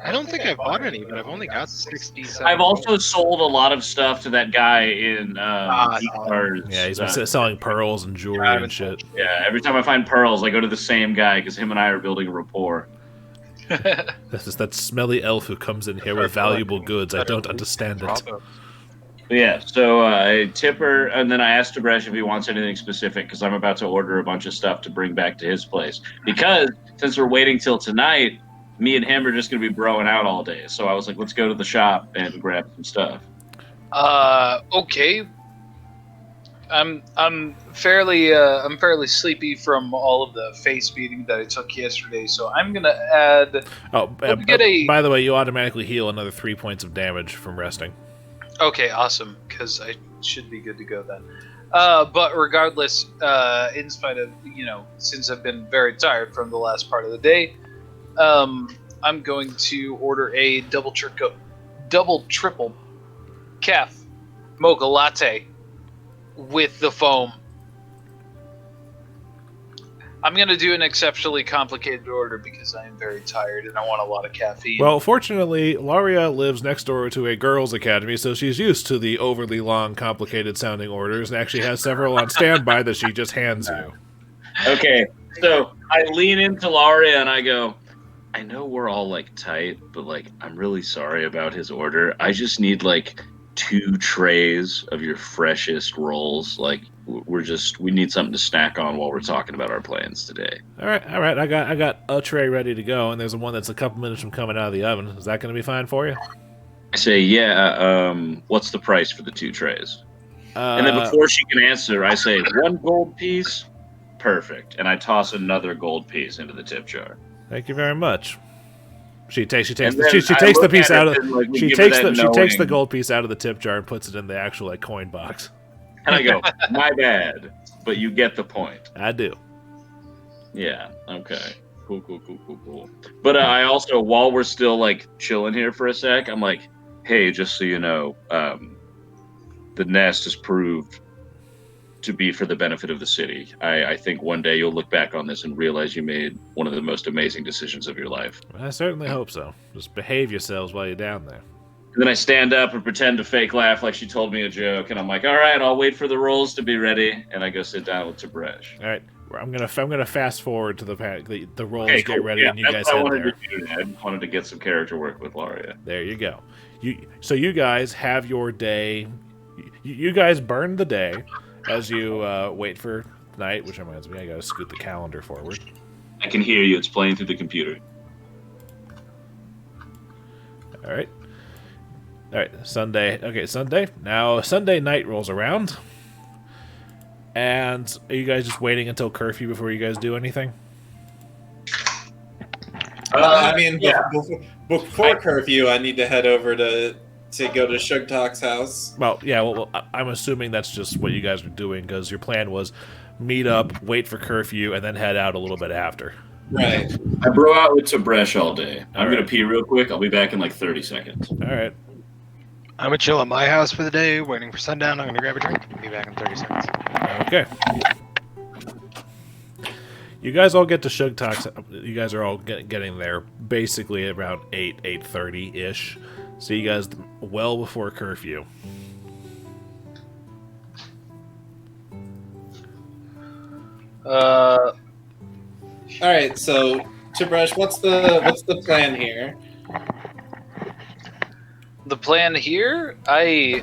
I don't think I've bought any, but I've only got 67. I've also sold a lot of stuff to that guy in Icar's. Yeah, he's been selling pearls and jewelry and shit. Yeah, every time I find pearls, I go to the same guy because him and I are building a rapport. This is that smelly elf who comes in here with valuable goods. I don't understand it. Yeah, so I tip her, and then I ask Tib'resh if he wants anything specific because I'm about to order a bunch of stuff to bring back to his place. Because since we're waiting till tonight, me and him are just going to be broing out all day. So I was like, let's go to the shop and grab some stuff. Okay. I'm fairly sleepy from all of the face beating that I took yesterday, so I'm gonna add. By the way, you automatically heal another 3 points of damage from resting. Okay, awesome, because I should be good to go then. But regardless, in spite of since I've been very tired from the last part of the day. I'm going to order a double triple calf mocha latte with the foam. I'm going to do an exceptionally complicated order because I am very tired and I want a lot of caffeine. Well, fortunately, Laria lives next door to a girls' academy, so she's used to the overly long, complicated-sounding orders and actually has several on standby that she just hands you. Okay, so I lean into Laria and I go, I know we're all tight, but I'm really sorry about his order. I just need 2 trays of your freshest rolls. We need something to snack on while we're talking about our plans today. All right. I got a tray ready to go, and there's one that's a couple minutes from coming out of the oven. Is that going to be fine for you? I say, yeah. What's the price for the 2 trays? And then before she can answer, I say 1 gold piece. Perfect. And I toss another gold piece into the tip jar. Thank you very much. She takes And the then she I takes the look piece at out it of and, like, we she give takes her the that she takes the knowing- gold piece out of the tip jar and puts it in the actual like coin box. And I go, my bad, but you get the point. I do. Yeah. Okay. Cool. But I also, while we're still like chilling here for a sec, I'm like, hey, just so you know, the nest has proved to be for the benefit of the city. I think one day you'll look back on this and realize you made one of the most amazing decisions of your life. I certainly hope so. Just behave yourselves while you're down there. And then I stand up and pretend to fake laugh like she told me a joke, and I'm like, all right, I'll wait for the rolls to be ready, and I go sit down with Tib'resh. All right, I'm gonna fast forward to the rolls, Okay, get cool. ready, Yeah, and you that's guys what I head wanted there. to do. I just wanted to get some character work with Laria. There you go. So you guys have your day. You guys burn the day as you wait for night, which reminds me, I gotta scoot the calendar forward. I can hear you. It's playing through the computer. All right. Sunday. Okay, Sunday. Now Sunday night rolls around, and are you guys just waiting until curfew before you guys do anything? I mean, yeah. before curfew, I need to head over to go to Sugtok's house. Well, yeah. Well, I'm assuming that's just what you guys are doing because your plan was meet up, wait for curfew, and then head out a little bit after. Right. I bro out with Tib'resh all day. I'm All gonna right. pee real quick. I'll be back in like 30 seconds. All right. I'm gonna chill at my house for the day, waiting for sundown. I'm gonna grab a drink and be back in 30 seconds. Okay. You guys all get to Sugtok's. You guys are all getting there basically around 8:30 ish. So you guys well before curfew. All right. So, Tib'resh, what's the plan here? The plan here, I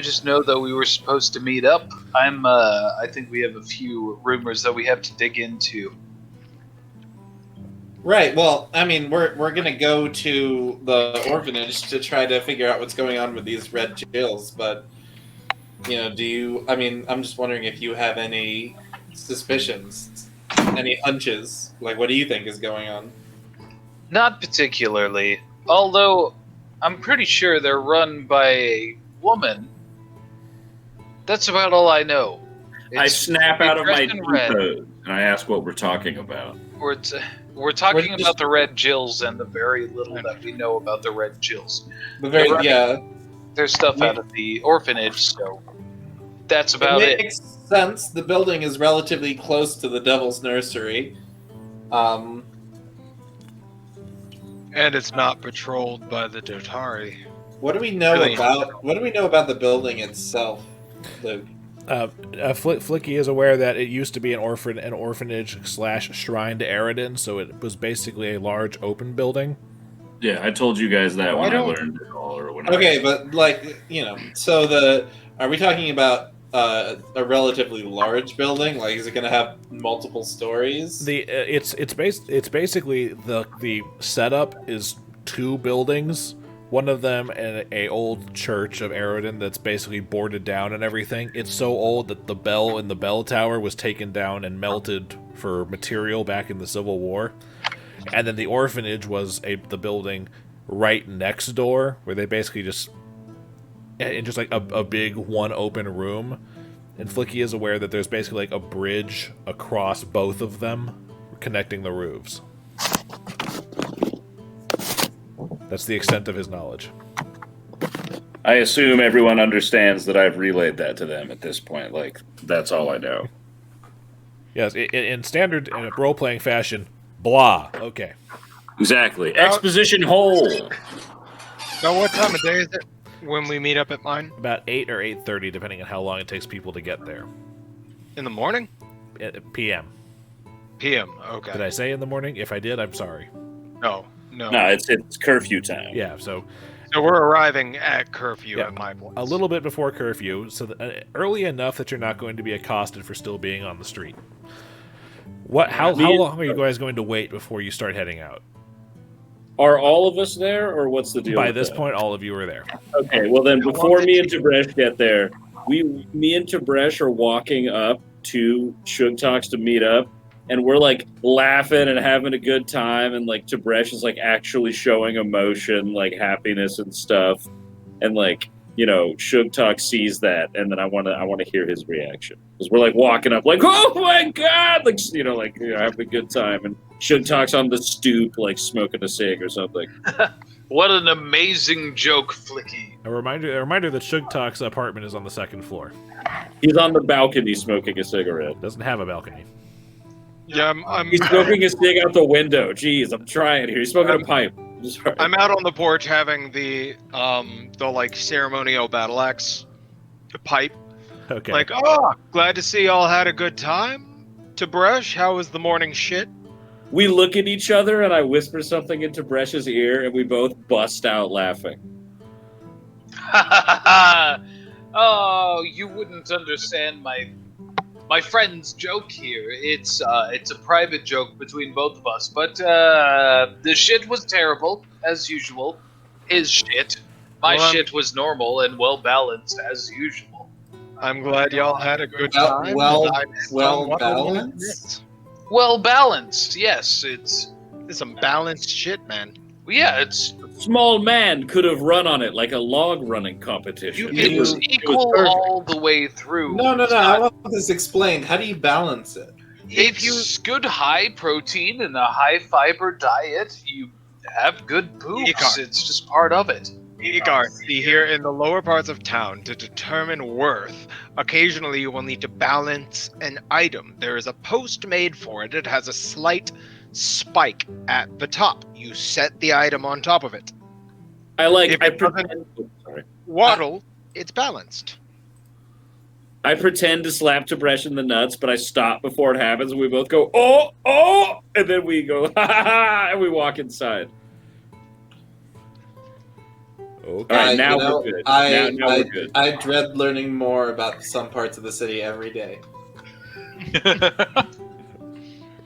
just know that we were supposed to meet up. I think we have a few rumors that we have to dig into. Right. Well, I mean, we're gonna go to the orphanage to try to figure out what's going on with these red jills. But I mean, I'm just wondering if you have any suspicions, any hunches. Like, what do you think is going on? Not particularly, although I'm pretty sure they're run by a woman. That's about all I know. I snap out of my dressed in red. pose and I ask what we're talking about. We're talking We're just- about the red jills and the very little that we know about the red jills. The very Right. yeah. There's stuff out of the orphanage, so that's about It it. makes sense. The building is relatively close to the Devil's Nursery. And it's not patrolled by the Dotari. What do we know Really? about the building itself, Luke? Flickie is aware that it used to be an orphanage / shrine to Eridan, so it was basically a large open building. Yeah, I told you guys that Why when I don't- learned it all. Or when Okay, but so are we talking about a relatively large building? Like, is it going to have multiple stories? It's basically the setup is two buildings. One of them a old church of Eridan that's basically boarded down and everything. It's so old that the bell in the bell tower was taken down and melted for material back in the Civil War. And then the orphanage was the building right next door where they basically just like a big one open room. And Flickie is aware that there's basically like a bridge across both of them connecting the roofs. That's the extent of his knowledge. I assume everyone understands that I've relayed that to them at this point. Like, that's all I know. Yes, in standard role-playing fashion, blah. Okay. Exactly. Exposition hole. Now, what time of day is it when we meet up at mine? About 8 or 8:30, depending on how long it takes people to get there. In the morning? PM. PM. Okay. Did I say in the morning? If I did, I'm sorry. No. No, it's curfew time. Yeah, so So we're arriving at curfew Yeah. at my place. a little bit before curfew, so early enough that you're not going to be accosted for still being on the street. How long are you guys going to wait before you start heading out? Are all of us there, or what's the deal? By with this that? point, all of you are there. Okay, well then, before me and Tib'resh get there, me and Tib'resh are walking up to Sugtok's to meet up, and we're like laughing and having a good time, and like Tib'resh is like actually showing emotion, like happiness and stuff, and like Sugtok sees that, and then I want to hear his reaction because we're like walking up, like, oh my god, like having a good time, and Sugtok's on the stoop, like smoking a cig or something. What an amazing joke, Flickie. A reminder that Sugtok's apartment is on the second floor. He's on the balcony smoking a cigarette. Doesn't have a balcony. Yeah, He's smoking a cig out the window. Jeez, I'm trying here. He's smoking a pipe. I'm out on the porch having the like ceremonial battle axe pipe. Okay. Like, oh, glad to see y'all had a good time. Tib'resh, how was the morning shit? We look at each other, and I whisper something into Bresh's ear, and we both bust out laughing. Oh, you wouldn't understand my friend's joke here. It's a private joke between both of us, but the shit was terrible, as usual. His shit. My shit was normal and well balanced, as usual. I'm glad y'all had a good time. Well balanced? Well balanced, yes. It's some balanced shit, man. yeah, it's Small man could have run on it like a log running competition. it was equal all the way through. No. I want this explained. How do you balance it? If you good high protein and a high fiber diet, you have good poops. Icar. It's just part of it. Icar, see here in the lower parts of town, to determine worth, occasionally you will need to balance an item. There is a post made for it. It has a slight spike at the top. You set the item on top of it. Waddle, it's balanced. I pretend to slap Tib'resh in the nuts, but I stop before it happens, and we both go, oh, and then we go, ha ha ha, and we walk inside. Okay. All right, now we're good. Now we're good. I dread learning more about some parts of the city every day.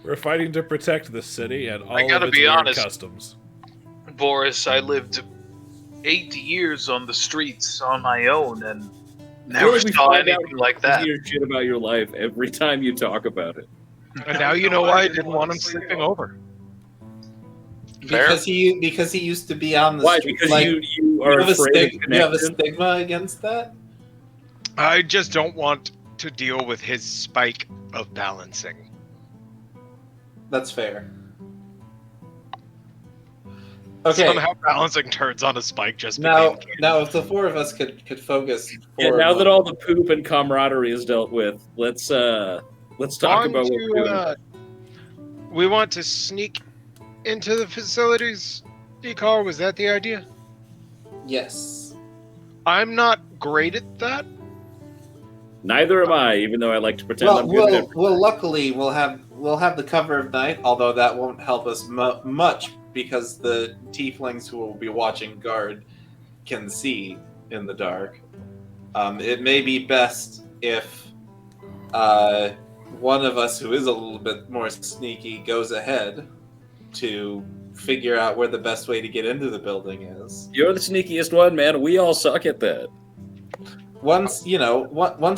We're fighting to protect the city and all I gotta of its be weird honest. customs. Boarris, I lived 8 years on the streets on my own and never saw anything like that. You hear shit about your life every time you talk about it. And now you know why I didn't want him sleeping over. Because he used to be on the Why? street. Because Like, you are you afraid have a of stigma against that? I just don't want to deal with his spike of balancing. That's fair. Okay. Somehow balancing turns on a spike just Now, became if the four of us could focus. Yeah, for a now that moment. all the poop and camaraderie is dealt with, let's talk about what we're doing. We want to sneak into the facilities. Icar, was that the idea? Yes. I'm not great at that. Neither am I, even though I like to pretend I'm good at it. Well, luckily we'll have the cover of night, although that won't help us much because the tieflings who will be watching guard can see in the dark. It may be best if one of us who is a little bit more sneaky goes ahead to figure out where the best way to get into the building is. You're the sneakiest one, man. We all suck at that. Once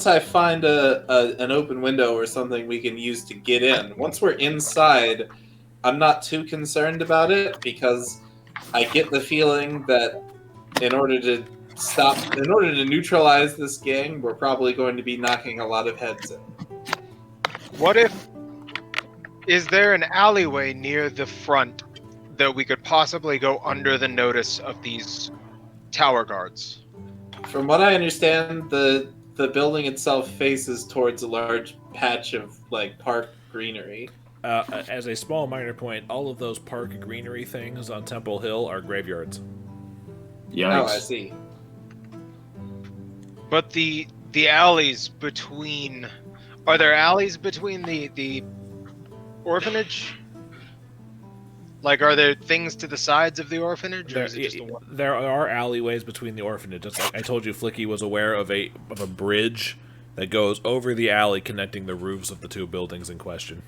I find an open window or something we can use to get in, once we're inside, I'm not too concerned about it because I get the feeling that in order to neutralize this gang, we're probably going to be knocking a lot of heads in. Is there an alleyway near the front that we could possibly go under the notice of these tower guards? From what I understand, the building itself faces towards a large patch of like park greenery. As a small minor point, all of those park greenery things on Temple Hill are graveyards. Oh, I see. But the alleys between... Are there alleys between the orphanage? Like, are there things to the sides of the orphanage, or is it just the one? There are alleyways between the orphanage. Just like I told you, Flickie was aware of a bridge that goes over the alley connecting the roofs of the two buildings in question.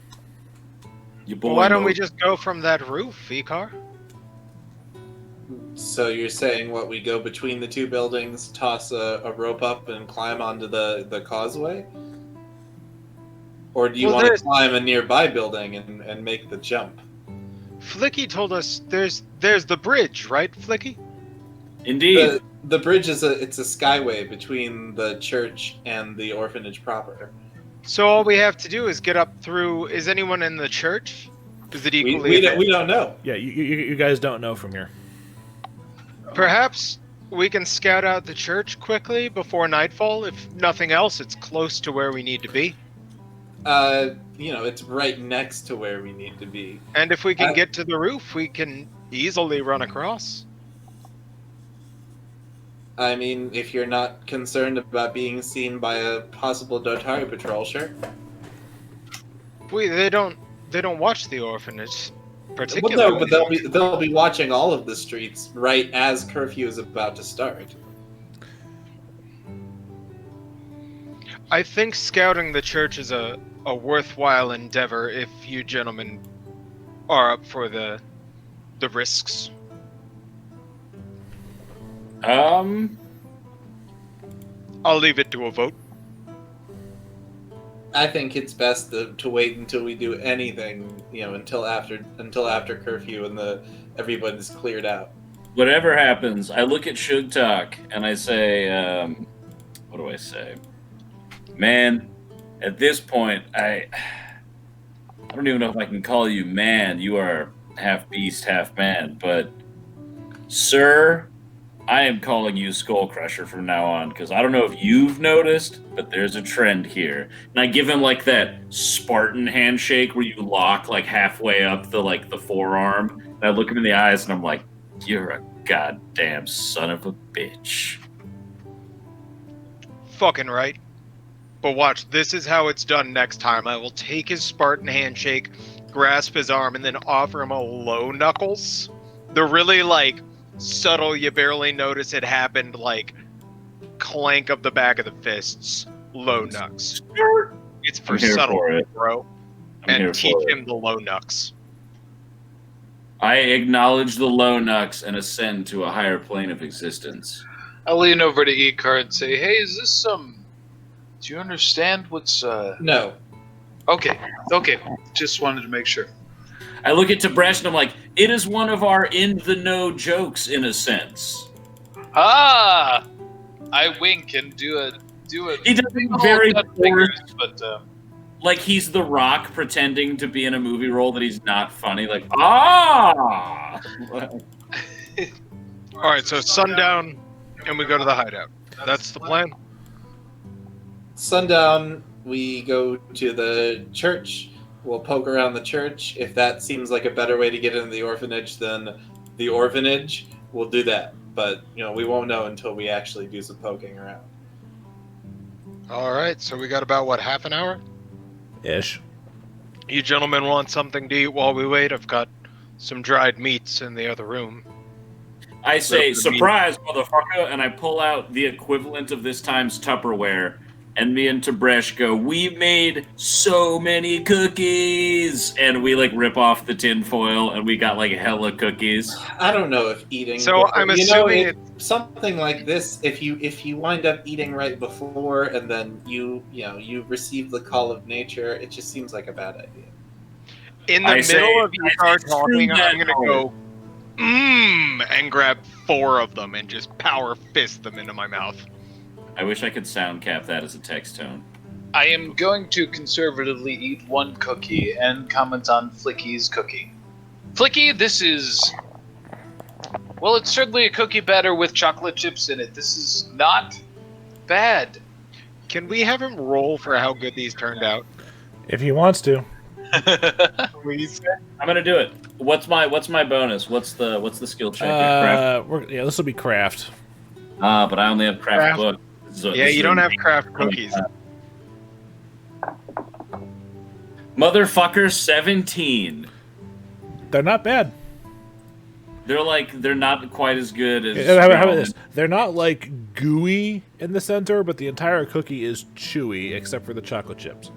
Why don't we just go from that roof, Icar? So you're saying we go between the two buildings, toss a rope up, and climb onto the causeway? Or do you Well, want to there's- climb a nearby building and make the jump? Flickie told us there's the bridge, right, Flickie? Indeed. The bridge is it's a skyway between the church and the orphanage proper. So all we have to do is get up through. Is anyone in the church? Is it equally? We don't know. Yeah, you guys don't know from here. Perhaps we can scout out the church quickly before nightfall. If nothing else, it's close to where we need to be. It's right next to where we need to be. And if we can get to the roof, we can easily run across. I mean, if you're not concerned about being seen by a possible Dotari patrol, sure. They don't watch the orphanage Well, particularly. no, but they'll be watching all of the streets right as curfew is about to start. I think scouting the church is a worthwhile endeavor if you gentlemen are up for the risks. Um, I'll leave it to a vote. I think it's best to wait until we do anything, until after curfew and everybody's cleared out. whatever happens, I look at Sugtok and I say, what do I say? Man, at this point, I don't even know if I can call you man. You are half beast, half man. But, sir, I am calling you Skull Crusher from now on, because I don't know if you've noticed, but there's a trend here. And I give him like that Spartan handshake where you lock like halfway up the forearm. And I look him in the eyes and I'm like, you're a goddamn son of a bitch. Fucking right. But watch, this is how it's done next time. I will take his Spartan handshake, grasp his arm, and then offer him a low knuckles. The really, subtle, you barely notice it happened, clank of the back of the fists. Low knucks. It's for I'm here subtle, for it. bro. I'm here And teach for it. him the low knucks. I acknowledge the low knucks and ascend to a higher plane of existence. I'll lean over to Icar and say, "Hey, is this do you understand what's No. Okay. Just wanted to make sure." I look at Tib'resh and I'm like, it is one of our in-the-know jokes, in a sense. Ah! I wink and do a He does it oh, very got forced, fingers, but like he's The Rock pretending to be in a movie role that he's not funny. Like, ah! Alright, so sundown, and we go to the hideout. That's the plan? Sundown, we go to the church. We'll poke around the church. If that seems like a better way to get into the orphanage than the orphanage, we'll do that. But, we won't know until we actually do some poking around. Alright, so we got about, half an hour? Ish. You gentlemen want something to eat while we wait? I've got some dried meats in the other room. I say, surprise, motherfucker, and I pull out the equivalent of this time's Tupperware, and me and Tib'resh go, we made so many cookies! And we, rip off the tin foil, and we got, hella cookies. I don't know if eating... So I'm assuming something like this, if you wind up eating right before, and then you receive the call of nature, it just seems like a bad idea. in the middle of Icar talking, I'm gonna go, and grab 4 of them and just power fist them into my mouth. I wish I could sound cap that as a text tone. I am going to conservatively eat 1 cookie and comment on Flickie's cookie. Flickie, this is... Well, it's certainly a cookie batter with chocolate chips in it. This is not bad. Can we have him roll for how good these turned out? If he wants to. Please. I'm gonna do it. What's my bonus? What's the skill check? Craft? This will be craft. But I only have craft book. Yeah, you don't have craft cookies. Motherfucker, 17. They're not bad. They're not quite as good as. How about this? They're not gooey in the center, but the entire cookie is chewy except for the chocolate chips.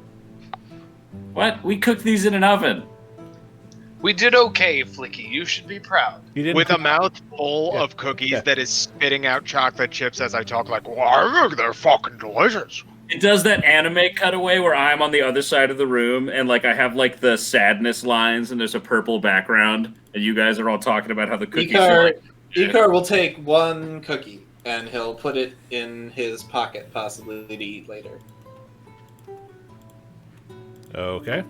What? We cooked these in an oven. We did okay, Flickie. You should be proud. You didn't With a cook- mouth full of cookies Yeah. that is spitting out chocolate chips as I talk, I think they're fucking delicious. It does that anime cutaway where I'm on the other side of the room and like I have like the sadness lines and there's a purple background and you guys are all talking about how the cookies are like, Icar will take one cookie and he'll put it in his pocket, possibly to eat later. Okay.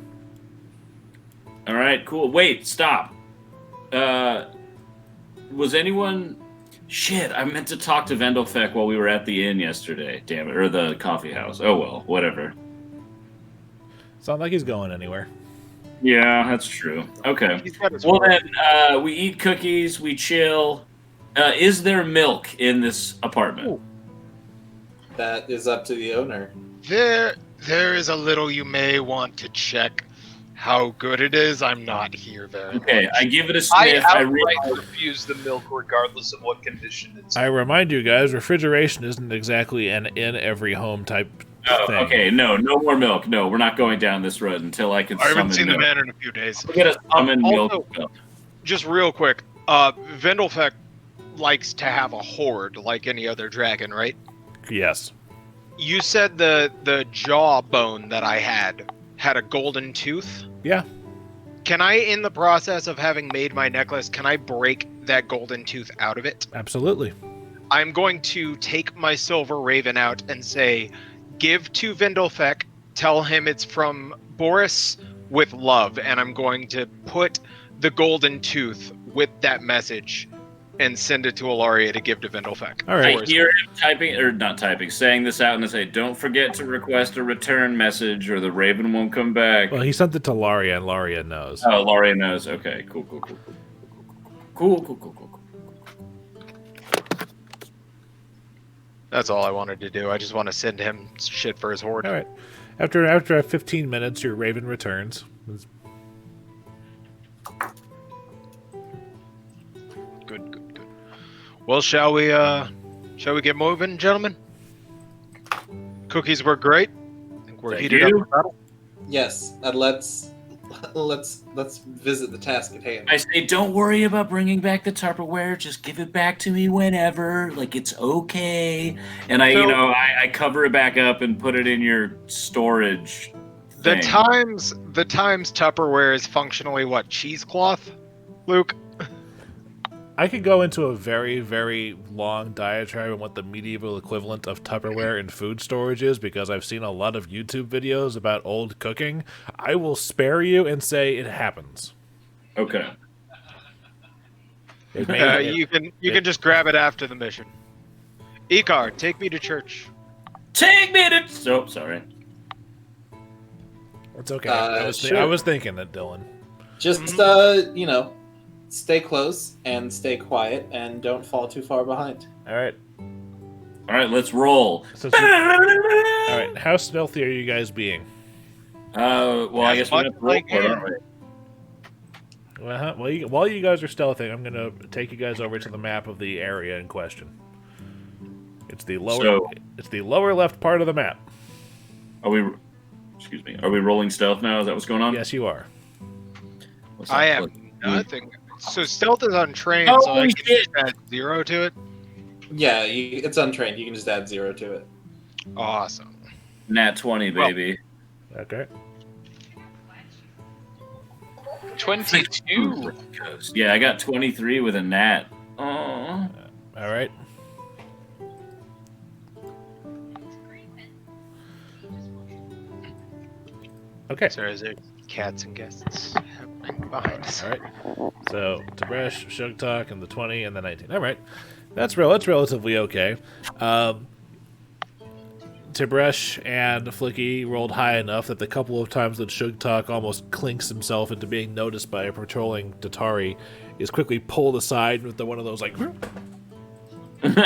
all right, cool. Wait, stop. Was anyone... Shit, I meant to talk to Vendelfek while we were at the inn yesterday. Damn it. Or the coffee house. Oh, well. Whatever. It's not like he's going anywhere. Yeah, that's true. Okay. He's got his Well, work. then, we eat cookies, we chill. Is there milk in this apartment? That is up to the owner. There is a little you may want to check. How good it is, I'm not here very Okay, much. I give it a I sniff. outright refuse the milk regardless of what condition it's in. I remind you guys, refrigeration isn't exactly an in every home type thing. Okay, no more milk. No, we're not going down this road until I can I haven't summon seen the milk. man in a few days. We'll get a summon Also- milk. Just real quick, Vendelfek likes to have a horde like any other dragon, right? Yes. You said the jawbone that I had a golden tooth. Yeah. Can I, in the process of having made my necklace, can I break that golden tooth out of it? Absolutely. I'm going to take my silver raven out and say, give to Vendelfek, tell him it's from Boarris with love, and I'm going to put the golden tooth with that message and send it to Ilaria to give to Vendelfek. All right. I hear him typing, or not typing, saying this out and I say, don't forget to request a return message or the raven won't come back. Well, he sent it to Laria, and Laria knows. Oh, Laurie knows. Okay, cool. Cool. That's all I wanted to do. I just want to send him shit for his horde. All right. After 15 minutes, your raven returns. Good. Well, shall we get moving, gentlemen? Cookies were great. I think we're Thank heated up you. for battle. Yes, and let's visit the task at hand. I say, don't worry about bringing back the Tupperware. Just give it back to me whenever. Like, it's okay. And I cover it back up and put it in your storage The thing. times Tupperware is functionally what, cheesecloth, Luke? I could go into a very, very long diatribe on what the medieval equivalent of Tupperware in food storage is, because I've seen a lot of YouTube videos about old cooking. I will spare you and say it happens. Okay. It may- You can just grab it after the mission. Icar, take me to church. Take me to... Oh, sorry. It's okay. Sure. I was thinking it, Dillon. Just stay close and stay quiet and don't fall too far behind. All right. All right, let's roll. All right. How stealthy are you guys being? Well, I guess we much have to roll like for it, him. aren't we? Well, while you guys are stealthing, I'm going to take you guys over to the map of the area in question. It's the lower left part of the map. Are we rolling stealth now? Is that what's going on? Yes, you are. What's I that? am nothing. So stealth is untrained, so I Holy can shit. just add 0 to it. Yeah, it's untrained. You can just add 0 to it. Awesome. Nat 20, baby. Okay. 22. Yeah, I got 23 with a nat. Oh. All right. Okay. So is it cats and guests happening behind us? All right. So Tib'resh, Sugtok, and the 20 and the 19. All right. That's relatively okay. Tib'resh and Flickie rolled high enough that the couple of times that Sugtok almost clinks himself into being noticed by a patrolling Datari is quickly pulled aside with one of those like Like we're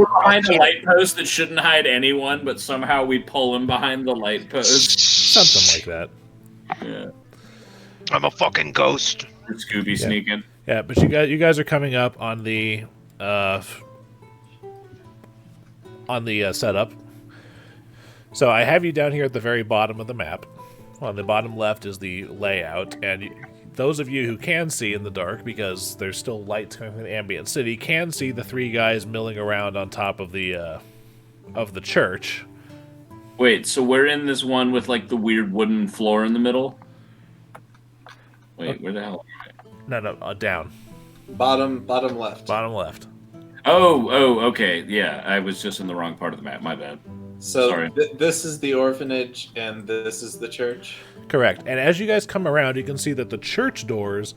behind a light post that shouldn't hide anyone, but somehow we pull him behind the light post. something like that. Yeah, I'm a fucking ghost. or Scooby sneaking. Yeah, but you guys are coming up on the setup. So I have you down here at the very bottom of the map. On the bottom left is the layout, and those of you who can see in the dark, because there's still light coming from the ambient city, can see the three guys milling around on top of the of the church. Wait, so we're in this one with like the weird wooden floor in the middle? Wait, where the hell am I? No, down. Bottom left. Bottom left. Oh, okay. Yeah, I was just in the wrong part of the map. My bad. So Sorry. This is the orphanage, and this is the church. Correct. And as you guys come around, you can see that the church doors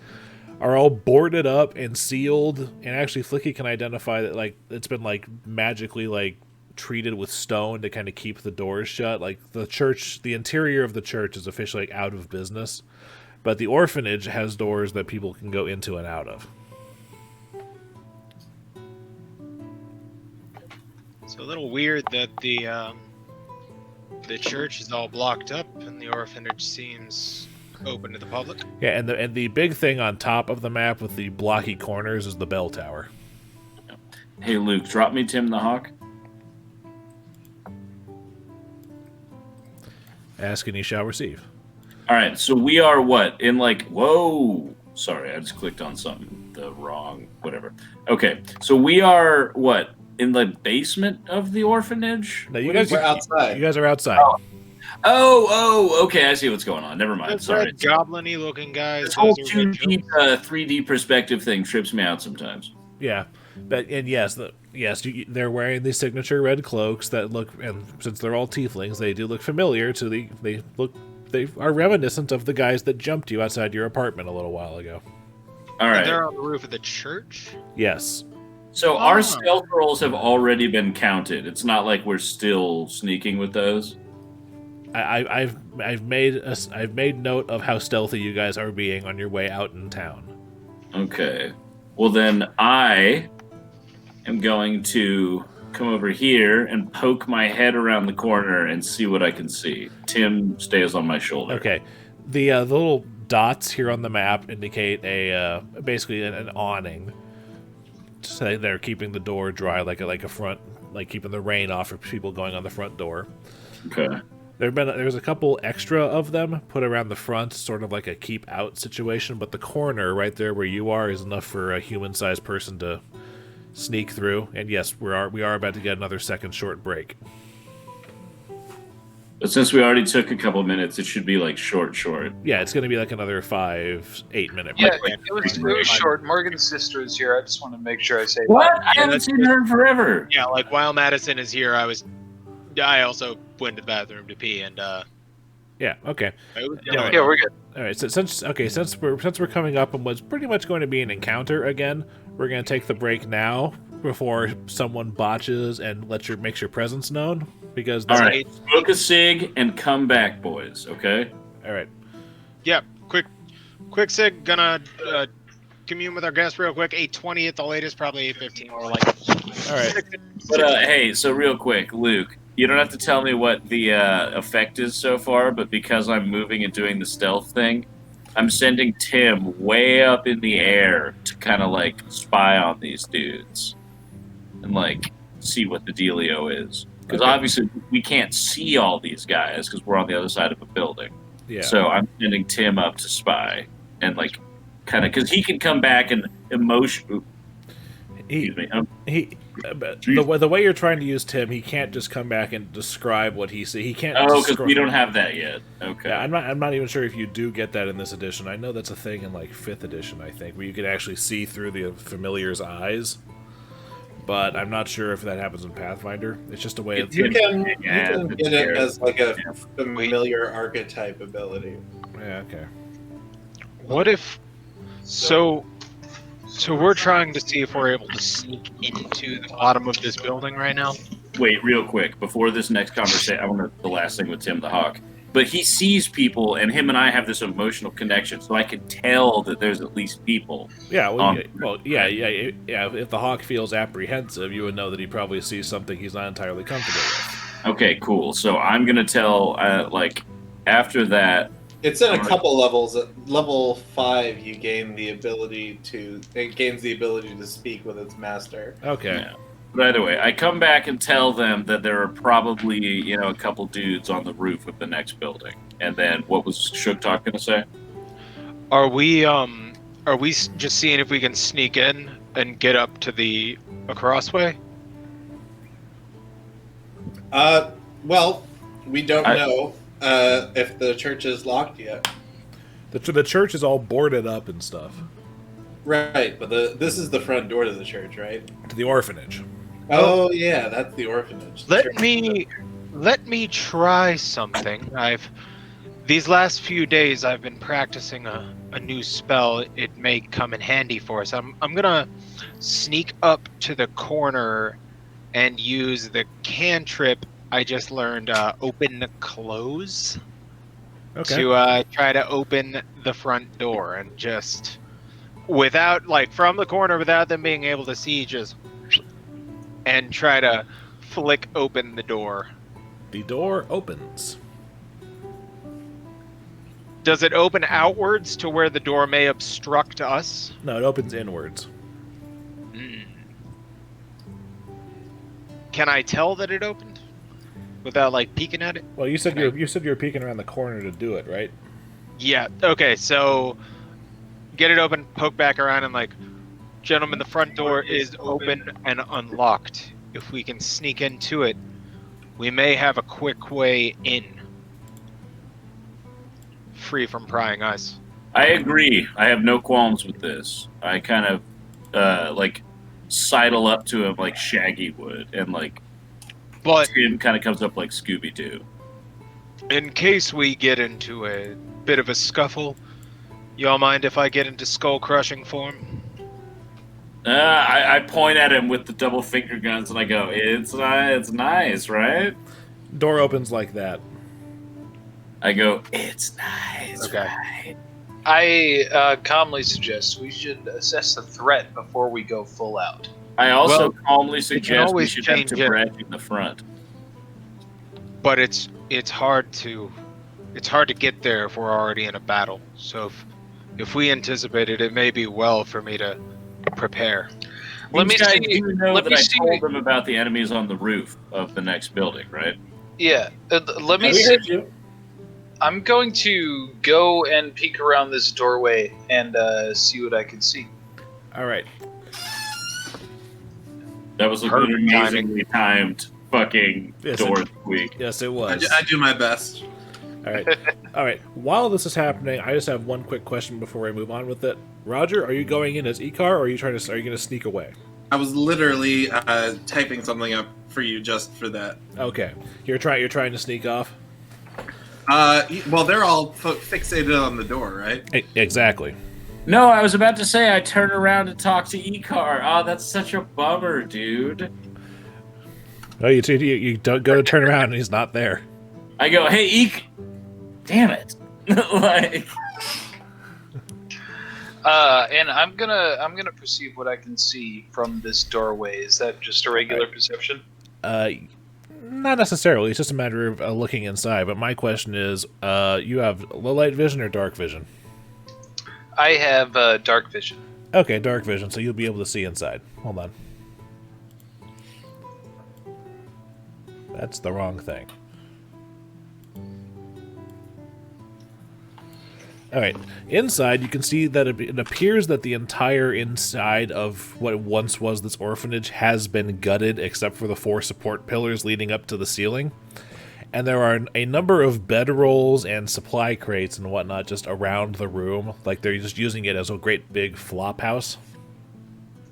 are all boarded up and sealed. And actually, Flickie can identify that like it's been like magically like treated with stone to kind of keep the doors shut. Like the church, the interior of the church is officially like, out of business, but the orphanage has doors that people can go into and out of. It's a little weird that the church is all blocked up and the orphanage seems open to the public. Yeah, and the big thing on top of the map with the blocky corners is the bell tower. Hey, Luke, drop me Tim the Hawk. Ask and you shall receive. All right, so we are what? In like, whoa. Sorry, I just clicked on something. The wrong, whatever. Okay, so we are what? In the basement of the orphanage? No, you guys We're outside. You guys are outside. Oh, okay, I see what's going on. Never mind, Those sorry. red goblin-y looking guys. This whole those are 2D, 3D perspective thing trips me out sometimes. Yeah, but and yes, they're wearing the signature red cloaks that look, and since they're all tieflings, they do look familiar to they are reminiscent of the guys that jumped you outside your apartment a little while ago. All right. They're on the roof of the church? Yes. So our stealth rolls have already been counted. It's not like we're still sneaking with those. I've made note of how stealthy you guys are being on your way out in town. Okay. Well, then I am going to come over here and poke my head around the corner and see what I can see. Tim stays on my shoulder. Okay. The little dots here on the map indicate basically an awning. So they're keeping the door dry, like a front, like keeping the rain off of people going on the front door. Okay. There's a couple extra of them put around the front, sort of like a keep out situation, but the corner right there where you are is enough for a human-sized person to sneak through. And yes, we are about to get another second short break. But since we already took a couple minutes, it should be like short. Yeah, it's going to be like another 5-8 minute Yeah, break. it was short. Morgan's sister is here. I just want to make sure I say What? that. I haven't seen her in forever. Yeah, like while Madison is here, I also went to the bathroom to pee, and Yeah. Okay. Yeah, we're good. All right. So since we're coming up on what's pretty much going to be an encounter again, we're going to take the break now before someone botches and makes your presence known. Because All right, smoke a cig and come back, boys. Okay. All right. yeah, quick sig, gonna commune with our guests real quick. 8:20 at the latest, probably 8:15 or like. All right. But hey, so real quick, Luke, you don't have to tell me what the effect is so far, but because I'm moving and doing the stealth thing, I'm sending Tim way up in the air to kind of like spy on these dudes and like see what the dealio is. Because obviously we can't see all these guys because we're on the other side of a building. Yeah. So I'm sending Tim up to spy and like kind of because he can come back and The way you're trying to use Tim, he can't just come back and describe what he sees. He can't. Oh, because we don't have that yet. Okay. Yeah, I'm not even sure if you do get that in this edition. I know that's a thing in like 5th edition, I think, where you can actually see through the familiar's eyes. But I'm not sure if that happens in Pathfinder. It's just a way of... You can get it as like a familiar archetype ability. Yeah, okay. What if? So we're trying to see if we're able to sneak into the bottom of this building right now. Wait, real quick, before this next conversation, I want the last thing with Tim the Hawk. But he sees people, and him and I have this emotional connection, so I can tell that there's at least people. Yeah, yeah. If the Hawk feels apprehensive, you would know that he probably sees something he's not entirely comfortable with. Okay, cool. So I'm gonna tell, after that. It's in a couple levels. At level 5, you gain the ability to. It gains the ability to speak with its master. Okay. Yeah. But either way, I come back and tell them that there are probably, a couple dudes on the roof of the next building. And then what was Sugtok gonna say? Are we just seeing if we can sneak in and get up to the crossway? Well, we don't know if the church is locked yet. The church is all boarded up and stuff. Right, but this is the front door to the church, right? To the orphanage. Oh yeah, that's the orphanage. Let me try something. These last few days I've been practicing a new spell. It may come in handy for us. I'm gonna sneak up to the corner and use the cantrip I just learned, open close, to try to open the front door, and just without, like, from the corner without them being able to see, just and try to flick open the door. The door opens. Does it open outwards to where the door may obstruct us? No, it opens inwards. Can I tell that it opened without, like, peeking at it? Well, you said you were peeking around the corner to do it, right? Yeah. Okay. So get it open, poke back around, and, like, gentlemen, the front door is open and unlocked. If we can sneak into it, we may have a quick way in, free from prying eyes. I agree. I have no qualms with this. I kind of sidle up to him like Shaggy would, and But Tim kind of comes up like Scooby-Doo. in case we get into a bit of a scuffle, y'all mind if I get into skull-crushing form? I point at him with the double finger guns and I go, it's nice, right? Door opens like that. I go, it's nice, Okay. right? I calmly suggest we should assess the threat before we go full out. I also Well, calmly suggest we always should have change it. Tib'resh in the front. But it's hard to get there if we're already in a battle. So if we anticipate it, it may be well for me to prepare. Let me These guys see. do know Let that me I see. told them about the enemies on the roof of the next building, right? Yeah, let me We see. heard you. I'm going to go and peek around this doorway and see what I can see. All right. That was a Perfect good, amazingly timed fucking Yes, door squeak. Yes, it was. I do my best. All right. All right. While this is happening, I just have one quick question before I move on with it. Roger, are you going in as Icar, or are you going to sneak away? I was literally typing something up for you just for that. Okay. You're trying to sneak off? Well, they're all fixated on the door, right? Exactly. No, I was about to say I turn around to talk to Icar. Oh, that's such a bummer, dude. Oh, you don't go to turn around and he's not there. I go, hey, Eek. Damn it. Like, And I'm gonna perceive what I can see from this doorway. Is that just a regular perception? Not necessarily. It's just a matter of looking inside. But my question is, you have low light vision or dark vision? I have dark vision. Okay, dark vision, so you'll be able to see inside. Hold on. That's the wrong thing. Alright, inside you can see that it appears that the entire inside of what once was this orphanage has been gutted except for the 4 support pillars leading up to the ceiling. And there are a number of bedrolls and supply crates and whatnot just around the room. Like they're just using it as a great big flop house.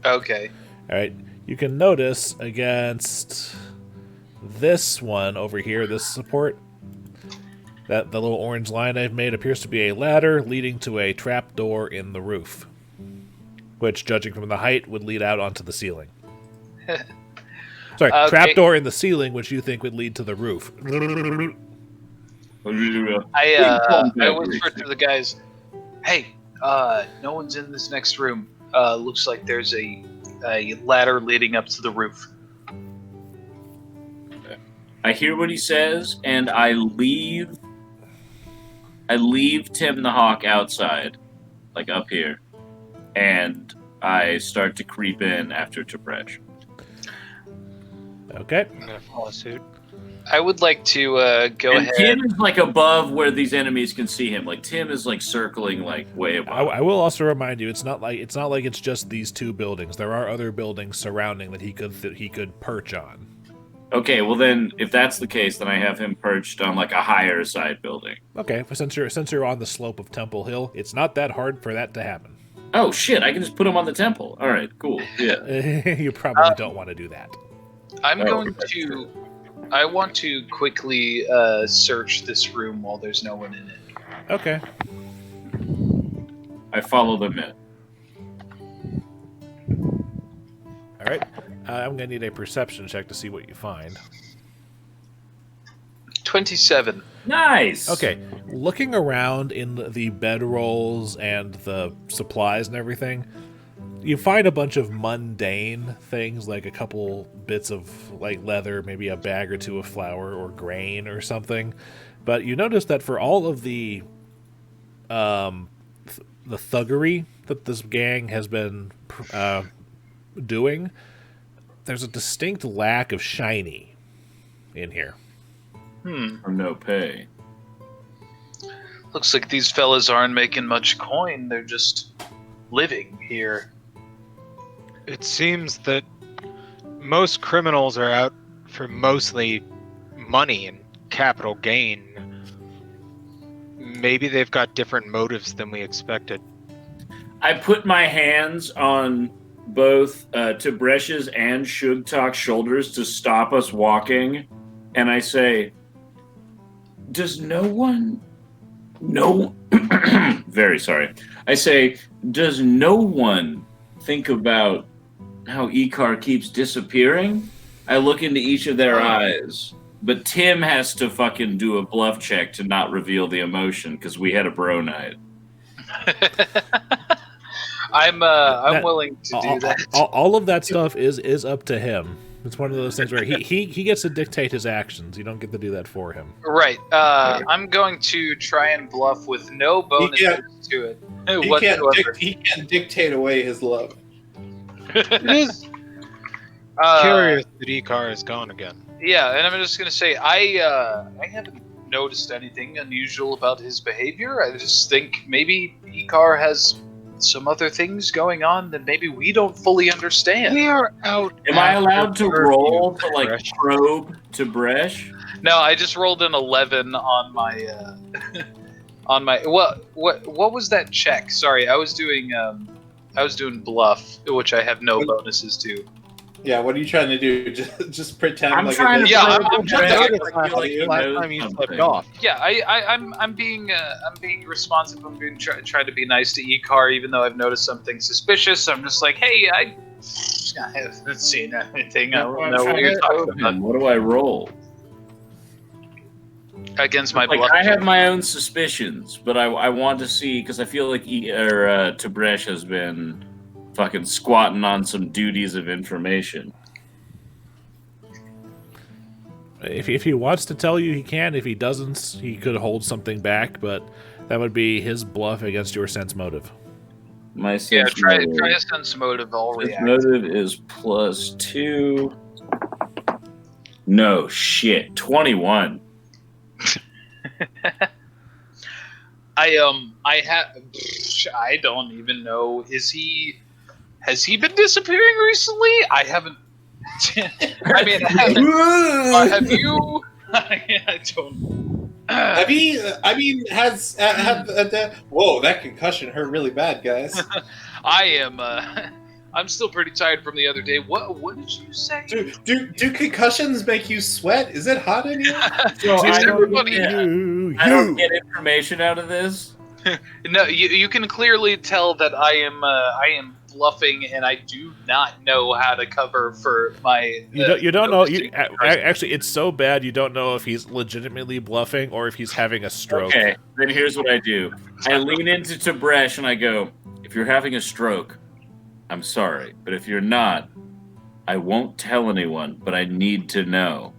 Okay. Alright, you can notice against this one over here, this support, that the little orange line I've made appears to be a ladder leading to a trapdoor in the roof, which, judging from the height, would lead out onto the ceiling. Sorry, Okay. trapdoor in the ceiling, which you think would lead to the roof. I whisper to the guys, "Hey, no one's in this next room. Looks like there's a ladder leading up to the roof." I hear what he says, and I leave Tim the Hawk outside, like up here, and I start to creep in after Tib'resh. Okay. I'm gonna follow suit. I would like to go And ahead. Tim is like above where these enemies can see him. Like Tim is like circling like way above. I will also remind you, it's not like it's just these 2 buildings. There are other buildings surrounding that he could perch on. Okay, well then, if that's the case, then I have him perched on like a higher side building. Okay, but since you're on the slope of Temple Hill, it's not that hard for that to happen. Oh shit! I can just put him on the temple. All right, cool. Yeah. You probably don't want to do that. I'm Oh, going that's to. true. I want to quickly search this room while there's no one in it. Okay. I follow them in. All right. I'm gonna need a perception check to see what you find. 27. Nice. Okay. Looking around in the bedrolls and the supplies and everything, you find a bunch of mundane things, like a couple bits of like leather, maybe a bag or two of flour or grain or something. But you notice that for all of the thuggery that this gang has been doing, there's a distinct lack of shiny in here. Or no pay. Looks like these fellas aren't making much coin. They're just living here. It seems that most criminals are out for mostly money and capital gain. Maybe they've got different motives than we expected. I put my hands on both Tibresh's and Sugtok's shoulders to stop us walking, and I say, does no one... No... Very sorry. I say, does no one think about how Icar keeps disappearing? I look into each of their eyes, but Tim has to fucking do a bluff check to not reveal the emotion, because we had a bro night. I'm willing to do that. All of that stuff is up to him. It's one of those things where he gets to dictate his actions. You don't get to do that for him. Right. I'm going to try and bluff with no bonuses to it. He can't dictate away his love. It is curious that Icar is gone again. Yeah, and I'm just gonna say I haven't noticed anything unusual about his behavior. I just think maybe Icar has some other things going on that maybe we don't fully understand. We are out. Am I allowed to roll to like probe Tib'resh? No, I just rolled an 11 on my on my what was that check? Sorry, I was doing bluff, which I have no bonuses to. Yeah, what are you trying to do? Just pretend I'm like trying it to doesn't- I'm Last time you slipped off. Yeah, I'm being responsive. I'm being trying to be nice to Icar, even though I've noticed something suspicious. I'm just like, hey, I haven't seen anything. I don't know what you're talking about. What do I roll? Against my Like, bluff. I have my own suspicions, but I want to see, because I feel like Tib'resh has been fucking squatting on some duties of information. If he wants to tell you, he can. If he doesn't, he could hold something back, but that would be his bluff against your sense motive. My Yeah, sense try motive, a sense motive. I'll sense react. motive is +2. No shit, 21. I don't even know. Has he been disappearing recently? I haven't. I mean, have you? I don't. Have he? I mean, has whoa, that concussion hurt really bad, guys. I am. I'm still pretty tired from the other day. What did you say? Do concussions make you sweat? Is it hot in here? Is everybody? I don't get information out of this. No, you can clearly tell that I am bluffing, and I do not know how to cover for my. You don't know. Actually, it's so bad you don't know if he's legitimately bluffing or if he's having a stroke. Okay, then here's what I do. I lean into Tib'resh and I go, if you're having a stroke, I'm sorry, but if you're not, I won't tell anyone, but I need to know.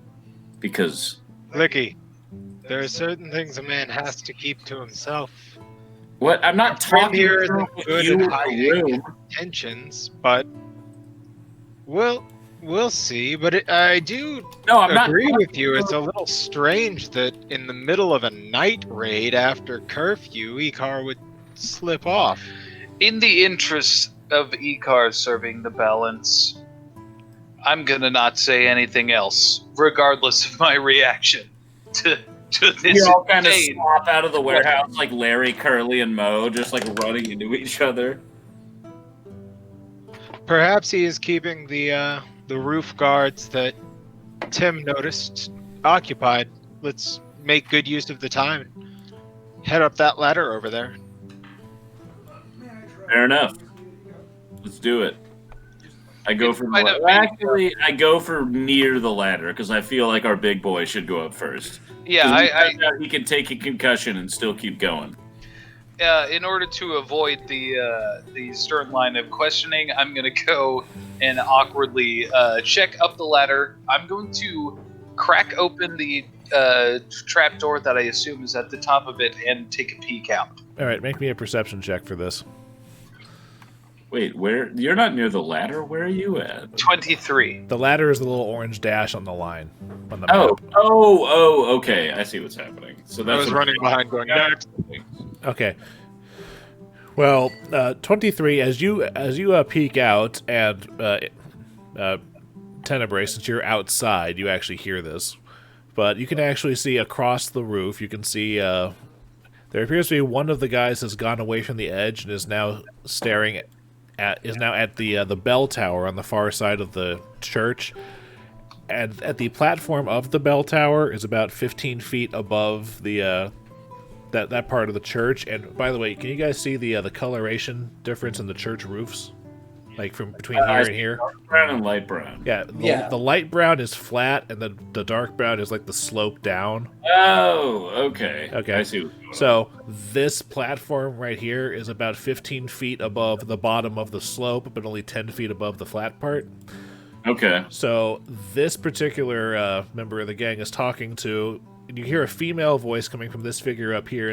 Because... Flickie, there are certain things a man has to keep to himself. What? I'm not Friend talking here to isn't good you at in the hiding room. intentions, but we'll see. But I do No, I'm not agree talking with you. It's a little strange that in the middle of a night raid after curfew, Icar would slip off. In the interest of Icar serving the balance, I'm gonna not say anything else, regardless of my reaction to this. We all kind of insane- swap out of the warehouse like Larry, Curly, and Mo, just like running into each other. Perhaps he is keeping the roof guards that Tim noticed occupied. Let's make good use of the time and head up that ladder over there. Fair enough. Let's do it. I go for might have been- actually, I go for near the ladder because I feel like our big boy should go up first. Yeah, He can take a concussion and still keep going. in order to avoid the stern line of questioning, I'm gonna go and awkwardly check up the ladder. I'm going to crack open the trapdoor that I assume is at the top of it and take a peek out. All right, make me a perception check for this. Wait, where? You're not near the ladder. Where are you at? 23. The ladder is the little orange dash on the line on the Oh, map. okay. I see what's happening. So I that's was running behind going, next. Okay. Well, 23. As you peek out, and Tenebrae, since you're outside, you actually hear this, but you can actually see across the roof. You can see there appears to be one of the guys has gone away from the edge and is now staring at the bell tower on the far side of the church. And at the platform of the bell tower is about 15 feet above the that part of the church. And by the way, can you guys see the coloration difference in the church roofs, like from between here and here? dark brown and light brown. Yeah, the light brown is flat, and the dark brown is like the slope down. Oh, okay. Okay. I see. What's going on. So this platform right here is about 15 feet above the bottom of the slope, but only 10 feet above the flat part. Okay. So this particular member of the gang is talking to, and you hear a female voice coming from this figure up here,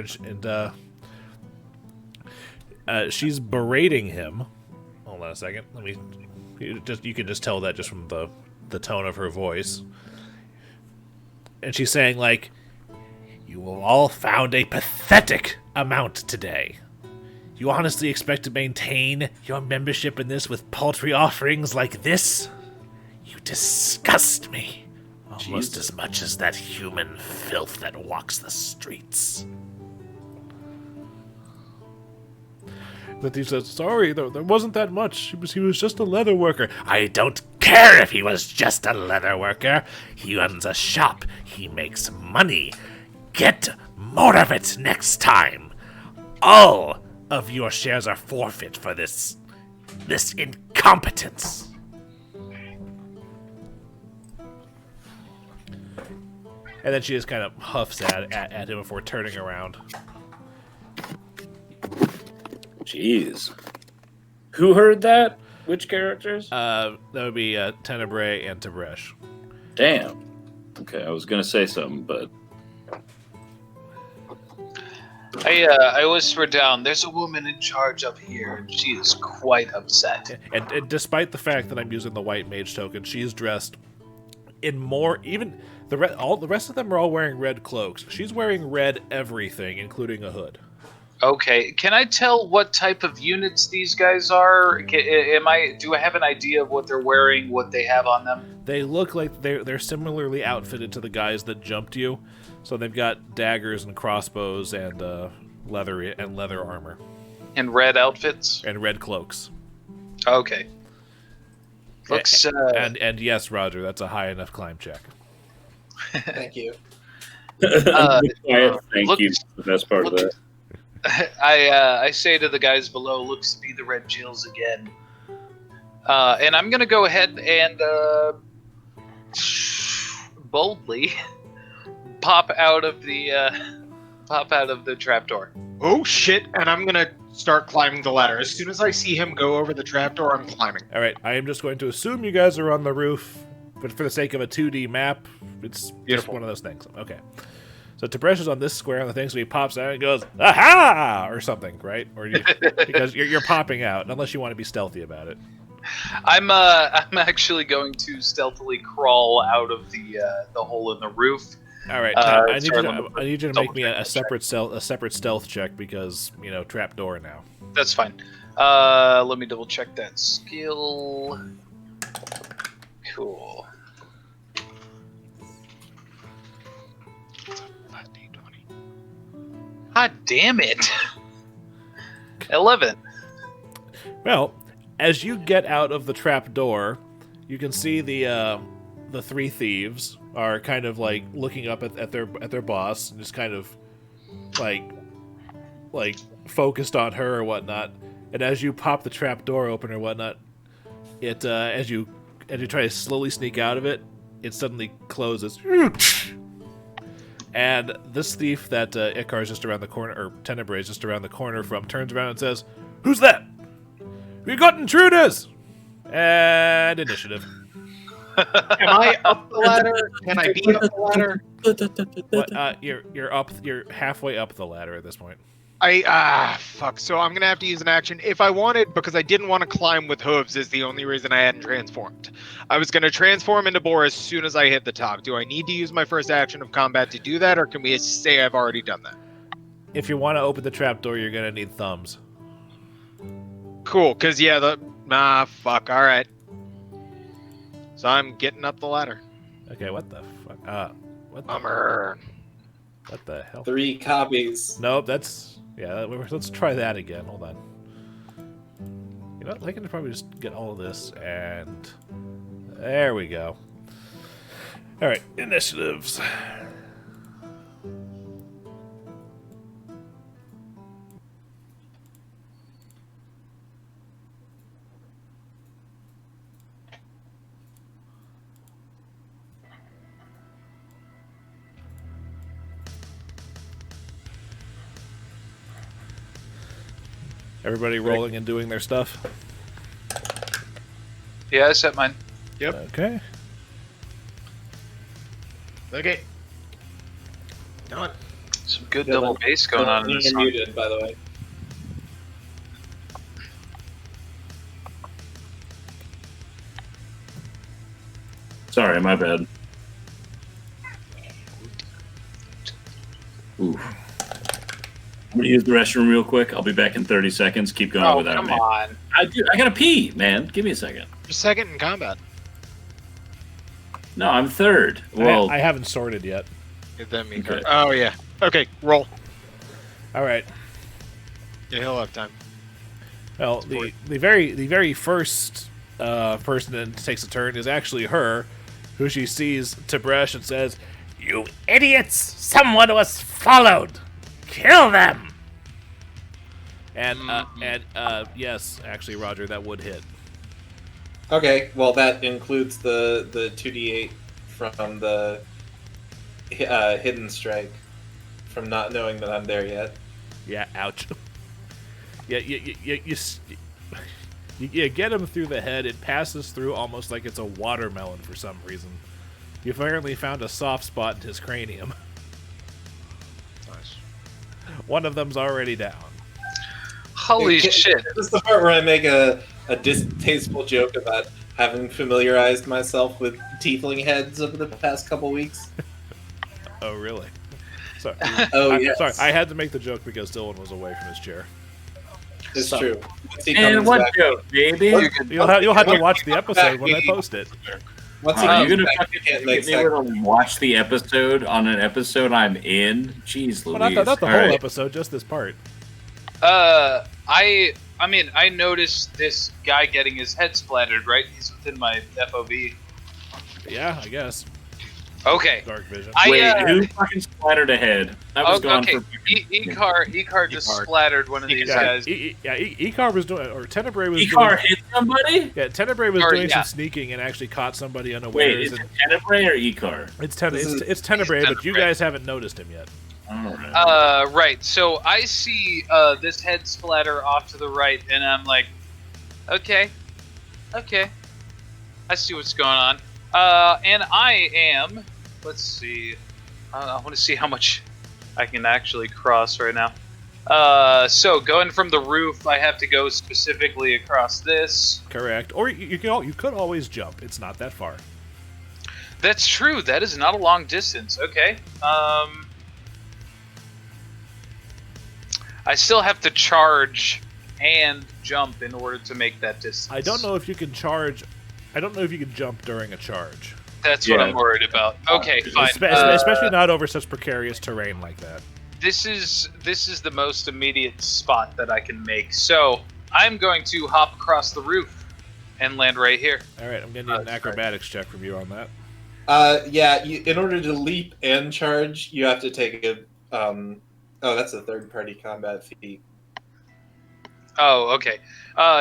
and she's berating him. Hold on a second. You can just tell that just from the tone of her voice. And she's saying, like, "You will all found a pathetic amount today. You honestly expect to maintain your membership in this with paltry offerings like this? You disgust me. Almost as much as that human filth that walks the streets." But he says, "Sorry, there wasn't that much. He was just a leather worker." "I don't care if he was just a leather worker. He runs a shop. He makes money. Get more of it next time. All of your shares are forfeit for this incompetence." And then she just kind of huffs at him before turning around. Jeez. Who heard that? Which characters? That would be Tenebrae and Tib'resh. Damn. Okay, I was gonna say something, but I whisper down, "There's a woman in charge up here, and she is quite upset." And despite the fact that I'm using the white mage token, she's dressed in more. Even the rest of them are all wearing red cloaks. She's wearing red everything, including a hood. Okay, can I tell what type of units these guys are? Do I have an idea of what they're wearing, what they have on them? They look like they're similarly outfitted to the guys that jumped you. So they've got daggers and crossbows and leather armor In red outfits? and red cloaks. Okay. Looks, And yes, Roger, that's a high enough climb check. Thank you. thank look- you. The best part of that. I say to the guys below, "Looks to be the Red Jills again." And I'm gonna go ahead and boldly pop out of the trapdoor. Oh shit! And I'm gonna start climbing the ladder. As soon as I see him go over the trapdoor, I'm climbing. All right, I am just going to assume you guys are on the roof, but for the sake of a 2D map, it's just Beautiful. one of those things. Okay. So Tib'resh is on this square on the thing, so he pops out and goes, "Aha!" or something, right? Because you're popping out, unless you want to be stealthy about it. I'm actually going to stealthily crawl out of the hole in the roof. All right, I need you to make me a separate stealth check because trapdoor now. That's fine. Let me double check that skill. Cool. God damn it. 11. Well, as you get out of the trap door, you can see the three thieves are kind of like looking up at their boss, and just kind of like focused on her or whatnot. And as you pop the trap door open or whatnot, it as you try to slowly sneak out of it, it suddenly closes. And this thief that Icar is just around the corner, or Tenebrae is just around the corner from, turns around and says, "Who's that? We got intruders!" And initiative. Am I up the ladder? Can I be up the ladder? What, you're halfway up the ladder at this point. Fuck. So I'm gonna have to use an action if I wanted, because I didn't want to climb with hooves. Is the only reason I hadn't transformed. I was gonna transform into Boarris as soon as I hit the top. Do I need to use my first action of combat to do that, or can we say I've already done that? If you want to open the trapdoor, you're gonna need thumbs. Cool. Cause yeah, fuck. All right. So I'm getting up the ladder. Okay, what the fuck? What the, Bummer. what the hell? 3 copies. Nope, let's try that again. Hold on. You know what? I can probably just get all of this, and there we go. All right, initiatives. Everybody rolling and doing their stuff? Yeah, I set mine. Yep. Okay. Okay. Done. Some good double bass going on in this You're one. muted, by the way. Sorry, my bad. Ooh. I'm gonna use the restroom real quick. I'll be back in 30 seconds. Keep going Oh, without come me. on. I gotta pee, man. Give me a second. You're second in combat. No, I'm third. Well, I haven't sorted yet. Get them Icar. Okay. Oh yeah. Okay, roll. All right. Yeah, he'll have time. Well, the very first person that takes a turn is actually her, who she sees Tib'resh and says, "You idiots! Someone was followed. Kill them!" And yes, actually, Roger, that would hit. Okay, well that includes the 2d8 from the hidden strike, from not knowing that I'm there yet. Yeah, ouch. Yeah, you get him through the head. It passes through almost like it's a watermelon for some reason. You've apparently found a soft spot in his cranium. Nice. One of them's already down. Holy shit. This is the part where I make a distasteful joke about having familiarized myself with tiefling heads over the past couple weeks. Oh, really? Sorry. Oh, yes. Sorry, I had to make the joke because Dillon was away from his chair. It's So- true. Once he and comes what back- joke, baby? You'll have to watch the episode when I post it. Once he Are comes you gonna back, fucking he can't make get me to watch the episode on an episode I'm in? Jeez, Louise. Well, not the All whole right. episode, just this part. I mean, I noticed this guy getting his head splattered, right? He's within my FOV. Yeah, I guess. Okay. Dark vision. Wait, who fucking splattered ahead? That was gone okay. for Icar just Icar. splattered one of these guys. Icar was doing, or Tenebrae was Icar doing. hit somebody? Yeah, Tenebrae was Or, doing yeah. some sneaking and actually caught somebody Wait, unawares. is it and Tenebrae or Icar? it's Tenebrae, but you Tenebrae. guys haven't noticed him yet. Alright. Right. So I see this head splatter off to the right, and I'm like, okay, I see what's going on. And I am. Let's see. I want to see how much I can actually cross right now. So going from the roof, I have to go specifically across this. Correct. Or you could always jump. It's not that far. That's true. That is not a long distance. Okay. I still have to charge and jump in order to make that distance. I don't know if you can charge I don't know if you can jump during a charge. That's what I'm worried about. Okay, fine. Especially not over such precarious terrain like that. This is the most immediate spot that I can make. So I'm going to hop across the roof and land right here. All right, I'm going to need an acrobatics check from you on that. In order to leap and charge, you have to take a. That's a third-party combat feat. Oh, okay.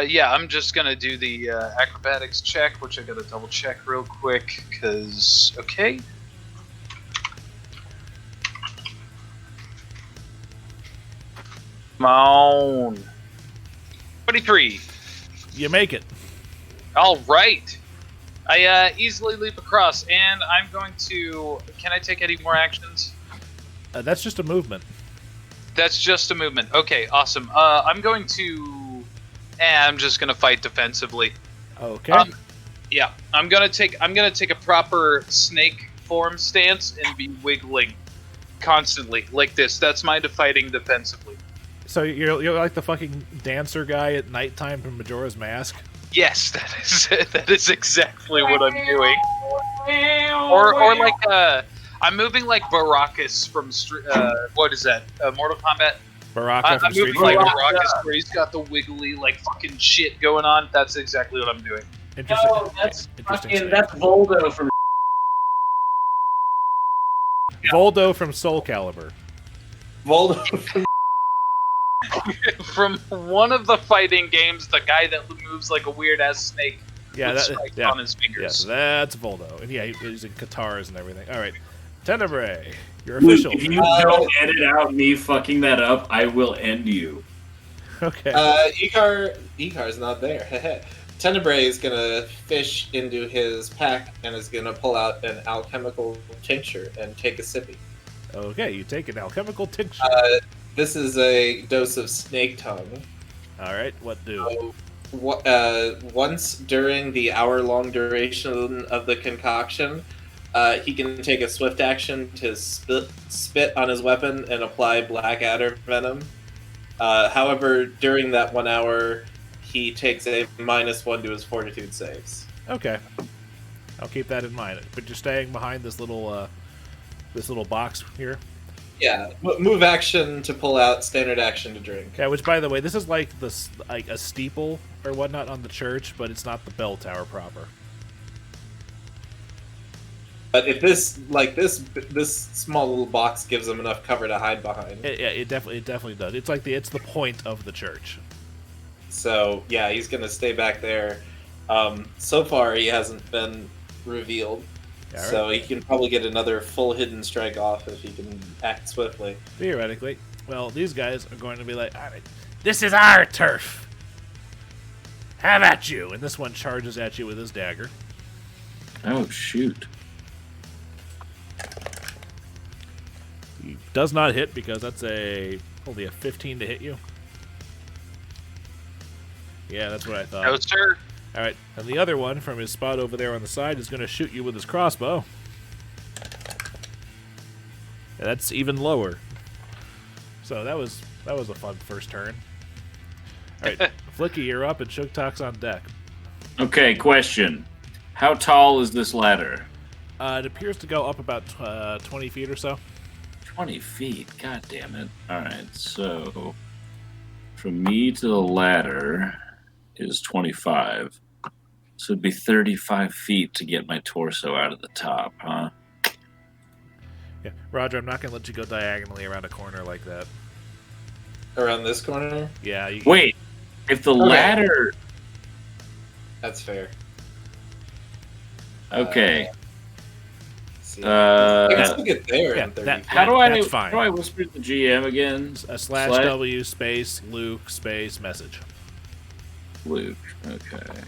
Yeah, I'm just gonna do the acrobatics check, which I gotta double check real quick, cause okay. Come on. 23. You make it. All right. I easily leap across, and I'm going to. Can I take any more actions? That's just a movement. That's just a movement. Okay, awesome. I'm going to. I'm just gonna fight defensively. Okay. Yeah, I'm gonna take a proper snake form stance and be wiggling constantly like this. That's my fighting defensively. So you're like the fucking dancer guy at nighttime from Majora's Mask. Yes, that is exactly what I'm doing. Or like I'm moving like Baracus from what is that? Mortal Kombat. Baraka from I'm Street moving like Fighter. Baracus, where he's got the wiggly like fucking shit going on. That's exactly what I'm doing. Interesting. No, that's Interesting fucking, save. that's Voldo from. Voldo from Soul Calibur. Voldo. From one of the fighting games, the guy that moves like a weird ass snake Yeah, with spikes on his yeah, fingers. that's Voldo. And yeah, he's using katars and everything. All right, Tenebrae, you're Luke, official. if you don't edit out me fucking that up, I will end you. Okay. Icar's not there. Tenebrae is gonna fish into his pack and is gonna pull out an alchemical tincture and take a sippy. Okay, you take an alchemical tincture. This is a dose of snake tongue. All right, what do? Once during the hour-long duration of the concoction, he can take a swift action to spit on his weapon and apply Blackadder venom. However, during that 1 hour, he takes a -1 to his fortitude saves. Okay, I'll keep that in mind. But you're staying behind this little box here. Yeah, move action to pull out, standard action to drink. Yeah, which by the way, this is like a steeple or whatnot on the church, but it's not the bell tower proper. But if this small little box gives him enough cover to hide behind. It definitely does. It's like it's the point of the church. So yeah, he's gonna stay back there. So far, he hasn't been revealed. All So right. he can probably get another full hidden strike off if he can act swiftly. Theoretically, well, these guys are going to be like, all right, this is our turf. Have at you! And this one charges at you with his dagger. Oh, shoot. He does not hit because that's only a 15 to hit you. Yeah, that's what I thought. No, sir. All right, and the other one from his spot over there on the side is going to shoot you with his crossbow. Yeah, that's even lower. So that was a fun first turn. All right, Flickie, you're up, and Shuktok's on deck. Okay, question. How tall is this ladder? It appears to go up about 20 feet or so. 20 feet. God damn it. Alright, so from me to the ladder is 25. So it'd be 35 feet to get my torso out of the top, huh? Yeah, Roger, I'm not going to let you go diagonally around a corner like that. Around this corner? Yeah. You, Wait, if the ladder... That's fair. Okay. See. I can still get there in 30 feet. How do I That's fine. How do I whisper to the GM again? /W space Luke space message. Luke. Okay.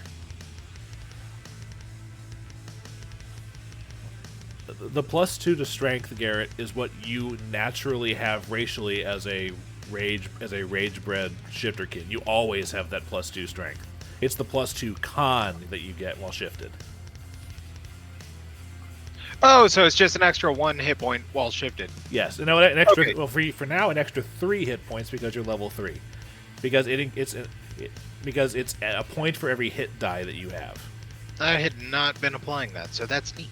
The +2 to strength, Garrett, is what you naturally have racially as a rage-bred shifter kid. You always have that +2 strength. It's the +2 con that you get while shifted. Oh, so it's just an extra 1 hit point while shifted. Yes, an extra. Okay. Well, for now, an extra 3 hit points because you're level 3, because it's a point for every hit die that you have. I had not been applying that, so that's neat.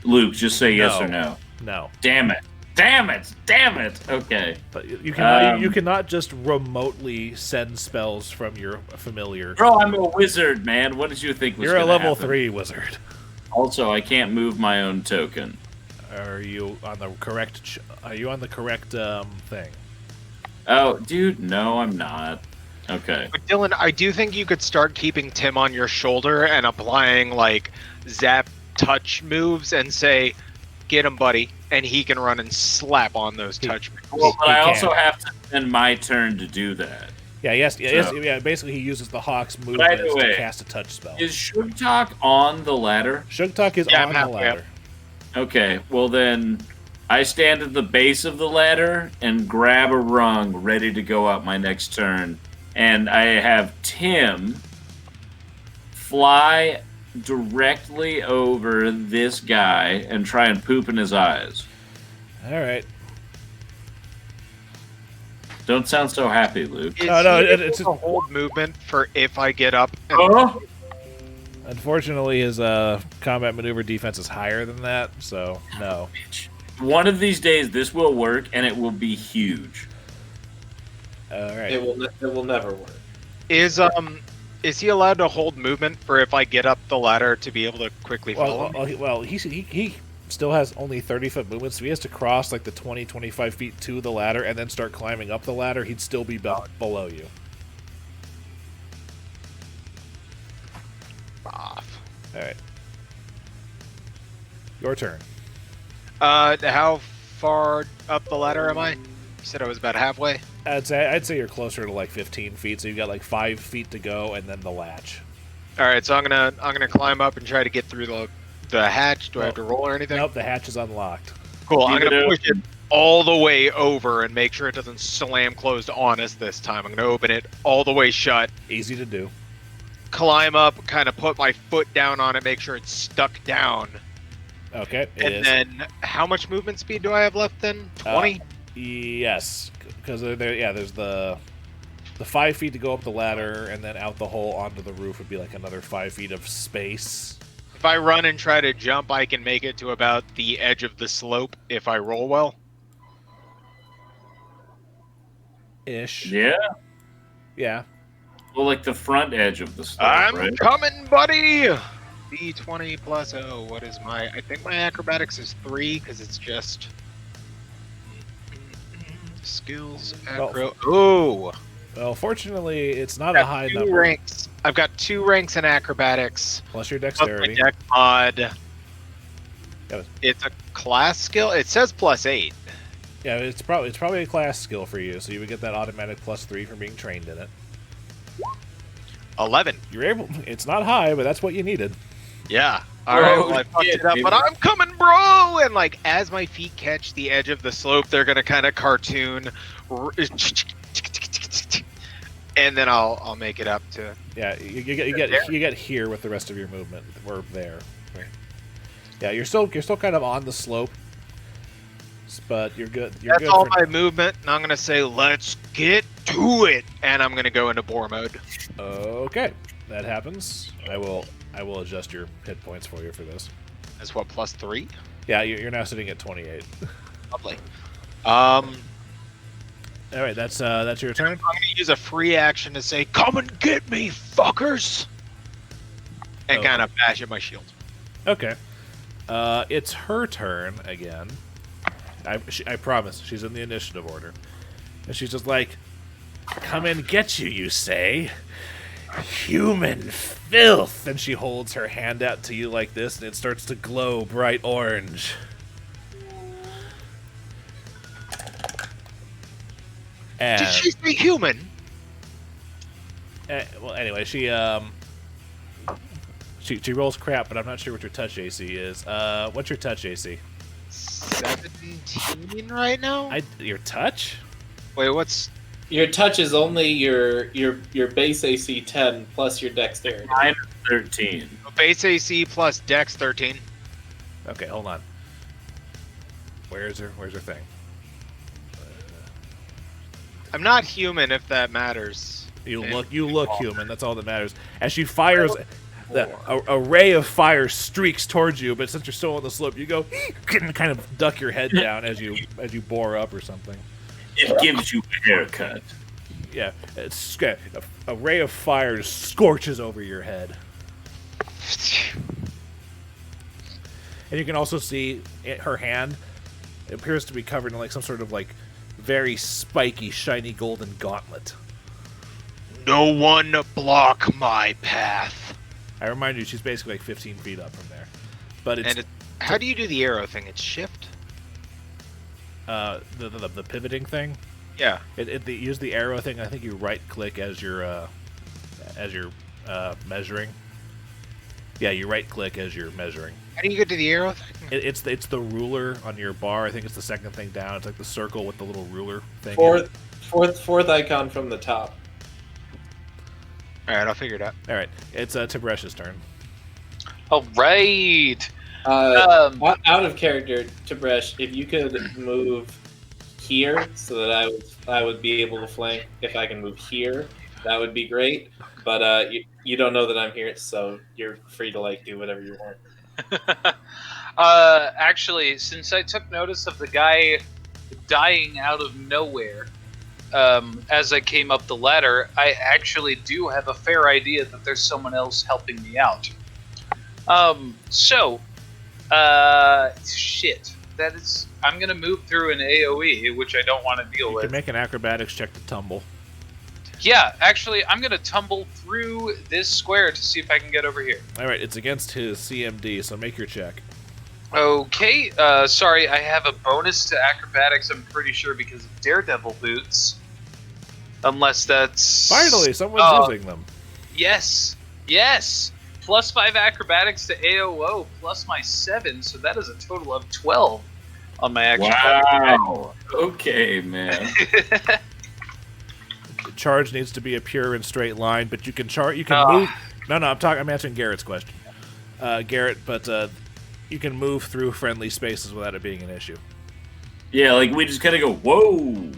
Luke, just say yes No. or no. No. Damn it. Damn it. Damn it. Okay. But you cannot, you cannot just remotely send spells from your familiar. Bro, I'm a wizard, man. What did you think was You're a gonna level happen? 3 wizard. Also, I can't move my own token. Are you on the correct? Are you on the correct thing? Oh, dude, no, I'm not. Okay. But Dylan, I do think you could start keeping Tim on your shoulder and applying like zap touch moves and say, "Get him, buddy," and he can run and slap on those touch moves. Well, but He I can. also have to spend my turn to do that. Yeah, yes, So- yeah. Basically, he uses the Hawk's By the movements way, to cast a touch spell. Is Sugtok on the ladder? Sugtok is Yeah, on I'm the halfway up. ladder. Okay, well then, I stand at the base of the ladder and grab a rung ready to go up my next turn. And I have Tim fly directly over this guy and try and poop in his eyes. All right. Don't sound so happy, Luke. Is No, he it's able to hold movement for if I get up. And Oh! Unfortunately, his combat maneuver defense is higher than that, so no. One of these days, this will work, and it will be huge. All right. It will never work. Is he allowed to hold movement for if I get up the ladder to be able to quickly follow? He still has only 30-foot movement, so he has to cross like the 20-25 feet to the ladder and then start climbing up the ladder. He'd still be below you. Off. All right. Your turn. How far up the ladder am I? You said I was about halfway. I'd say you're closer to like 15 feet, so you've got like 5 feet to go, and then the latch. All right, so I'm gonna climb up and try to get through the hatch. Do I have to roll or anything? Nope, the hatch is unlocked. Cool. I'm Leave gonna it push it all the way over and make sure it doesn't slam closed on us this time. I'm gonna open it all the way shut. Easy to do. Climb up, kind of put my foot down on it, make sure it's stuck down. Okay, it And is. then, how much movement speed do I have left then? 20? Yes, because there's the 5 feet to go up the ladder, and then out the hole onto the roof would be like another 5 feet of space. If I run and try to jump, I can make it to about the edge of the slope if I roll well. Ish. Yeah? Yeah. Well, like the front edge of the slope, I'm right? coming, buddy! D20 plus O. What is my... I think my acrobatics is 3, because it's just... Skills, acro... Oh! Well, fortunately, it's not a high number. Ranks. I've got 2 ranks in acrobatics. Plus your Plus my dexterity. dex mod. Yeah. It's a class skill. It says plus 8. Yeah, it's probably a class skill for you, so you would get that automatic +3 from being trained in it. 11. You're able. It's not high, but that's what you needed. Yeah. All right. Oh, Well, I fucked shit, it up, dude. but I'm coming, bro. And like, as my feet catch the edge of the slope, they're gonna kind of cartoon, and then I'll make it up to. Yeah, you get here with the rest of your movement. We're there. Yeah, you're still kind of on the slope, but you're good. You're That's good all for- my movement, and I'm gonna say, let's get to it, and I'm gonna go into boar mode. Okay, that happens. I will adjust your hit points for you for this. That's what, plus 3? Yeah, you're now sitting at 28. Lovely. All right, that's your turn. I'm gonna use a free action to say, "Come and get me, fuckers," and Oh. kind of bash at my shield. Okay, it's her turn again. I promise she's in the initiative order, and she's just like, "Come and get you, you say? Human filth!" And she holds her hand out to you like this, and it starts to glow bright orange. And, Did she say human? well, anyway, she rolls crap, but I'm not sure what your touch AC is. What's your touch AC? 17 right now. Your touch? Wait, what's? Your touch is only your base AC 10 plus your dexterity. Mine is 13. Base AC plus Dex 13. Okay, hold on. Where's her thing? I'm not human, if that matters. You look human. That's all that matters. As she fires, A ray of fire streaks towards you, but since you're still on the slope, you go kind of duck your head down as you bore up or something. It gives you a haircut. Yeah, it's a ray of fire just scorches over your head. And you can also see her hand. It appears to be covered in like some sort of like very spiky, shiny golden gauntlet. No one block my path. I remind you, she's basically like 15 feet up from there. But it's How do you do the arrow thing? It's shift? the pivoting thing. Yeah. Use the arrow thing. I think you right click as you're measuring. Yeah, you right click as you're measuring. How do you get to the arrow thing? It's the ruler on your bar. I think it's the second thing down. It's like the circle with the little ruler thing. Fourth icon from the top. All right, I'll figure it out. All right, it's Tibresh's turn. All right. Out of character, Tib'resh, if you could move here so that I would be able to flank. If I can move here, that would be great. But you don't know that I'm here, so you're free to like do whatever you want. Actually, since I took notice of the guy dying out of nowhere as I came up the ladder, I actually do have a fair idea that there's someone else helping me out. Shit. That is, I'm gonna move through an AoE, which I don't want to deal with. You can make an acrobatics check to tumble. Yeah, actually, I'm gonna tumble through this square to see if I can get over here. All right, it's against his CMD, so make your check. Okay, sorry, I have a bonus to acrobatics, I'm pretty sure, because of Daredevil boots. Unless that's... Finally, someone's using them. Yes! Plus 5 acrobatics to AOO, plus my 7, so that is a total of 12 on my action. Wow. Okay, man. The charge needs to be a pure and straight line, but you can move. No, I'm answering Garrett's question. Garrett, but you can move through friendly spaces without it being an issue. Yeah, like we just kind of go, whoa.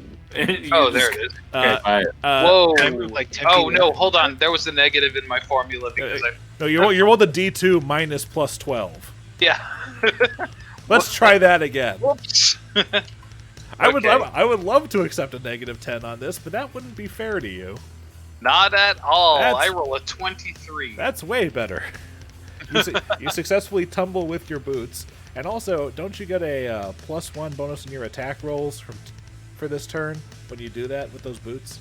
Oh, there it is. Whoa. Can I move like 10 Oh, feet no, away? hold on. There was a negative in my formula because No, you rolled a D2 minus plus 12. Yeah. Let's try that again. Whoops. I would Okay. love to accept a negative 10 on this, but that wouldn't be fair to you. Not at all. That's- I roll a 23. That's way better. You successfully tumble with your boots, and also, don't you get a +1 bonus in your attack rolls for this turn when you do that with those boots?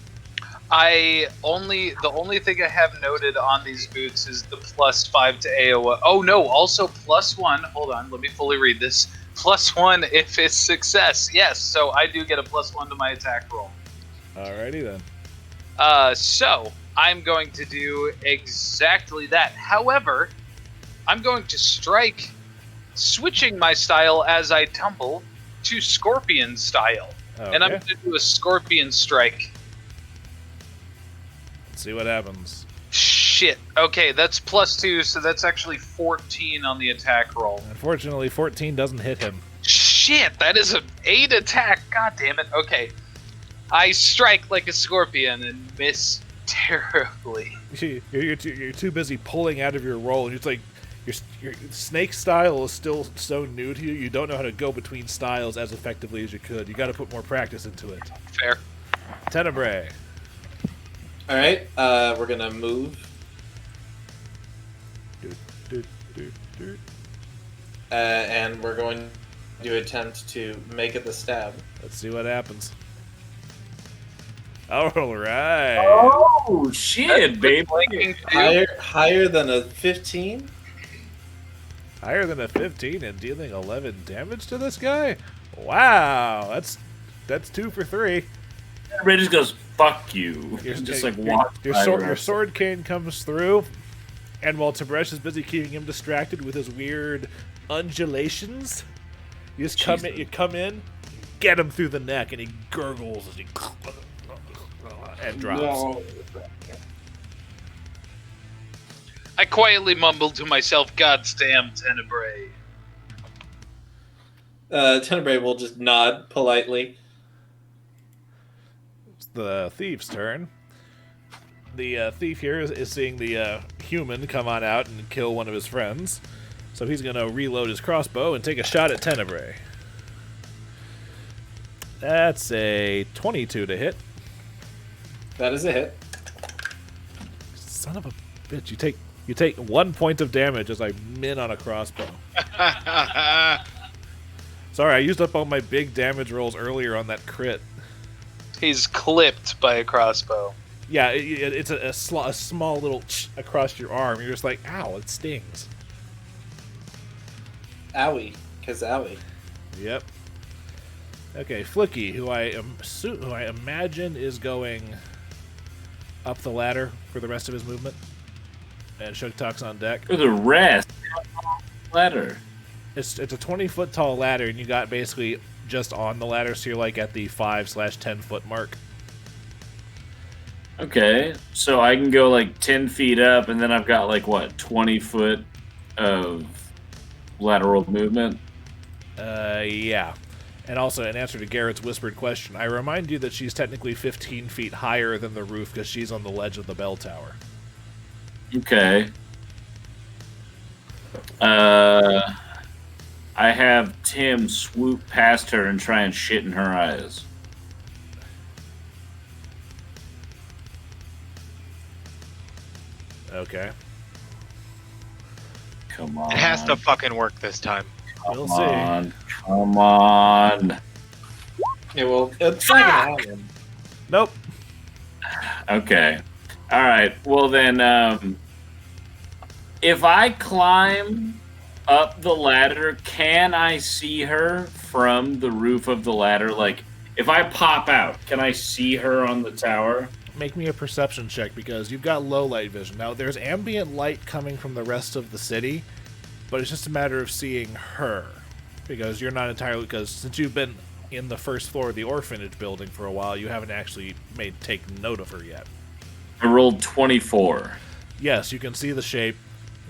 The only thing I have noted on these boots is the plus 5 to AOE. Oh no, also plus 1. Hold on, let me fully read this. Plus 1 if it's success. Yes, so I do get a plus 1 to my attack roll. Alrighty then. So I'm going to do exactly that. However, I'm going to strike, switching my style as I tumble to Scorpion style. Okay. And I'm going to do a Scorpion strike. Let's see what happens. Shit. Okay, that's plus 2, so that's actually 14 on the attack roll. Unfortunately, 14 doesn't hit him. Shit, that is an 8 attack. God damn it. Okay. I strike like a scorpion and miss terribly. You're too busy pulling out of your roll, and it's like your snake style is still so new to you. You don't know how to go between styles as effectively as you could. You got to put more practice into it. Fair. Tenebrae. All right, we're gonna move, and we're going to attempt to make it the stab. Let's see what happens. All right. Oh, shit, baby. Higher than a 15. Higher than a 15 and dealing 11 damage to this guy? Wow, that's 2 for 3. Everybody just goes, fuck you. Just like walk. Your sword cane comes through, and while Tib'resh is busy keeping him distracted with his weird undulations, you just come in, get him through the neck, and he gurgles as he and drops. No. I quietly mumbled to myself, God's damn Tenebrae. Tenebrae will just nod politely. It's the thief's turn. the thief here is seeing the human come on out and kill one of his friends. So he's going to reload his crossbow and take a shot at Tenebrae. That's a 22 to hit. That is a hit. Son of a bitch! You take 1 point of damage as I min on a crossbow. Sorry, I used up all my big damage rolls earlier on that crit. He's clipped by a crossbow. Yeah, it's a small little across your arm. You're just like, ow, it stings. Owie, cause owie. Yep. Okay, Flickie, who I imagine is going up the ladder for the rest of his movement, and Sugtok's on deck. For the rest, ladder. It's a 20-foot tall ladder, and you got basically just on the ladder, so you're like at the 5/10 foot mark. Okay, so I can go like 10 feet up, and then I've got like what, 20 foot of lateral movement. Yeah. And also, in answer to Garrett's whispered question, I remind you that she's technically 15 feet higher than the roof because she's on the ledge of the bell tower. Okay. I have Tim swoop past her and try and shit in her eyes. Okay. Come on. It has to fucking work this time. We'll Come see. on. Come on. Yeah, well, it's not gonna happen. Nope. Okay. All right. Well then, if I climb up the ladder, can I see her from the roof of the ladder? Like, if I pop out, can I see her on the tower? Make me a perception check because you've got low light vision. Now, there's ambient light coming from the rest of the city, but it's just a matter of seeing her. Because you're not entirely... Because since you've been in the first floor of the Orphanage building for a while, you haven't actually take note of her yet. I rolled 24. Yes, you can see the shape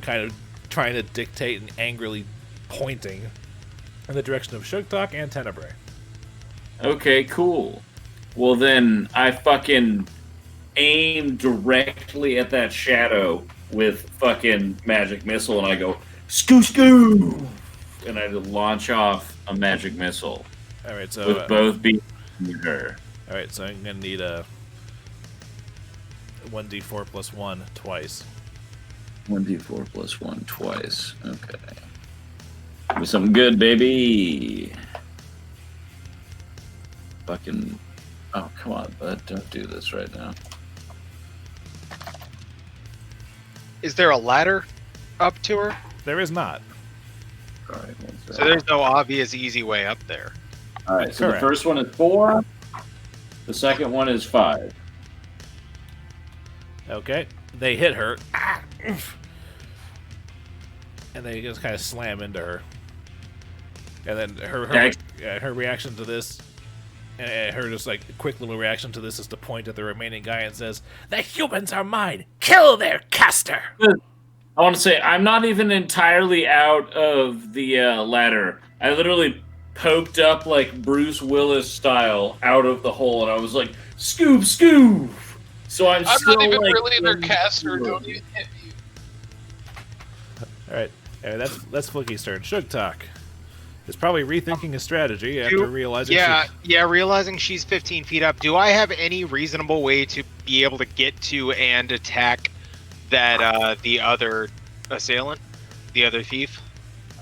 kind of trying to dictate and angrily pointing in the direction of Sugtok and Tenebrae. Okay, cool. Well then, I fucking aim directly at that shadow with fucking magic missile, and I go, skoo skoo! And I launch off a magic missile. Alright, so... With both being her. Alright, so I'm going to need a 1d4 plus 1 twice. 1d4 plus 1 twice. Okay. Give me something good, baby. Fucking... Oh, come on, bud. Don't do this right now. Is there a ladder up to her? There is not. Alright, So there's no obvious easy way up there. Alright, so Correct. the first one is 4. The second one is 5. Okay. They hit her. And they just kind of slam into her. And then her reaction to this, her just like quick little reaction to this is to point at the remaining guy and says, "The humans are mine! Kill their caster!" I want to say, I'm not even entirely out of the ladder. I literally poked up like Bruce Willis style out of the hole, and I was like, "Scoop, scoop!" So I'm still not even like, really their caster. Don't even hit me. All right, that's Flickie's turn. Sugtok is probably rethinking his strategy after realizing. Realizing she's 15 feet up. Do I have any reasonable way to be able to get to and attack that the other assailant, the other thief?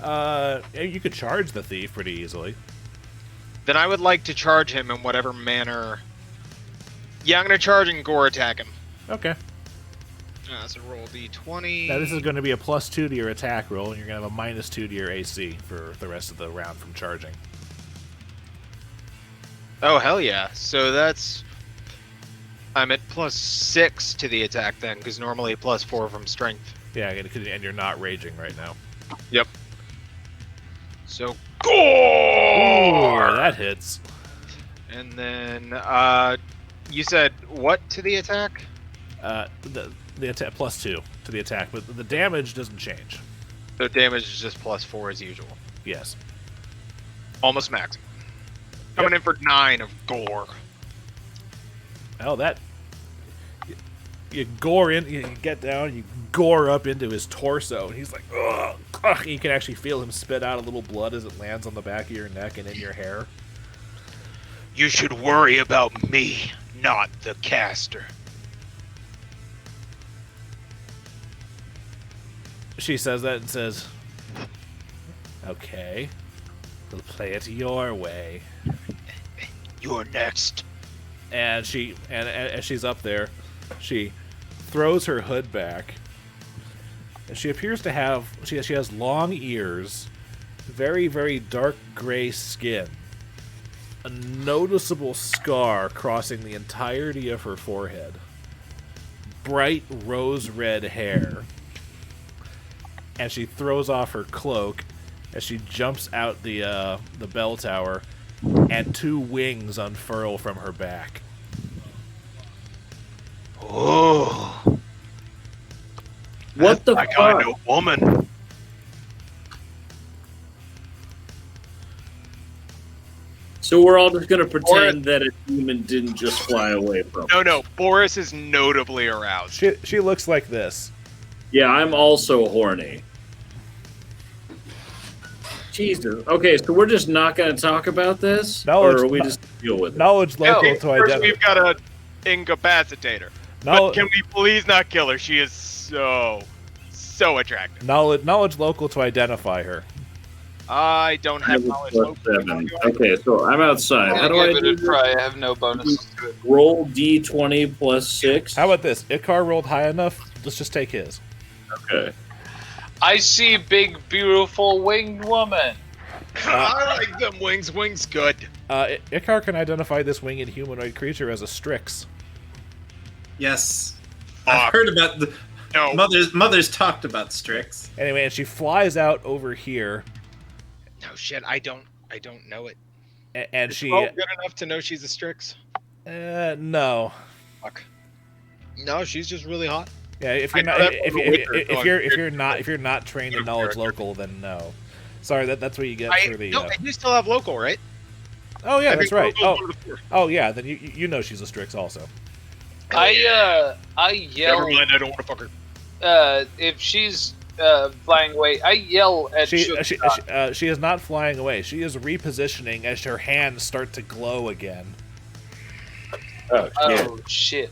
You could charge the thief pretty easily. Then I would like to charge him in whatever manner. Yeah, I'm gonna charge and gore attack him. Okay. So roll d20. Now this is going to be a +2 to your attack roll, and you're going to have a -2 to your AC for the rest of the round from charging. Oh hell yeah! So that's I'm at +6 to the attack then, because normally +4 from strength. Yeah, and you're not raging right now. Yep. So gore. Ooh, that hits. And then you said what to the attack? The attack +2 to the attack, but the damage doesn't change. So damage is just +4 as usual. Yes. Almost maximum. Coming in for 9 of gore. Oh, that. you gore in, you get down, you gore up into his torso, and he's like, ugh, ugh. You can actually feel him spit out a little blood as it lands on the back of your neck and in your hair. You should worry about me, not the caster. She says that and says, okay, we'll play it your way. You're next. And as she's up there, she throws her hood back. And she appears to have, she has long ears, very, very dark gray skin, a noticeable scar crossing the entirety of her forehead, bright rose red hair. And she throws off her cloak as she jumps out the bell tower, and 2 wings unfurl from her back. Oh. What the I fuck? kind of woman. So we're all just gonna pretend that a demon didn't just fly away from us. No, Boarris is notably aroused. She looks like this. Yeah, I'm also horny. Jesus. Okay, so we're just not going to talk about this? Knowledge- or are we just deal with it? Knowledge local to First, identify. we've got to incapacitate her. But can we please not kill her? She is so attractive. Knowledge local to identify her. I don't have knowledge. +7. Okay, so I'm outside. How do I give it do a this? try. I have no bonus to it. Roll D20 +6. How about this? Icar rolled high enough. Let's just take his. Okay. I see big, beautiful winged woman. I like them wings. Wings good. Icar can identify this winged humanoid creature as a Strix. Yes. I've heard about the No. Mother's talked about Strix. Anyway, and she flies out over here, No shit. I don't know it. and Is she. Bo good enough to know she's a Strix? No. Fuck. No, she's just really hot. Yeah, if I you're know not that if, from if, The if, Witcher, if so you're I'm if you're not if you're not trained in knowledge local, then no. Sorry, that's what you get for the. I do still have local, right? Oh yeah, I that's think right. local's Oh, one of the 4. oh yeah, then you know she's a Strix also. I yell. Never mind. I don't want to fuck her. If she's flying away, I yell at Sugtok. She is not flying away. She is repositioning as her hands start to glow again. Oh, yeah. Oh shit!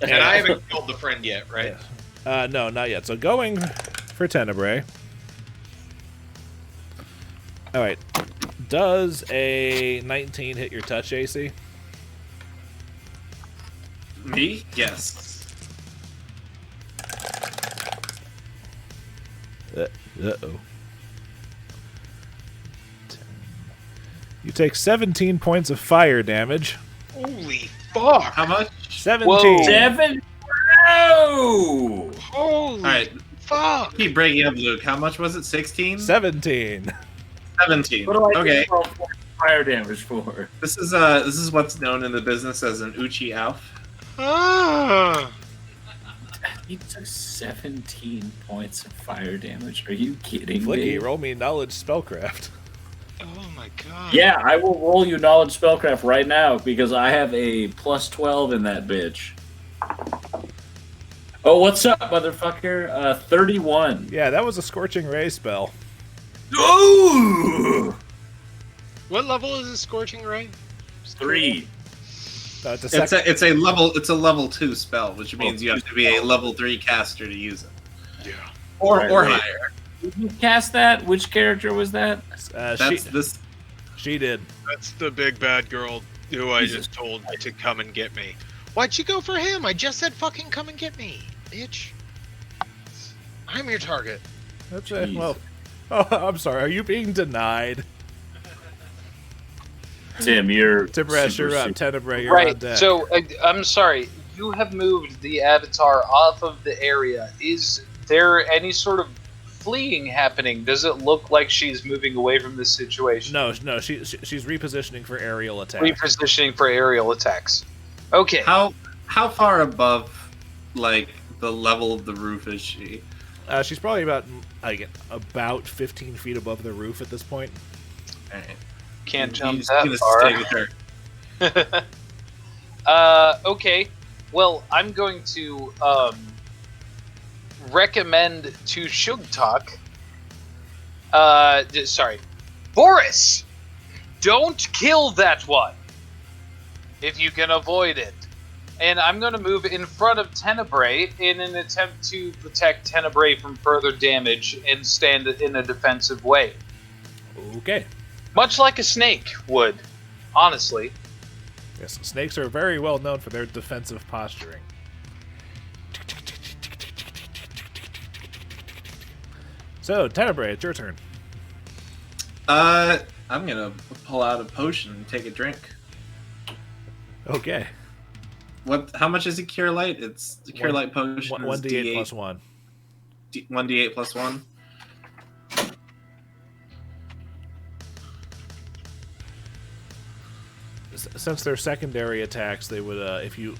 And I haven't killed the friend yet, right? No, not yet. So going for Tenebrae. All right. Does a 19 hit your touch AC? Me? Yes. Uh-oh. You take 17 points of fire damage. Holy fuck! How much? 17. Whoa. 7? No! Holy Alright. fuck! Keep breaking up, Luke. How much was it? 16? 17. 17. What do I Okay. get 12 points of fire damage for? This is what's known in the business as an Uchi Alf. Ah! You took 17 points of fire damage. Are you kidding Flickie, me? roll me knowledge spellcraft. Oh my god. Yeah, I will roll you knowledge spellcraft right now because I have a +12 in that bitch. Oh, what's up, motherfucker? 31. Yeah, that was a scorching ray spell. Ooh! What level is this scorching ray? 3. It's a It's a level 2 spell, which means you have to be a level 3 caster to use it. Yeah. Or Right. higher. Did you cast that? Which character was that? She did. That's the big bad girl who I just told to come and get me. Why'd you go for him? I just said fucking come and get me, bitch. I'm your target. That's it. Well, oh, I'm sorry. Are you being denied? Tim, you're Tib'resh, you're up. Tenebrae, you're on Right. deck. So I'm sorry. You have moved the avatar off of the area. Is there any sort of fleeing happening? Does it look like she's moving away from this situation? No, she's repositioning for aerial attack. Repositioning for aerial attacks. Okay. How far above like the level of the roof is she? She's probably about 15 feet above the roof at this point. Alright. Can't You jump just that gonna far. stay with her. Okay. Well, I'm going to recommend to Sugtok. Sorry, Boarris, don't kill that one if you can avoid it. And I'm going to move in front of Tenebrae in an attempt to protect Tenebrae from further damage and stand in a defensive way. Okay. Much like a snake would, honestly. Yes, snakes are very well known for their defensive posturing. So, Tenebrae, it's your turn. I'm gonna pull out a potion and take a drink. Okay. What? How much is a cure light? It's the cure light potion. 1d8 plus 1. 1d8 plus 1. Since they're secondary attacks, they would if you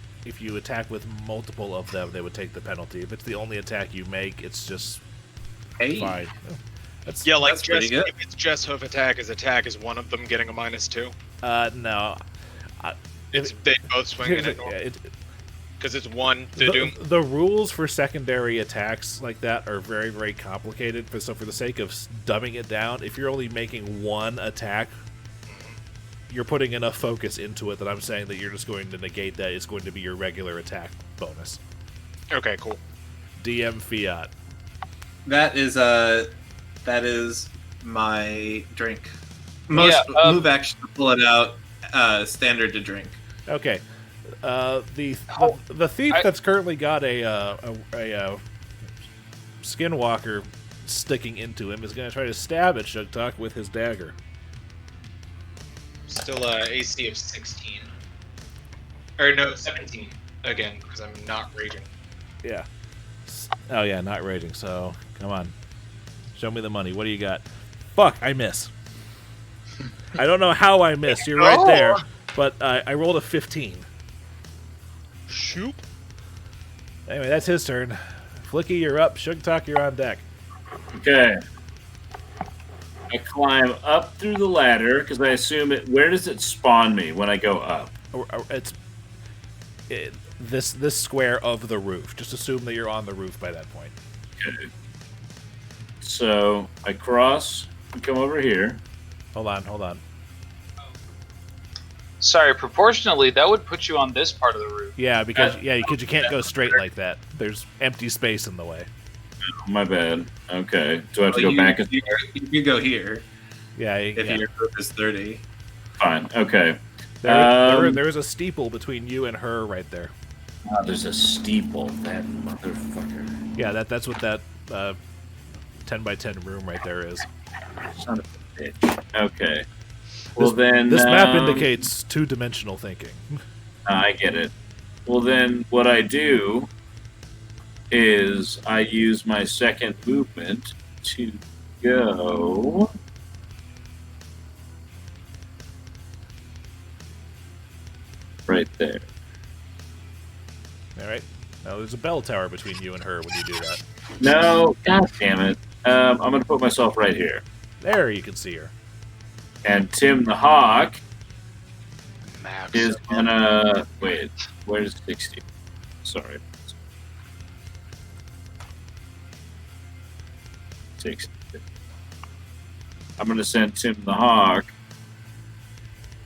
attack with multiple of them, they would take the penalty. If it's the only attack you make, it's just fine. That's pretty good. If it's just Hove Attack, is one of them getting a -2? No. They both swing in it normal. Because it's one to doom. The rules for secondary attacks like that are very, very complicated. So for the sake of dumbing it down, if you're only making one attack, you're putting enough focus into it that I'm saying that you're just going to negate that. It's going to be your regular attack bonus. Okay, cool. DM Fiat. That is my drink. Most move action to pull it out. Standard to drink. Okay. The thief that's currently got a skinwalker sticking into him is going to try to stab at Sugtok with his dagger. Still AC of 16. Or no, 17. Again, because I'm not raging. Yeah. Oh yeah, not raging. So come on, show me the money. What do you got? Fuck, I miss. I don't know how I missed. You're right there, but I rolled a 15. Shoot. Anyway, that's his turn. Flickie, you're up. Sugtok, you're on deck. Okay. I climb up through the ladder because I assume it. Where does it spawn me when I go up? It's this square of the roof. Just assume that you're on the roof by that point. Okay. So I cross and come over here. Hold on. Sorry, proportionally, that would put you on this part of the roof. Yeah, because you can't go straight like that. There's empty space in the way. My bad. Okay. Do I have to go back? You go here. Yeah. If your group is 30. Fine. Okay. There is a steeple between you and her right there. Oh, there's a steeple. That motherfucker. Yeah, that's what that 10 by 10 room right there is. Son of a bitch. Okay. Well, then this map indicates two-dimensional thinking. I get it. Well, then what I do is I use my second movement to go right there. All right. Now there's a bell tower between you and her when you do that. No, god damn it. I'm going to put myself right here. There, you can see her. And Tim the Hawk Max. is gonna wait. Where's 60? Sorry. 60. I'm gonna send Tim the Hawk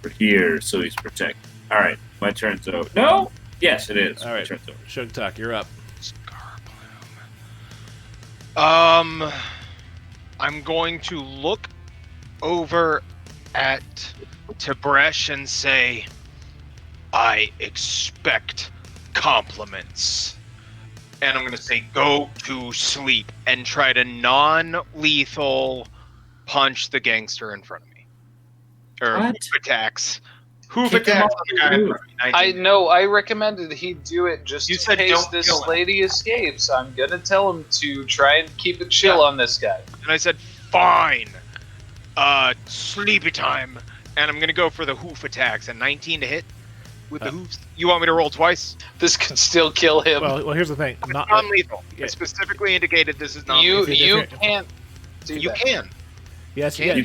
for here so he's protected. All right, my turn's over. No. Yes, it is. All right, my turn's over. Sugtok, you're up. I'm going to look over at Tib'resh and say, I expect compliments. And I'm going to say, go to sleep and try to non-lethal punch the gangster in front of me. Or What? hoof attacks. Hoof Kick him attacks off on the guy in front of me. 19. I recommended he do it just You in said case don't this kill him. lady escapes. I'm gonna tell him to try and keep it chill on this guy. And I said, fine. Sleepy time. And I'm going to go for the hoof attacks. A 19 to hit with the hoofs. You want me to roll twice? This could still kill him. Well, here's the thing. It's non-lethal. yeah. I specifically indicated this is you non-lethal. can't do You that. can. Yes, You can.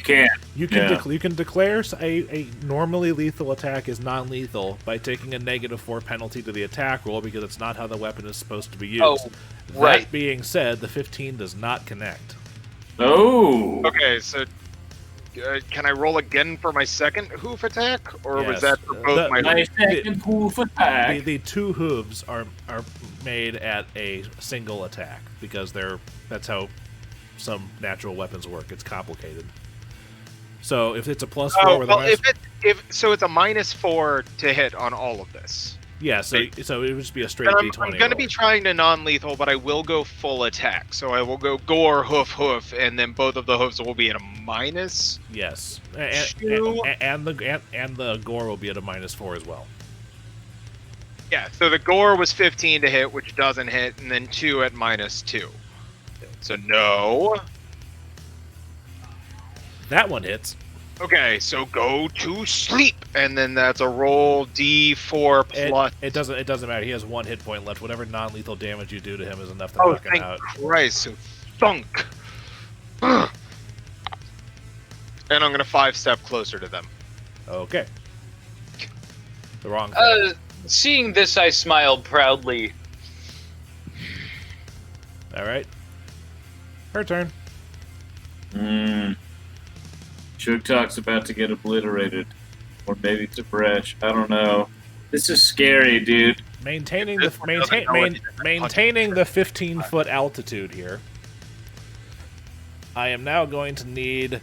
You can Yeah. you can declare a normally lethal attack is non-lethal by taking a -4 penalty to the attack roll because it's not how the weapon is supposed to be used. Oh, right. That being said, the 15 does not connect. Oh. Okay, so can I roll again for my second hoof attack, or was Yes. that for both my? My second hoof attack. The two hooves are made at a single attack because that's how some natural weapons work. It's complicated. So if it's a +4 Oh, with well, a if so, it's a -4 to hit on all of this. yeah, so it would just be a straight And D20. I'm going to roll. be trying to non-lethal, but I will go full attack. So I will go gore, hoof, and then both of the hoofs will be at a minus. Yes, Two. and the gore will be at a -4 as well. Yeah, so the gore was 15 to hit, which doesn't hit, and then 2 at -2. So no. That one hits. Okay, so go to sleep, and then that's a roll D4 plus. It doesn't matter. He has 1 hit point left. Whatever non-lethal damage you do to him is enough to Oh, knock him thank out. Christ! So thunk. And I'm gonna 5-step closer to them. Okay. The wrong thing. Seeing this, I smiled proudly. All right. Her turn. Sugtok's about to get obliterated. Or maybe Tib'resh. I don't know. This is scary, dude. Maintaining This one doesn't know anything. maintaining the 15-foot altitude here. I am now going to need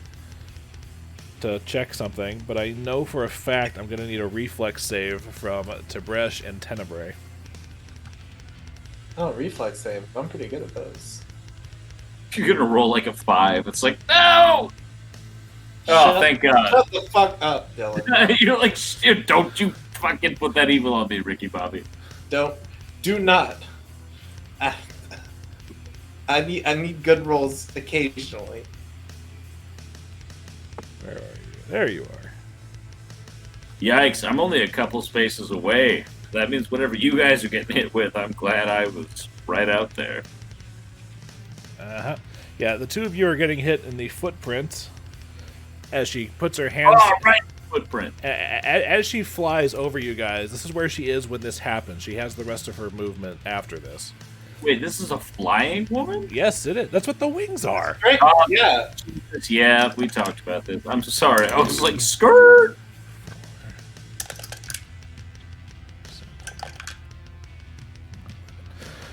to check something, but I know for a fact I'm going to need a reflex save from Tib'resh and Tenebrae. Oh, reflex save. I'm pretty good at those. You're gonna roll like a 5. It's like, no! Oh, thank God. Shut the fuck up, Dillon. You're like, shit, don't you fucking put that evil on me, Ricky Bobby. Do not. I need good rolls occasionally. Where are you? There you are. Yikes, I'm only a couple spaces away. That means whatever you guys are getting hit with, I'm glad I was right out there. Uh-huh. Yeah, the two of you are getting hit in the footprint as she puts her hands... Oh, right, footprint. As she flies over you guys, this is where she is when this happens. She has the rest of her movement after this. Wait, this is a flying woman? Yes, it is. That's what the wings are. Right? Oh, Yeah. Jesus, yeah, we talked about this. I'm so sorry. I was like, skirt!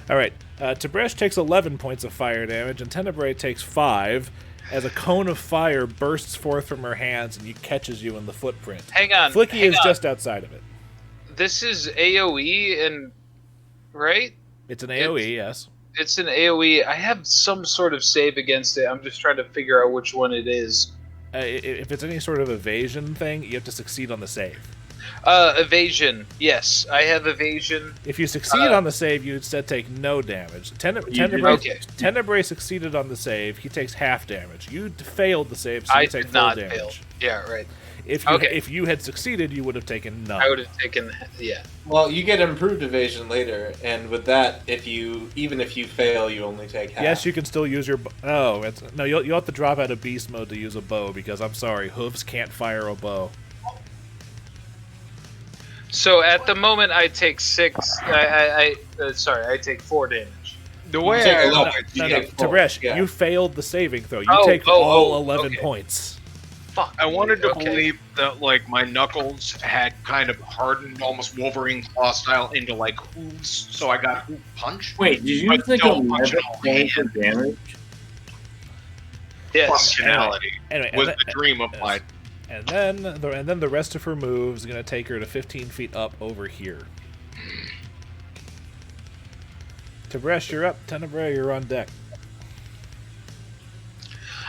All right. Tib'resh takes 11 points of fire damage, and Tenebrae takes 5 as a cone of fire bursts forth from her hands and catches you in the footprint. Hang on. Flickie hang is on. just outside of it. This is AoE, and right? It's an AoE, yes. It's an AoE. I have some sort of save against it. I'm just trying to figure out which one it is. If it's any sort of evasion thing, you have to succeed on the save. Evasion. Yes, I have evasion. If you succeed on the save, you instead take no damage. Tenebrae succeeded on the save. He takes half damage. You failed the save, so you I take did full not damage. fail. Yeah, right. If you had succeeded, you would have taken none. I would have taken. Yeah. Well, you get improved evasion later, and with that, even if you fail, you only take half. Yes, you can still use your. You'll have to drop out of beast mode to use a bow because I'm sorry, hooves can't fire a bow. So at the moment, I take 6. I take 4 damage. The way take I a little look bit. No, You no, take 4, Tib'resh, yeah. you failed the saving throw. You Oh, take oh, all oh, 11 okay. points. Fuck. I wanted to Okay. believe that like my knuckles had kind of hardened, almost Wolverine claw style, into like hooves, so I got hoop punch. Wait, did you But think don't 11 punch it all points hand. of damage? Yes. Functionality Anyway, was the dream of mine. And then the rest of her moves is going to take her to 15 feet up over here. Tib'resh, you're up. Tenebrae, you're on deck.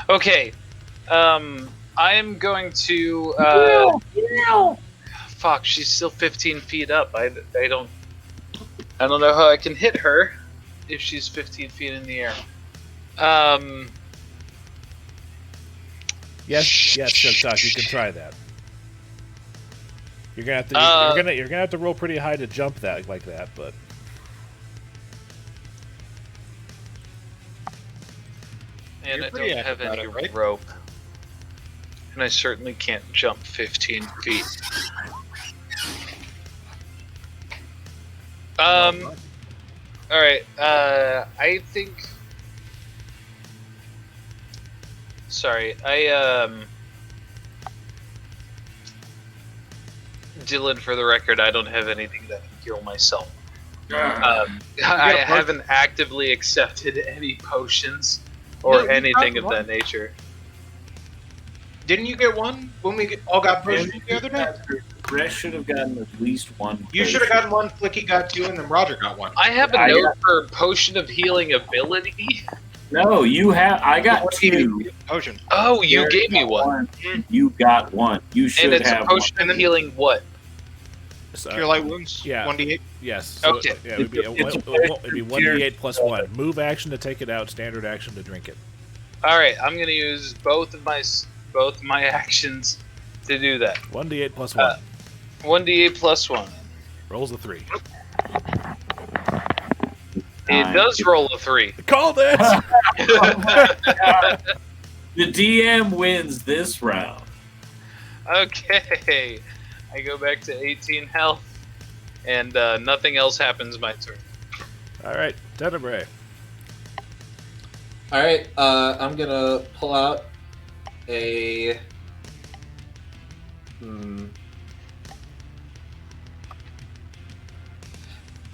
Okay. I am going to. Fuck, she's still 15 feet up. I don't know how I can hit her if she's 15 feet in the air. Yes, Sugtok, you can try that. You're gonna have to you're gonna have to roll pretty high to jump that like that, but And You're I pretty don't have accurate any about it, right? rope. And I certainly can't jump 15 feet. Alright, I think... Sorry, Dillon, for the record, I don't have anything that can heal myself. I haven't actively accepted any potions or anything of that nature. Didn't you get one when we all got potions the other day? Resh should have gotten at least one. You should have gotten one, Flickie got two, and then Roger got one. I have a note for potion of healing ability. No, you have. I got two. Potion. Oh, you gave me one. You got one. You should and it's have a potion of healing what? Cure light wounds? Yeah. 1d8? Yes. So, Okay. Yeah, it'd be 1d8 plus 1. Move action to take it out, standard action to drink it. Alright, I'm going to use both my actions to do that. 1d8 plus 1. 1d8 plus 1. Rolls a 3. It does roll a 3. Called it! The DM wins this round. Okay. I go back to 18 health, and nothing else happens my turn. Alright, Tenebrae. Alright, I'm gonna pull out a...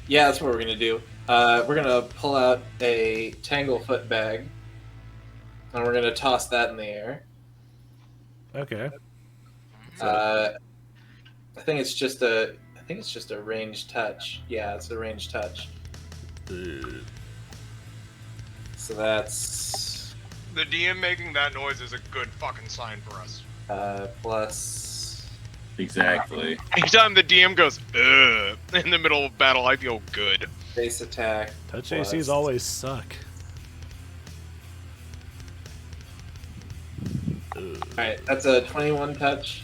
Yeah, that's what we're gonna do. We're gonna pull out a Tanglefoot bag, and we're gonna toss that in the air. Okay. I think it's just a ranged touch. Yeah, it's a ranged touch. So that's The DM making that noise is a good fucking sign for us. plus. Exactly. Anytime the DM goes, ugh, in the middle of battle, I feel good. Base attack. Touch plus- ACs always suck. Alright, that's a 21 touch.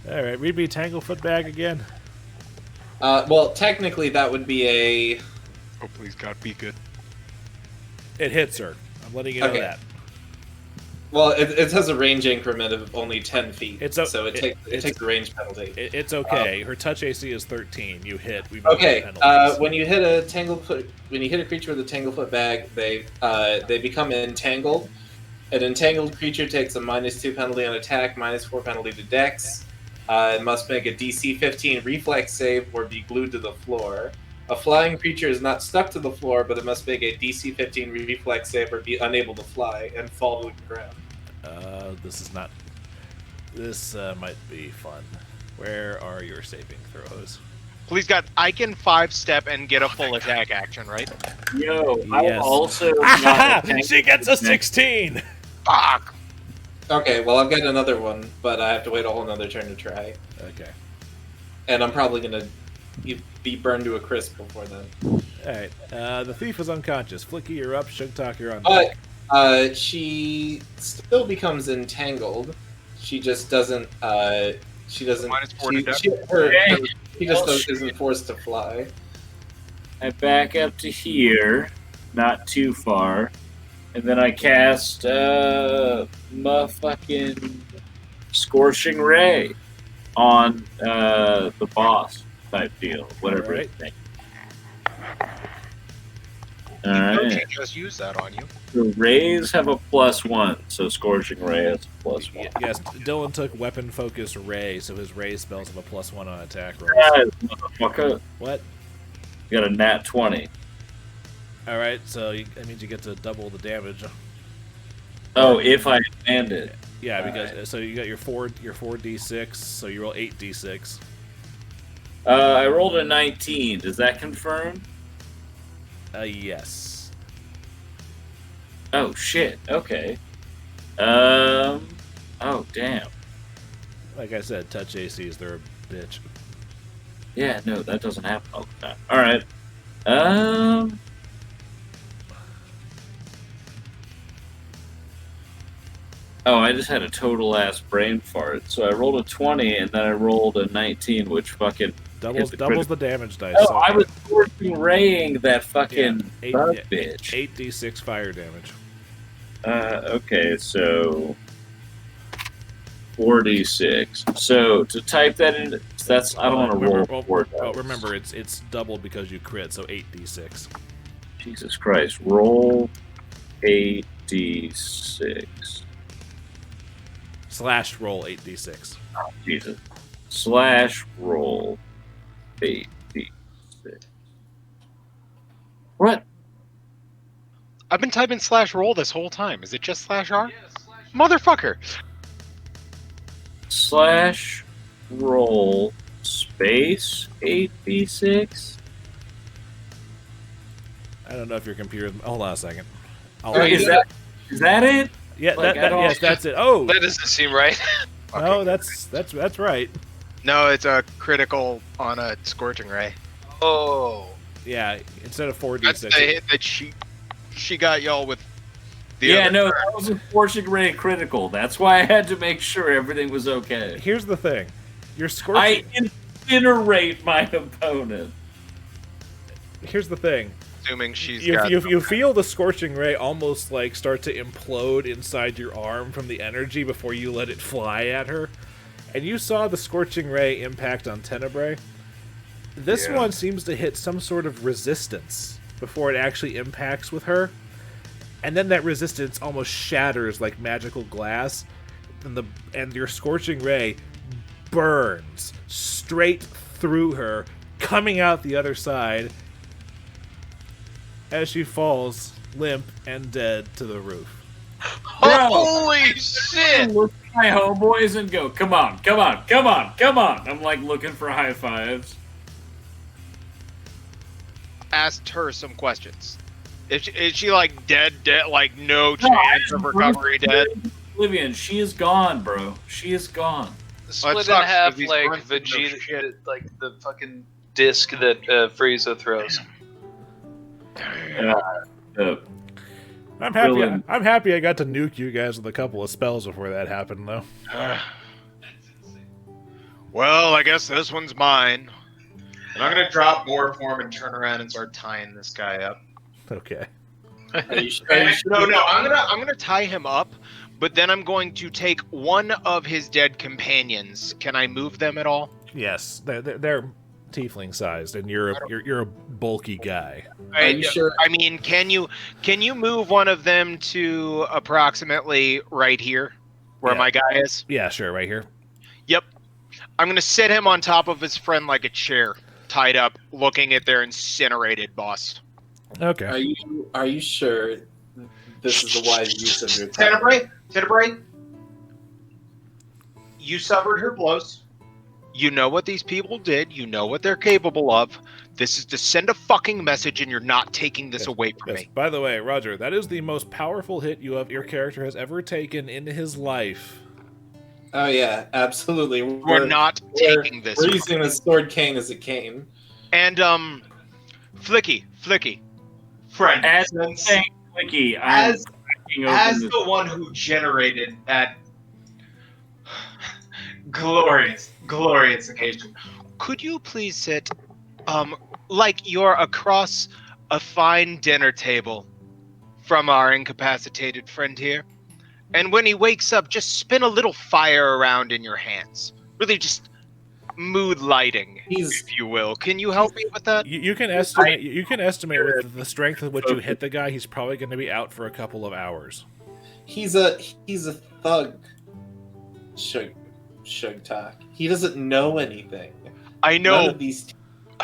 Alright, read me Tanglefoot bag again. Well, technically that would be a... Oh, please, God, be good. It hits her. I'm letting you know Okay. that. Well, it has a range increment of only 10 feet, so it takes a range penalty. It's okay. Her touch AC is 13. You hit. We Okay, penalties. when you hit a creature with a Tanglefoot bag, they become entangled. An entangled creature takes a -2 penalty on attack, -4 penalty to Dex. It must make a DC 15 reflex save or be glued to the floor. A flying creature is not stuck to the floor, but it must make a DC 15 reflex save or be unable to fly and fall to the ground. This might be fun. Where are your saving throws? Please, God, I can 5-step and get a full attack action, right? Yo, Yes. I also got a She gets a 16! Fuck! Okay, well, I've got another one, but I have to wait a whole nother turn to try. Okay. And I'm probably going to be burned to a crisp before then. Alright. The thief is unconscious. Flickie, you're up. Sugtok, you're on deck. But she still becomes entangled. She just doesn't. She doesn't. -4 to death. She just isn't forced to fly. I back up to here, not too far, and then I cast my fucking Scorching Ray on the boss type deal, whatever Alright. it's named. She Alright. just used that on you. The rays have a +1, so Scorching Ray has a +1. Yes, Dillon took weapon focus ray, so his ray spells have a +1 on attack rolls. Guys, motherfucker. What? You got a nat 20. Alright, so that means you get to double the damage. Oh, if I land it. Yeah, because so you got your 4d6, so you roll 8d6. I rolled a 19. Does that confirm? Yes. Oh shit. Okay. Oh damn. Like I said, touch ACs, they're a bitch. Yeah, no, that doesn't happen all the time. All right. Oh, I just had a total ass brain fart. So I rolled a 20 and then I rolled a 19, which fucking Doubles the damage dice. Oh, so I was scorching raying that fucking bug bitch. 8d6 fire damage. Okay, so 4d6. So to type that in, that's I don't want to roll 4 dice. Remember, it's doubled because you crit, so 8d6. Jesus Christ! Roll 8d6. / roll 8d6. Oh, Jesus. / roll 8d6. What? I've been typing / roll this whole time. Is it just /r? Motherfucker! / roll space 8d6. I don't know if your computer. Hold on a second. Is that it? Yeah, Like, yes, that's it. Oh, That doesn't seem right. no, that's right. No, it's a critical on a scorching ray. Oh. Yeah, instead of 4d6. That's the hit that she got y'all with. Yeah, no, that was a fortune ray critical. That's why I had to make sure everything was okay. Here's the thing: your scorching. I incinerate my opponent. Here's the thing. Assuming she's You feel the scorching ray almost like start to implode inside your arm from the energy before you let it fly at her. And you saw the scorching ray impact on Tenebrae. This one seems to hit some sort of resistance before it actually impacts with her. And then that resistance almost shatters like magical glass. And your scorching ray burns straight through her, coming out the other side as she falls limp and dead to the roof. Holy shit! Look at my homeboys and go, come on, come on, come on, come on. I'm like looking for high fives. asked her some questions. Is she like dead, like no chance of recovery, dead? Oblivion, she is gone, bro. She is gone. Split in half like Vegeta, like the fucking disc that Frieza throws. I'm happy. I'm happy I got to nuke you guys with a couple of spells before that happened, though. Well, I guess this one's mine. And I'm gonna drop more form and turn around and start tying this guy up. Okay. Are you sure? No. I'm gonna tie him up, but then I'm going to take one of his dead companions. Can I move them at all? Yes, they're tiefling sized, and you're a bulky guy. Are you sure? I mean, can you move one of them to approximately right here, where my guy is? Yeah, sure, right here. Yep. I'm gonna sit him on top of his friend like a chair, tied up, looking at their incinerated boss. Okay. Are you sure this is the wise use of your time? Tenebrae, you suffered her blows. You know what these people did. You know what they're capable of. This is to send a fucking message, and you're not taking this away from me. By the way, Roger, that is the most powerful hit your character has ever taken in his life. Oh yeah, absolutely. We're not taking this. We're using a sword cane as a cane. And Flickie, friend, As Flickie, as the one who generated that glorious occasion, could you please sit, like you're across a fine dinner table from our incapacitated friend here? And when he wakes up, just spin a little fire around in your hands. Really just mood lighting, if you will. Can you help me with that? You can estimate. You can estimate with the strength of which you hit the guy. He's probably going to be out for a couple of hours. He's a thug. Sugtok. He doesn't know anything. I know. None of these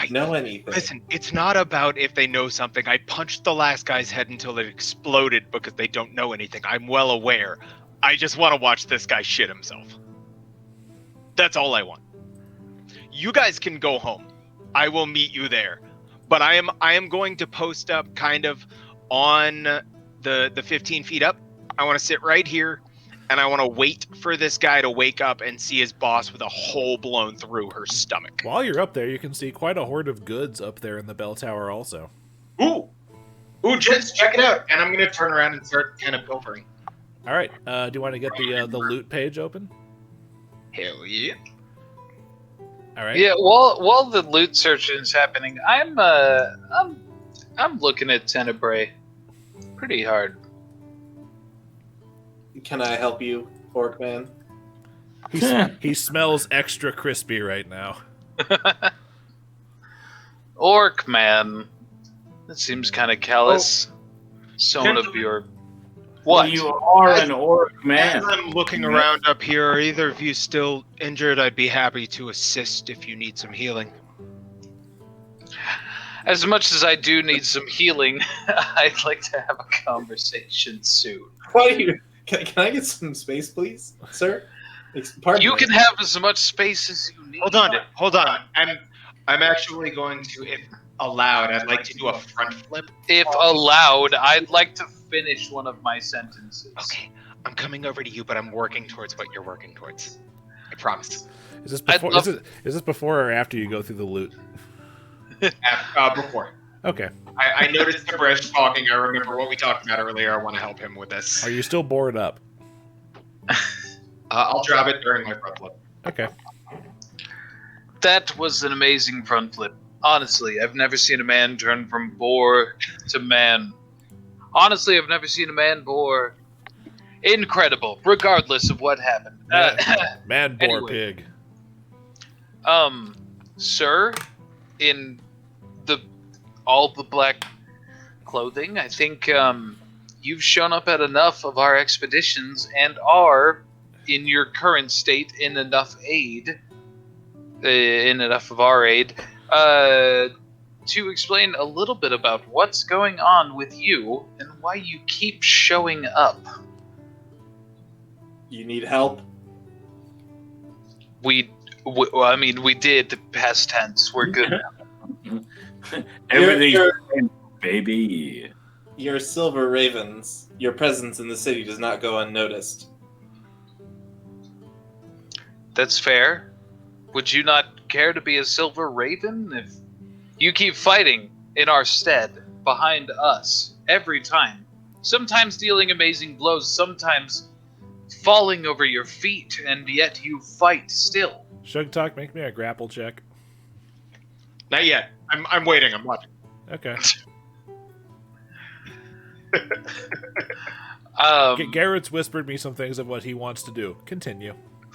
know anything. Listen, it's not about if they know something. I punched the last guy's head until it exploded because they don't know anything. I'm well aware. I just want to watch this guy shit himself. That's all I want. You guys can go home. I will meet you there. But I am going to post up kind of on the 15 feet up. I want to sit right here, and I want to wait for this guy to wake up and see his boss with a hole blown through her stomach. While you're up there, you can see quite a hoard of goods up there in the bell tower also. Ooh, gents, check it out. And I'm going to turn around and start kind of pilfering. All right. Do you want to get the loot page open? Hell yeah. All right. Yeah, while the loot search is happening, I'm looking at Tenebrae pretty hard. Can I help you, Orc Man? He smells extra crispy right now. Orc man. That seems kind of callous. Someone of your... What? Well, you are an orc man. As I'm looking around up here, are either of you still injured? I'd be happy to assist if you need some healing. As much as I do need some healing, I'd like to have a conversation soon. Why do you? Can I get some space, please, sir? Pardon You me. can have as much space as you need. Hold on. I'm actually going to, if allowed, I'd like to do a front flip. If allowed, I'd like to finish one of my sentences. Okay, I'm coming over to you, but I'm working towards what you're working towards. I promise. Is this before? Is this before or after you go through the loot? Before. Okay. I noticed Tib'resh talking. I remember what we talked about earlier. I want to help him with this. Are you still bored up? I'll drop it during my front flip. Okay. That was an amazing front flip. Honestly, I've never seen a man turn from boar to man. Honestly, I've never seen a man boar. Incredible, regardless of what happened. Man boar anyway. pig. Sir, in all the black clothing, I think you've shown up at enough of our expeditions and are, in your current state, in enough of our aid, to explain a little bit about what's going on with you and why you keep showing up. You need help? We did, past tense. We're good now. Everything's baby. Your silver ravens, your presence in the city does not go unnoticed. That's fair. Would you not care to be a silver raven if you keep fighting in our stead behind us every time? Sometimes dealing amazing blows, sometimes falling over your feet, and yet you fight still. Sugtok, make me a grapple check. Not yet. I'm waiting. I'm watching. Okay. Garrett's whispered me some things of what he wants to do. Continue.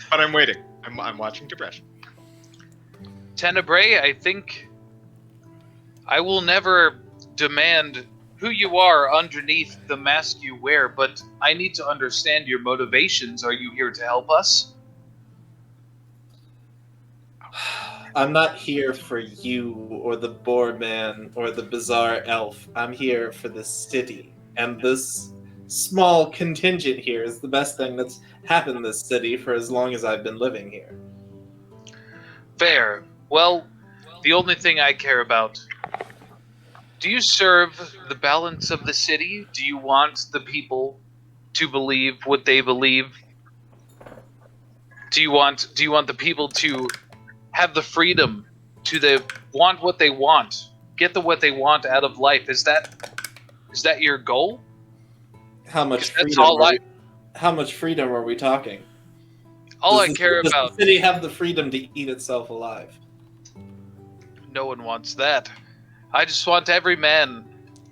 But I'm waiting. I'm watching Tib'resh. Tenebrae, I think I will never demand who you are underneath the mask you wear, but I need to understand your motivations. Are you here to help us? I'm not here for you or the boar man or the bizarre elf. I'm here for the city. And this small contingent here is the best thing that's happened in this city for as long as I've been living here. Fair. Well, the only thing I care about... Do you serve the balance of the city? Do you want the people to believe what they believe? Do you want the people to have the freedom to want what they want, get what they want out of life? Is that your goal? How much freedom are we talking? Does the city have the freedom to eat itself alive? No one wants that. I just want every man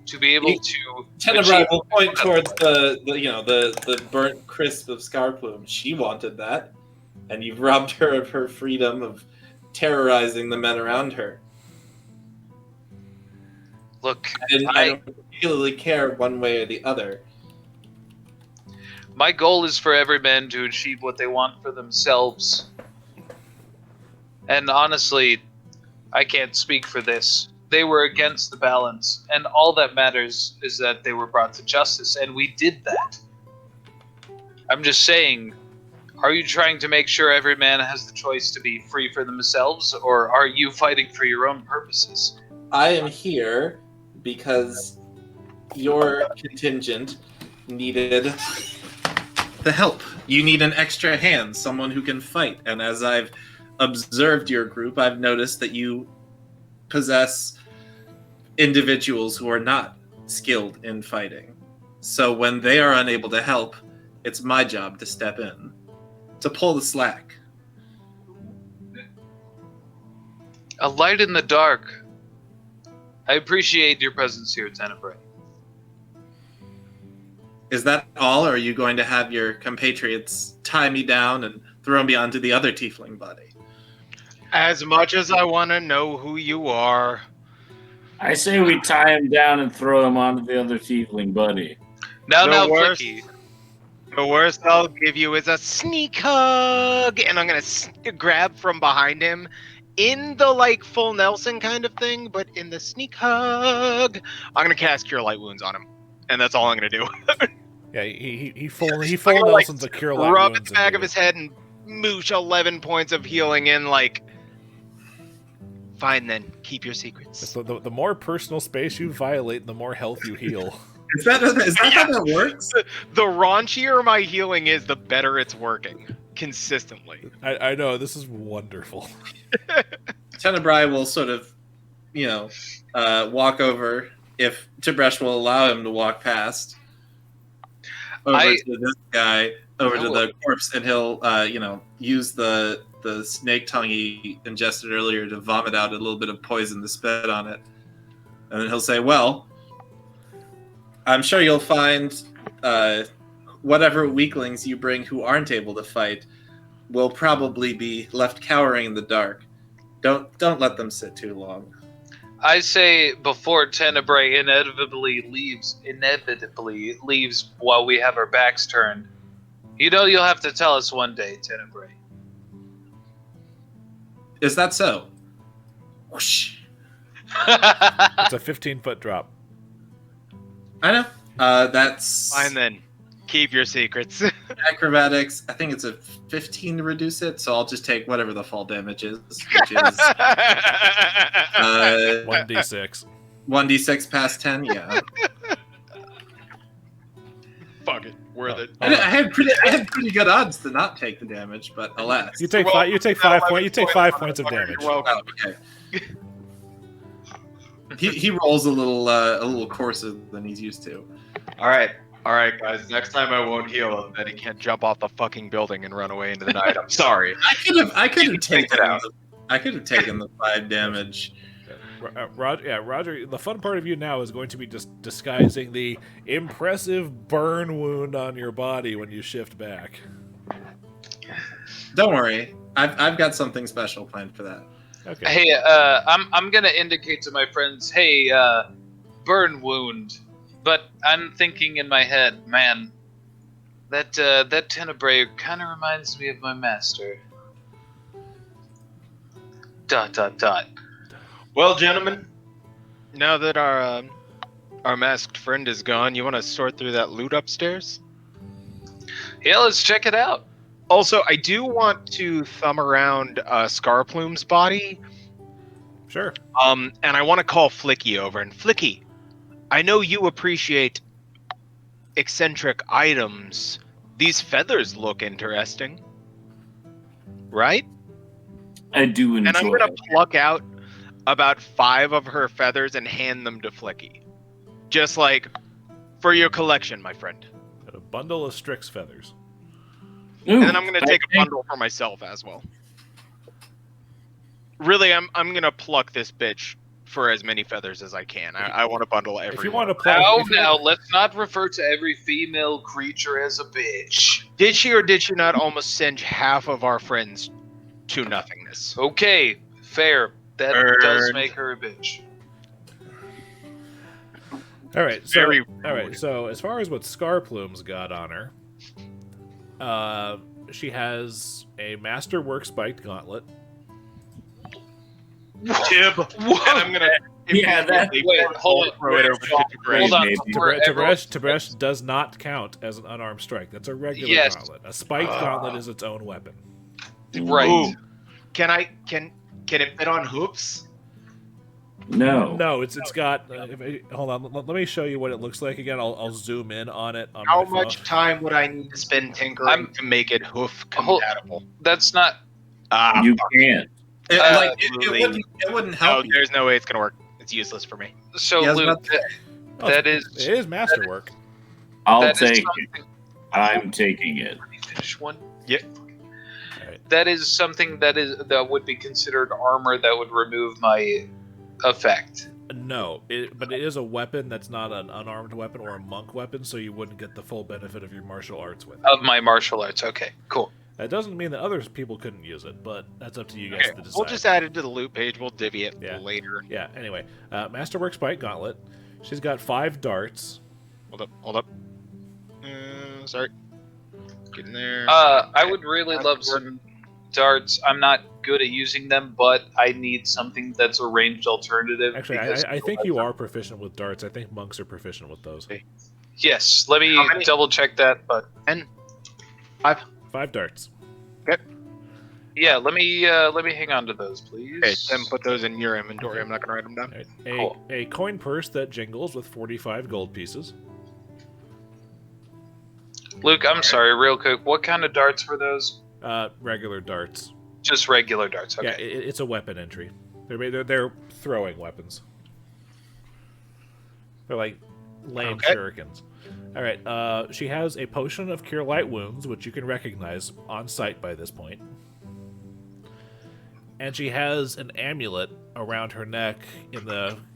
to be able to. Tenebrae will point towards the burnt crisp of Scarplume. She wanted that, and you've robbed her of her freedom of terrorizing the men around her. Look, I don't particularly care one way or the other. My goal is for every man to achieve what they want for themselves. And honestly, I can't speak for this. They were against the balance, and all that matters is that they were brought to justice, and we did that. I'm just saying, are you trying to make sure every man has the choice to be free for themselves, or are you fighting for your own purposes? I am here because your contingent needed the help. You need an extra hand, someone who can fight, and as I've observed your group, I've noticed that you possess individuals who are not skilled in fighting. So when they are unable to help, it's my job to step in, to pull the slack. A light in the dark. I appreciate your presence here, Tenebrae. Is that all, or are you going to have your compatriots tie me down and throw me onto the other tiefling body. As much as I want to know who you are, I say we tie him down and throw him onto the other tiefling buddy. Now, Flickie. Flickie. The worst I'll give you is a sneak hug, and I'm gonna grab from behind him, in the like full Nelson kind of thing, but in the sneak hug, I'm gonna cast Cure Light Wounds on him, and that's all I'm gonna do. Yeah, he full I'm gonna, Nelson's a cure light rub wounds the back into of you. his head and moosh 11 points of healing in. Like, fine then, keep your secrets. So the more personal space you violate, the more health you heal. Is that how that works? The raunchier my healing is, the better it's working consistently. I know, this is wonderful. Tenebrae will sort of, walk over if Tib'resh will allow him to walk past over to this guy, over to the corpse, and he'll, use the snake tongue he ingested earlier to vomit out a little bit of poison to spit on it. And then he'll say, well, I'm sure you'll find whatever weaklings you bring who aren't able to fight will probably be left cowering in the dark. Don't let them sit too long. I say before Tenebrae inevitably leaves while we have our backs turned. You'll have to tell us one day, Tenebrae. Is that so? Whoosh. It's a 15-foot drop. I know. That's Fine then, keep your secrets. acrobatics. I think it's a 15 to reduce it, so I'll just take whatever the fall damage is, which is 1d6. 1d6 past 10. Yeah. Fuck it, worth it. I had pretty good odds to not take the damage, but alas. You take five. You take 5 points. You take 5 points of damage. You're welcome. Oh, okay. He rolls a little coarser than he's used to. All right, guys. Next time I won't heal him, that he can't jump off the fucking building and run away into the night. I'm sorry. I could have take taken it out. I could have taken the 5 damage. Roger. The fun part of you now is going to be just disguising the impressive burn wound on your body when you shift back. Don't worry, I've got something special planned for that. Okay. Hey, I'm gonna indicate to my friends, hey, burn wound. But I'm thinking in my head, man, that Tenebrae kind of reminds me of my master. ... Well, gentlemen, now that our masked friend is gone, you want to sort through that loot upstairs? Yeah, let's check it out. Also, I do want to thumb around Scarplume's body. Sure. And I want to call Flickie over. And Flickie, I know you appreciate eccentric items. These feathers look interesting, right? I do enjoy And I'm gonna pluck out about 5 of her feathers and hand them to Flickie, just like for your collection, my friend. A bundle of Strix feathers. Ooh, And then I'm gonna take a thank- bundle for myself as well. Really, I'm gonna pluck this bitch for as many feathers as I can. I want to bundle every. If you want to Now, let's not refer to every female creature as a bitch. Did she or did she not almost send half of our friends to nothingness? Okay, fair. That does Earned. make her a bitch. All right. So, Very all right. So as far as what Scarplume's got on her, she has a Masterwork spiked gauntlet. Tib, and I'm gonna. Yeah, that- Wait, hold on. Throw it over to Tib'resh. Hold on. Maybe. before everyone- Tib'resh does not count as an unarmed strike. That's a regular Yes. gauntlet. A spiked gauntlet is its own weapon. Right. Ooh. Can it fit on hoops? No. No, it's got. Hold on. Let me show you what it looks like again. I'll zoom in on it. On How my much phone. time would I need to spend tinkering I'm- to make it hoof Hold- compatible? That's not. You can't. It wouldn't No, help you. there's no way it's gonna work. It's useless for me. So, Yeah, I was Luke, about to Oh, that is. It is Masterwork. I'll that is take it. something- I'm taking it. Let me finish one. Yep. Alright. That is something that would be considered armor that would remove my effect. No, but it is a weapon that's not an unarmed weapon or a monk weapon, so you wouldn't get the full benefit of your martial arts with it. Of my martial arts. Okay, cool. That doesn't mean that other people couldn't use it, but that's up to you guys to decide. We'll just add it to the loot page. We'll divvy it later. Yeah, anyway. Masterwork Spike Gauntlet. She's got 5 darts. Hold up. Sorry. Getting there. I would really love some darts. I'm not good at using them, but I need something that's a ranged alternative. Actually, I think you are proficient with darts. I think monks are proficient with those. Yes, let me double check that. But 5 darts. Okay. Yeah, let me hang on to those, please. Okay, Tim, put those in your inventory. I'm not gonna write them down. Right. A coin purse that jingles with 45 gold pieces. Luke, I'm sorry, real quick. What kind of darts were those? Regular darts. Just regular darts. Okay. Yeah, it's a weapon entry. They're throwing weapons. They're like lame shurikens. All right. She has a potion of cure light wounds, which you can recognize on sight by this point. And she has an amulet around her neck.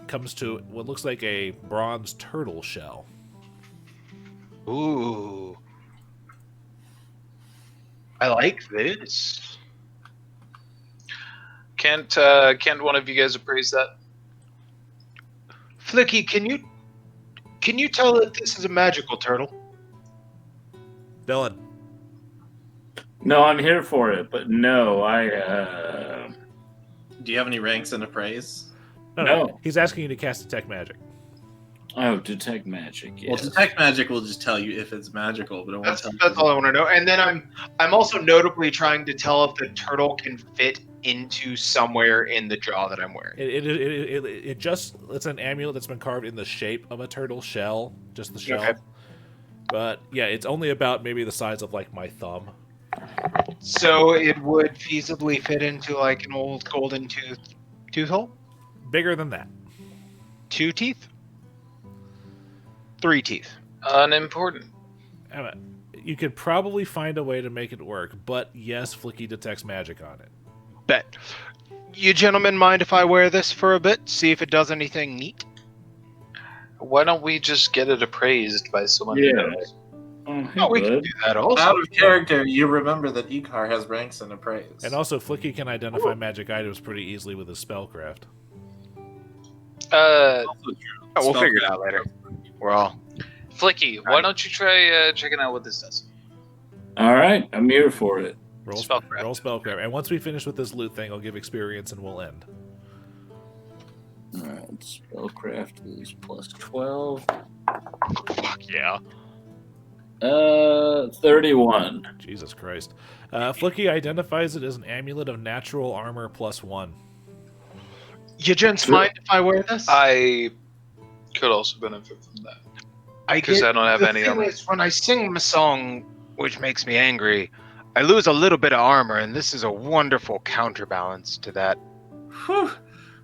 Comes to what looks like a bronze turtle shell. Ooh. I like this. Can't one of you guys appraise that? Flickie, can you tell that this is a magical turtle? Dillon. No, I'm here for it, but no, Do you have any ranks in appraise? No. He's asking you to cast Detect Magic. Oh, Detect Magic, yes. Well, Detect Magic will just tell you if it's magical, but it won't tell you. That's all I want to know. And then I'm also notably trying to tell if the turtle can fit into somewhere in the jaw that I'm wearing. It's an amulet that's been carved in the shape of a turtle shell, just the shell. Okay. But yeah, it's only about maybe the size of like my thumb. So it would feasibly fit into like an old golden tooth hole? Bigger than that. 2 teeth? 3 teeth. Unimportant. You could probably find a way to make it work, but yes, Flickie detects magic on it. Bet. You gentlemen mind if I wear this for a bit? See if it does anything neat? Why don't we just get it appraised by someone who knows? Oh, we can do that also. Out of character, you remember that Icar has ranks in appraise. And also, Flickie can identify magic items pretty easily with his spellcraft. We'll figure it out later. We're all... Flickie, why don't you try checking out what this does? All right, I'm here for it. Roll Spellcraft. Roll spellcraft. And once we finish with this loot thing, I'll give experience and we'll end. All right, spellcraft is plus 12. Fuck yeah. 31. Jesus Christ. Flickie identifies it as an amulet of natural armor +1. You gents mind if I wear this? I could also benefit from that. Because I don't have any armor. When I sing my song, which makes me angry, I lose a little bit of armor, and this is a wonderful counterbalance to that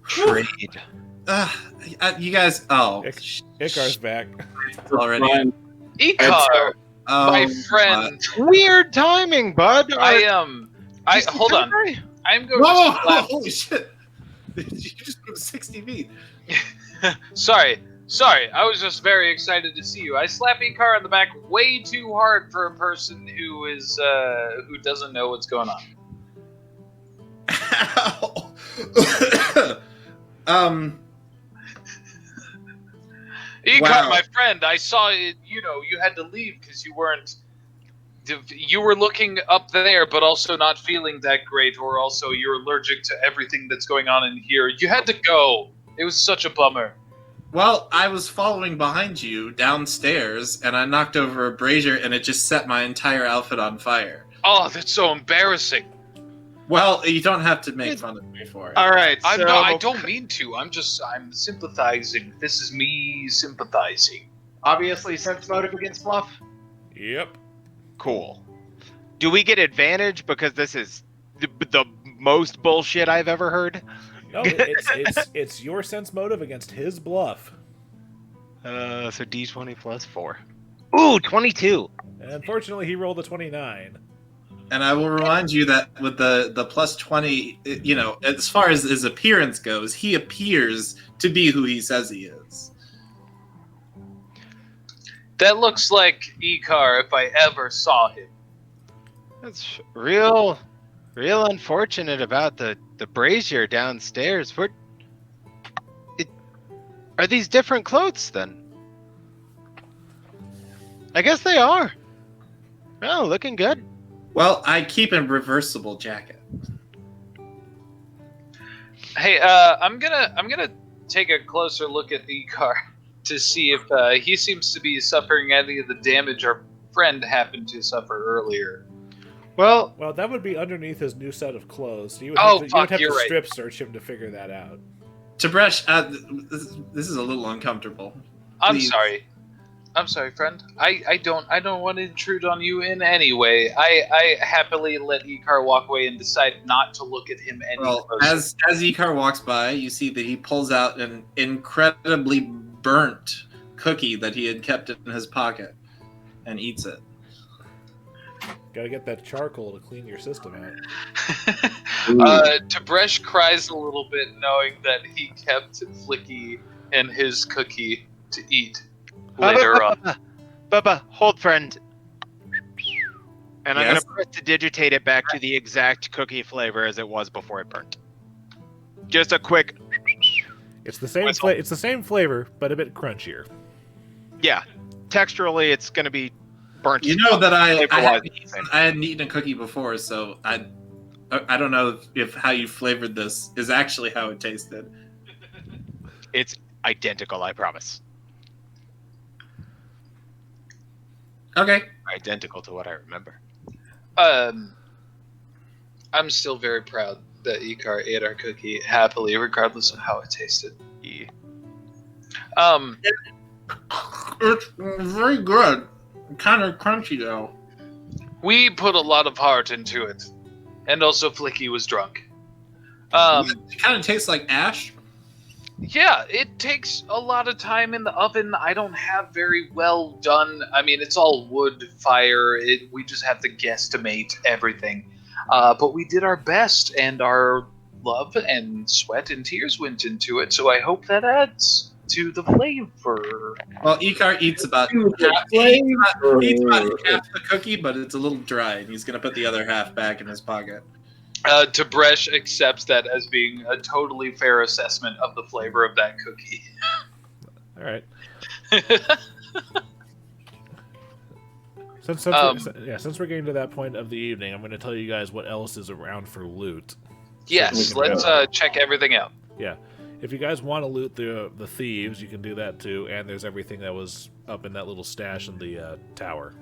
trade. You guys... Oh. Icar's back. Already. Icar, my friend. Weird timing, bud. Hold on. I'm going Whoa! to slap... Holy shit! You just moved 60 feet. Sorry, I was just very excited to see you. I slapped Icar on the back way too hard for a person who doesn't know what's going on. Icar, Wow. my friend, I saw it. You had to leave because you were looking up there, but also not feeling that great, or also you're allergic to everything that's going on in here. You had to go. It was such a bummer. Well, I was following behind you downstairs, and I knocked over a brazier, and it just set my entire outfit on fire. Oh, that's so embarrassing. Well, you don't have to make fun of me for it. All right, so... I don't mean to. I'm sympathizing. This is me sympathizing. Obviously, sense motive against bluff? Yep. Cool. Do we get advantage because this is the most bullshit I've ever heard? No, it's your sense motive against his bluff. So D20 plus 4. Ooh, 22. And unfortunately, he rolled a 29. And I will remind you that with the plus 20, as far as his appearance goes, he appears to be who he says he is. That looks like Icar if I ever saw him. That's real unfortunate about the brazier downstairs. Are these different clothes then? I guess they are. Oh, looking good. Well, I keep a reversible jacket. Hey, I'm gonna take a closer look at Icar to see if he seems to be suffering any of the damage our friend happened to suffer earlier. Well, that would be underneath his new set of clothes. You would Oh, have to, fuck, you're right. strip search him to figure that out. Tib'resh, this is a little uncomfortable. I'm Please. sorry. I'm sorry, friend. I don't want to intrude on you in any way. I happily let Icar walk away and decide not to look at him any Well, closer. as Icar walks by, you see that he pulls out an incredibly burnt cookie that he had kept in his pocket and eats it. Gotta get that charcoal to clean your system out. Tib'resh cries a little bit knowing that he kept Flickie and his cookie to eat later on. Bubba, hold friend. And I'm Yes? gonna prestidigitate it back to the exact cookie flavor as it was before it burnt. Just a quick, It's the same. Whistle. It's the same flavor, but a bit crunchier. yeah. Texturally, it's gonna be burnt. You know that I Flavor-wise, hadn't eaten a cookie before, so I don't know if how you flavored this is actually how it tasted. It's identical, I promise. Okay. Identical to what I remember. I'm still very proud that Icar ate our cookie happily, regardless of how it tasted. Yeah. It's very good. Kind of crunchy though. We put a lot of heart into it, and also Flickie was drunk. It kind of tastes like ash. Yeah, it takes a lot of time in the oven. I don't have very well done. I mean, it's all wood fire. We just have to guesstimate everything. But we did our best, and our love and sweat and tears went into it. So I hope that adds to the flavor. Well, Icar eats about half the cookie, but it's a little dry, and he's gonna put the other half back in his pocket. Tib'resh accepts that as being a totally fair assessment of the flavor of that cookie. All right. Since we're getting to that point of the evening, I'm going to tell you guys what else is around for loot. Yes, let's check everything out. Yeah. If you guys want to loot the thieves, you can do that too. And there's everything that was up in that little stash in the tower,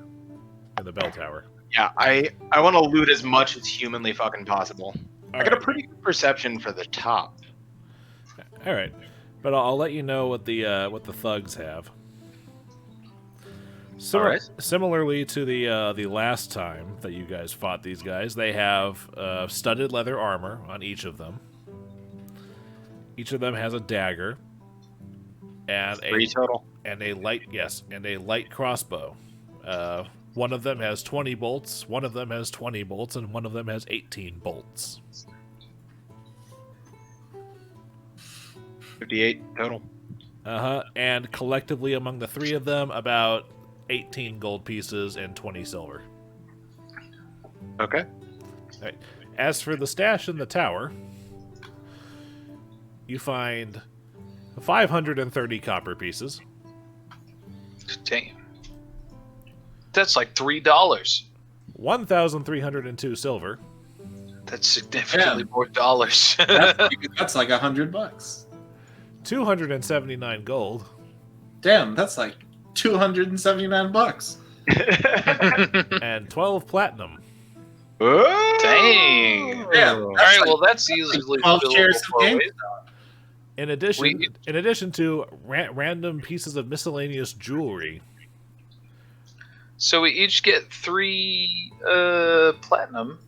in the bell tower. Yeah, I want to loot as much as humanly fucking possible. All I got a right. pretty good perception for the top. All right, but I'll let you know what the thugs have. So, All right. Similarly to the last time that you guys fought these guys, they have studded leather armor on each of them. Each of them has a dagger and Three total. a light crossbow. One of them has 20 bolts, one of them has 20 bolts, and one of them has 18 bolts. 58 total. And collectively among the three of them, about 18 gold pieces and 20 silver. Okay. Right. As for the stash in the tower, you find 530 copper pieces. Damn. That's like $3. 1,302 silver. That's significantly more dollars. That's like $100. 279 gold. Damn, that's like $279. And 12 platinum. Dang. Yeah, All right, well, that's easily 12 billable shares of for game. ways. In addition to random pieces of miscellaneous jewelry. So we each get 3 platinum.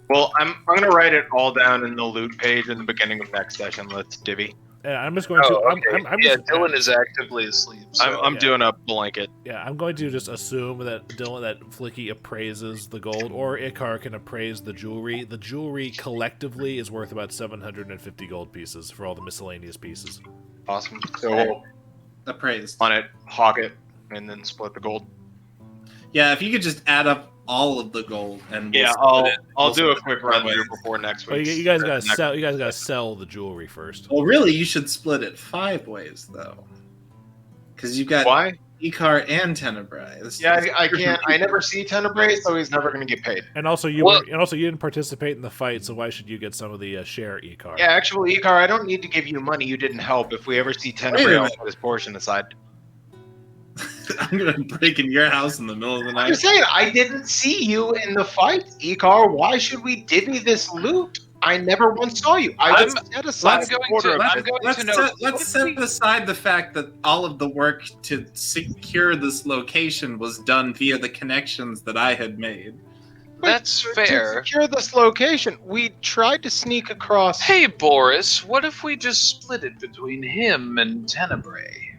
Well, I'm gonna write it all down in the loot page in the beginning of next session. Let's divvy. And I'm just going to. Oh, okay. I'm Yeah, just, Dillon is actively asleep. So. I'm yeah. doing a blanket. Yeah, I'm going to just assume that Flickie appraises the gold, or Icar can appraise the jewelry. The jewelry collectively is worth about 750 gold pieces for all the miscellaneous pieces. Awesome. So we'll Appraised. on it, hawk it, and then split the gold. Yeah, if you could just add up all of the gold, and Yeah, I'll do a quick run through before next Well, week. you guys gotta sell. You guys gotta sell the jewelry first. Well, really, you should split it 5 ways, though, because you've got Why? Icar and Tenebrae. Yeah, I can't. I never see Tenebrae, so he's never going to get paid. And also, you didn't participate in the fight, so why should you get some of the share Icar? Yeah, actually, Icar, I don't need to give you money. You didn't help. If we ever see Tenebrae, I'll put his portion aside. I'm gonna break in your house in the middle of the night. I'm saying I didn't see you in the fight, Icar. Why should we divvy this loot? I never once saw you. I just set aside a quarter of it. Let's set aside the fact that all of the work to secure this location was done via the connections that I had made. That's fair. To secure this location, we tried to sneak across. Hey, Boarris, what if we just split it between him and Tenebrae?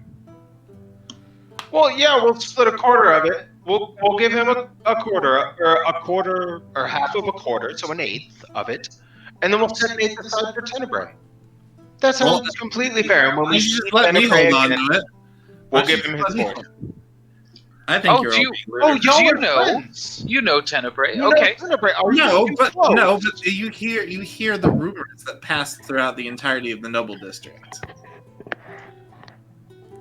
Well, yeah, we'll split a quarter of it. We'll give him a quarter or half of a quarter, so an eighth of it. And then we'll set an eighth aside for Tenebrae. That sounds completely fair. And when we just let me hold on to it. We'll give him his full. I think do y'all you are know? friends. You know Tenebrae. You Okay. know Tenebrae. Are No, you but close? you hear the rumors that pass throughout the entirety of the Noble District.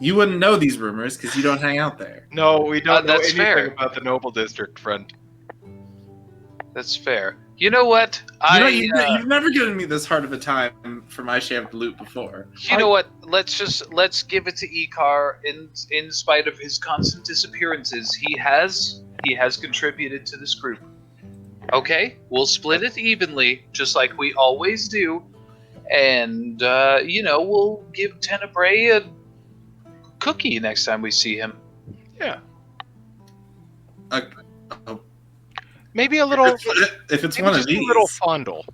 You wouldn't know these rumors because you don't hang out there. No, we don't know That's anything fair. about the Noble District, friend. That's fair. You know what? You've never given me this hard of a time for my share of the loot before. You know what? Let's give it to Icar. In spite of his constant disappearances, he has contributed to this group. Okay, we'll split it evenly, just like we always do, and we'll give Tenebrae a cookie next time we see him. Yeah. Maybe a little. If it's maybe one of just these, a little fondle.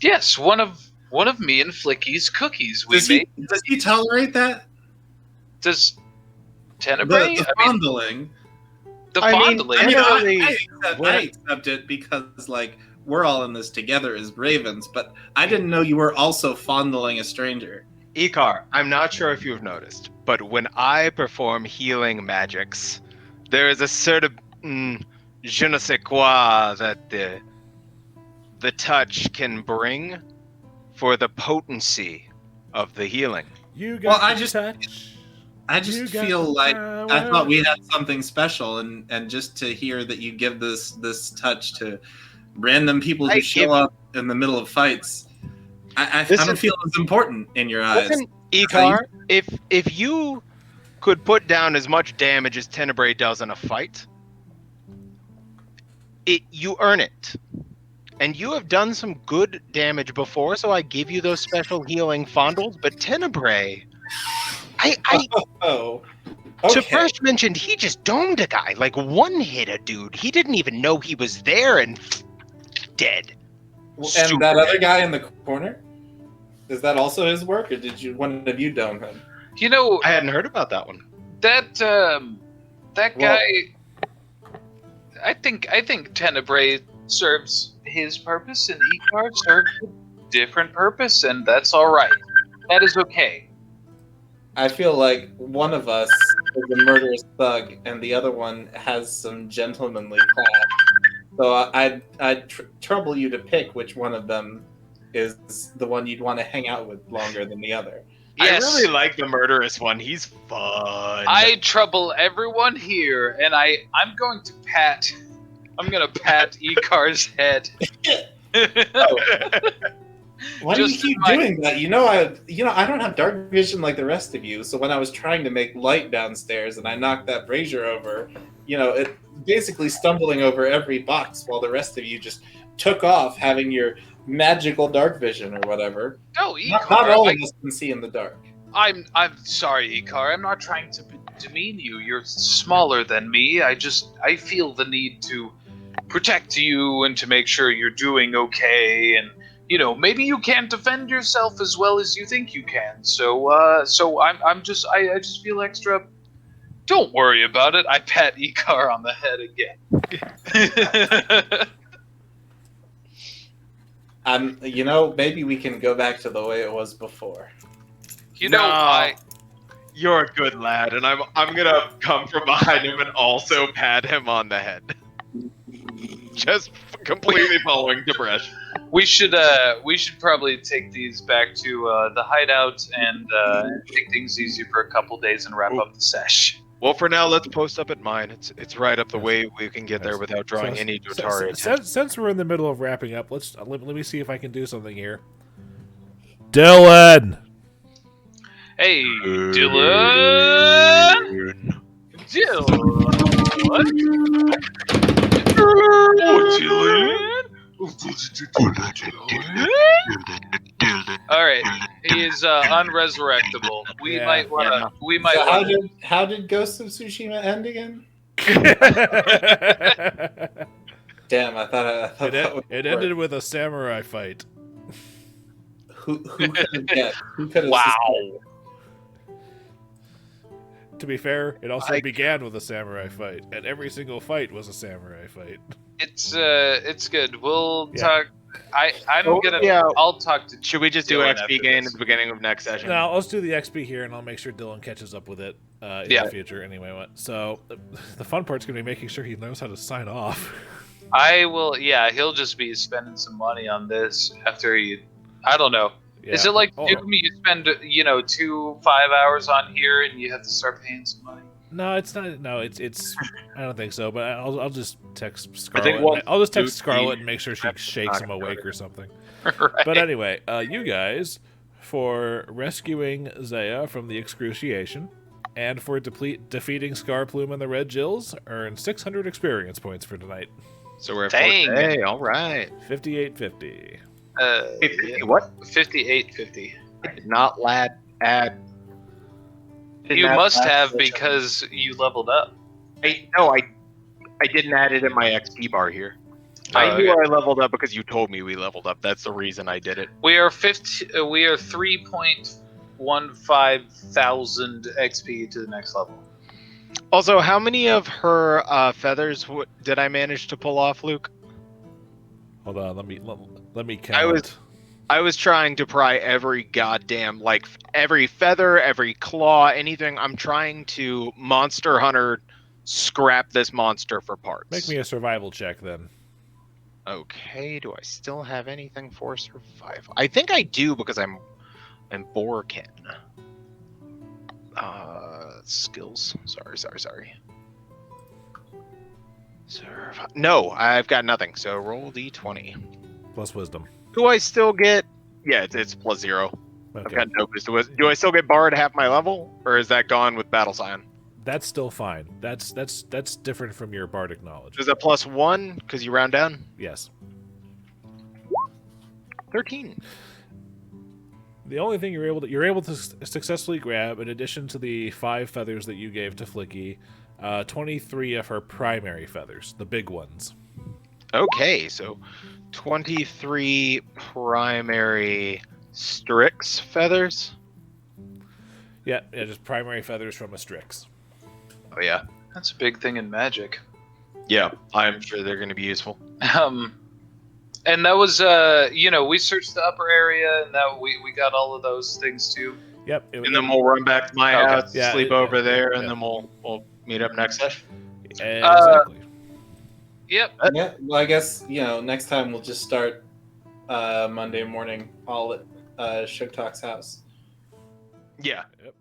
Yes, one of me and Flickie's cookies. Does he tolerate that? Does Tenebrae? The fondling. The I mean, fondling. I accept it because, like, we're all in this together as Ravens, but I didn't know you were also fondling a stranger. Icar, I'm not sure if you've noticed, but when I perform healing magics, there is a certain je ne sais quoi that the touch can bring for the potency of the healing. You got I just feel like I thought we had something special, and just to hear that you give this touch to random people who show up in the middle of fights, I don't feel as important in your eyes. Listen, Icar, if you could put down as much damage as Tenebrae does in a fight, you earn it. And you have done some good damage before, so I give you those special healing fondles. But Tenebrae, Tib'resh mentioned he just domed a guy, like one hit a dude. He didn't even know he was there and dead. And that other guy in the corner? Is that also his work, or did one of you dome him? You know, I hadn't heard about that one. That guy. I think Tenebrae serves his purpose, and Icar serves a different purpose, and that's all right. That is okay. I feel like one of us is a murderous thug, and the other one has some gentlemanly class. So I'd trouble you to pick which one of them is the one you'd want to hang out with longer than the other. Yes. I really like the murderous one. He's fun. I trouble everyone here, and I'm going to pat Icar's head. Why do you keep doing that? I don't have dark vision like the rest of you. So when I was trying to make light downstairs and I knocked that brazier over, it basically stumbling over every box while the rest of you just took off having your magical dark vision or whatever. No, Icar, not all of us can see in the dark. I'm sorry, Icar. I'm not trying to demean you. You're smaller than me. I feel the need to protect you and to make sure you're doing okay, and maybe you can't defend yourself as well as you think you can. So I just feel extra. Don't worry about it. I pat Icar on the head again. Maybe we can go back to the way it was before. You're a good lad, and I'm gonna come from behind him and also pat him on the head. Just completely following Tib'resh. We should probably take these back to the hideout and take things easy for a couple days and wrap up the sesh. Well, for now, let's post up at mine. It's right up the way we can get there without drawing any Jhaltero attention. Since we're in the middle of wrapping up, let me see if I can do something here. Dillon! Hey, Dillon! All right, he is unresurrectable. We might wanna. How did Ghost of Tsushima end again? Damn, I thought it ended with a samurai fight. Who could have? Wow. To be fair, it also began with a samurai fight, and every single fight was a samurai fight. It's good. We'll talk. I'll talk to. Should we just do XP gain at the beginning of next session? No, let's do the XP here, and I'll make sure Dillon catches up with it in the future. Anyway, so the fun part's gonna be making sure he knows how to sign off. I will. Yeah, he'll just be spending some money on this after he. I don't know. Yeah. Is it like Doom? You spend 5 hours on here, and you have to start paying some money. No, it's not. No, it's. I don't think so. But I'll just text Scarlet. I'll just text Scarlet and make sure she shakes him awake or something. Right. But anyway, you guys, for rescuing Zaya from the Excruciation, and for defeating Scarplume and the Red Jills, earn 600 experience points for tonight. So we're at 4K. All right. 5850. 50 what? 5850. I did not add. You must have because you leveled up. I didn't add it in my XP bar here. I knew I leveled up because you told me we leveled up. That's the reason I did it. We are 3.15 thousand XP to the next level. Also, how many of her feathers did I manage to pull off, Luke? Hold on, let me count. I was trying to pry every goddamn, every feather, every claw, anything. I'm trying to Monster Hunter scrap this monster for parts. Make me a survival check then. Okay, do I still have anything for survival? I think I do because I'm Borkin. Skills. Sorry. No, I've got nothing. So roll d20. Plus wisdom. Do I still get? Yeah, it's plus 0. Okay. I've got no wisdom. Do I still get Bard half my level, or is that gone with Battle Scion? That's still fine. That's different from your bardic knowledge. Is that plus 1 because you round down? Yes. 13. The only thing you're able to successfully grab, in addition to the 5 feathers that you gave to Flickie, 23 of her primary feathers, the big ones. Okay, so 23 primary Strix feathers. Yeah, just primary feathers from a Strix. Oh yeah, that's a big thing in Magic. Yeah, I'm sure they're going to be useful. And that was, we searched the upper area, and that we got all of those things too. Yep. And then we'll run back to my house, sleep over there, and then we'll meet up next session. Exactly. Yep. Yeah. Well, I guess next time we'll just start Monday morning all at Sugtok's house. Yeah. Yep.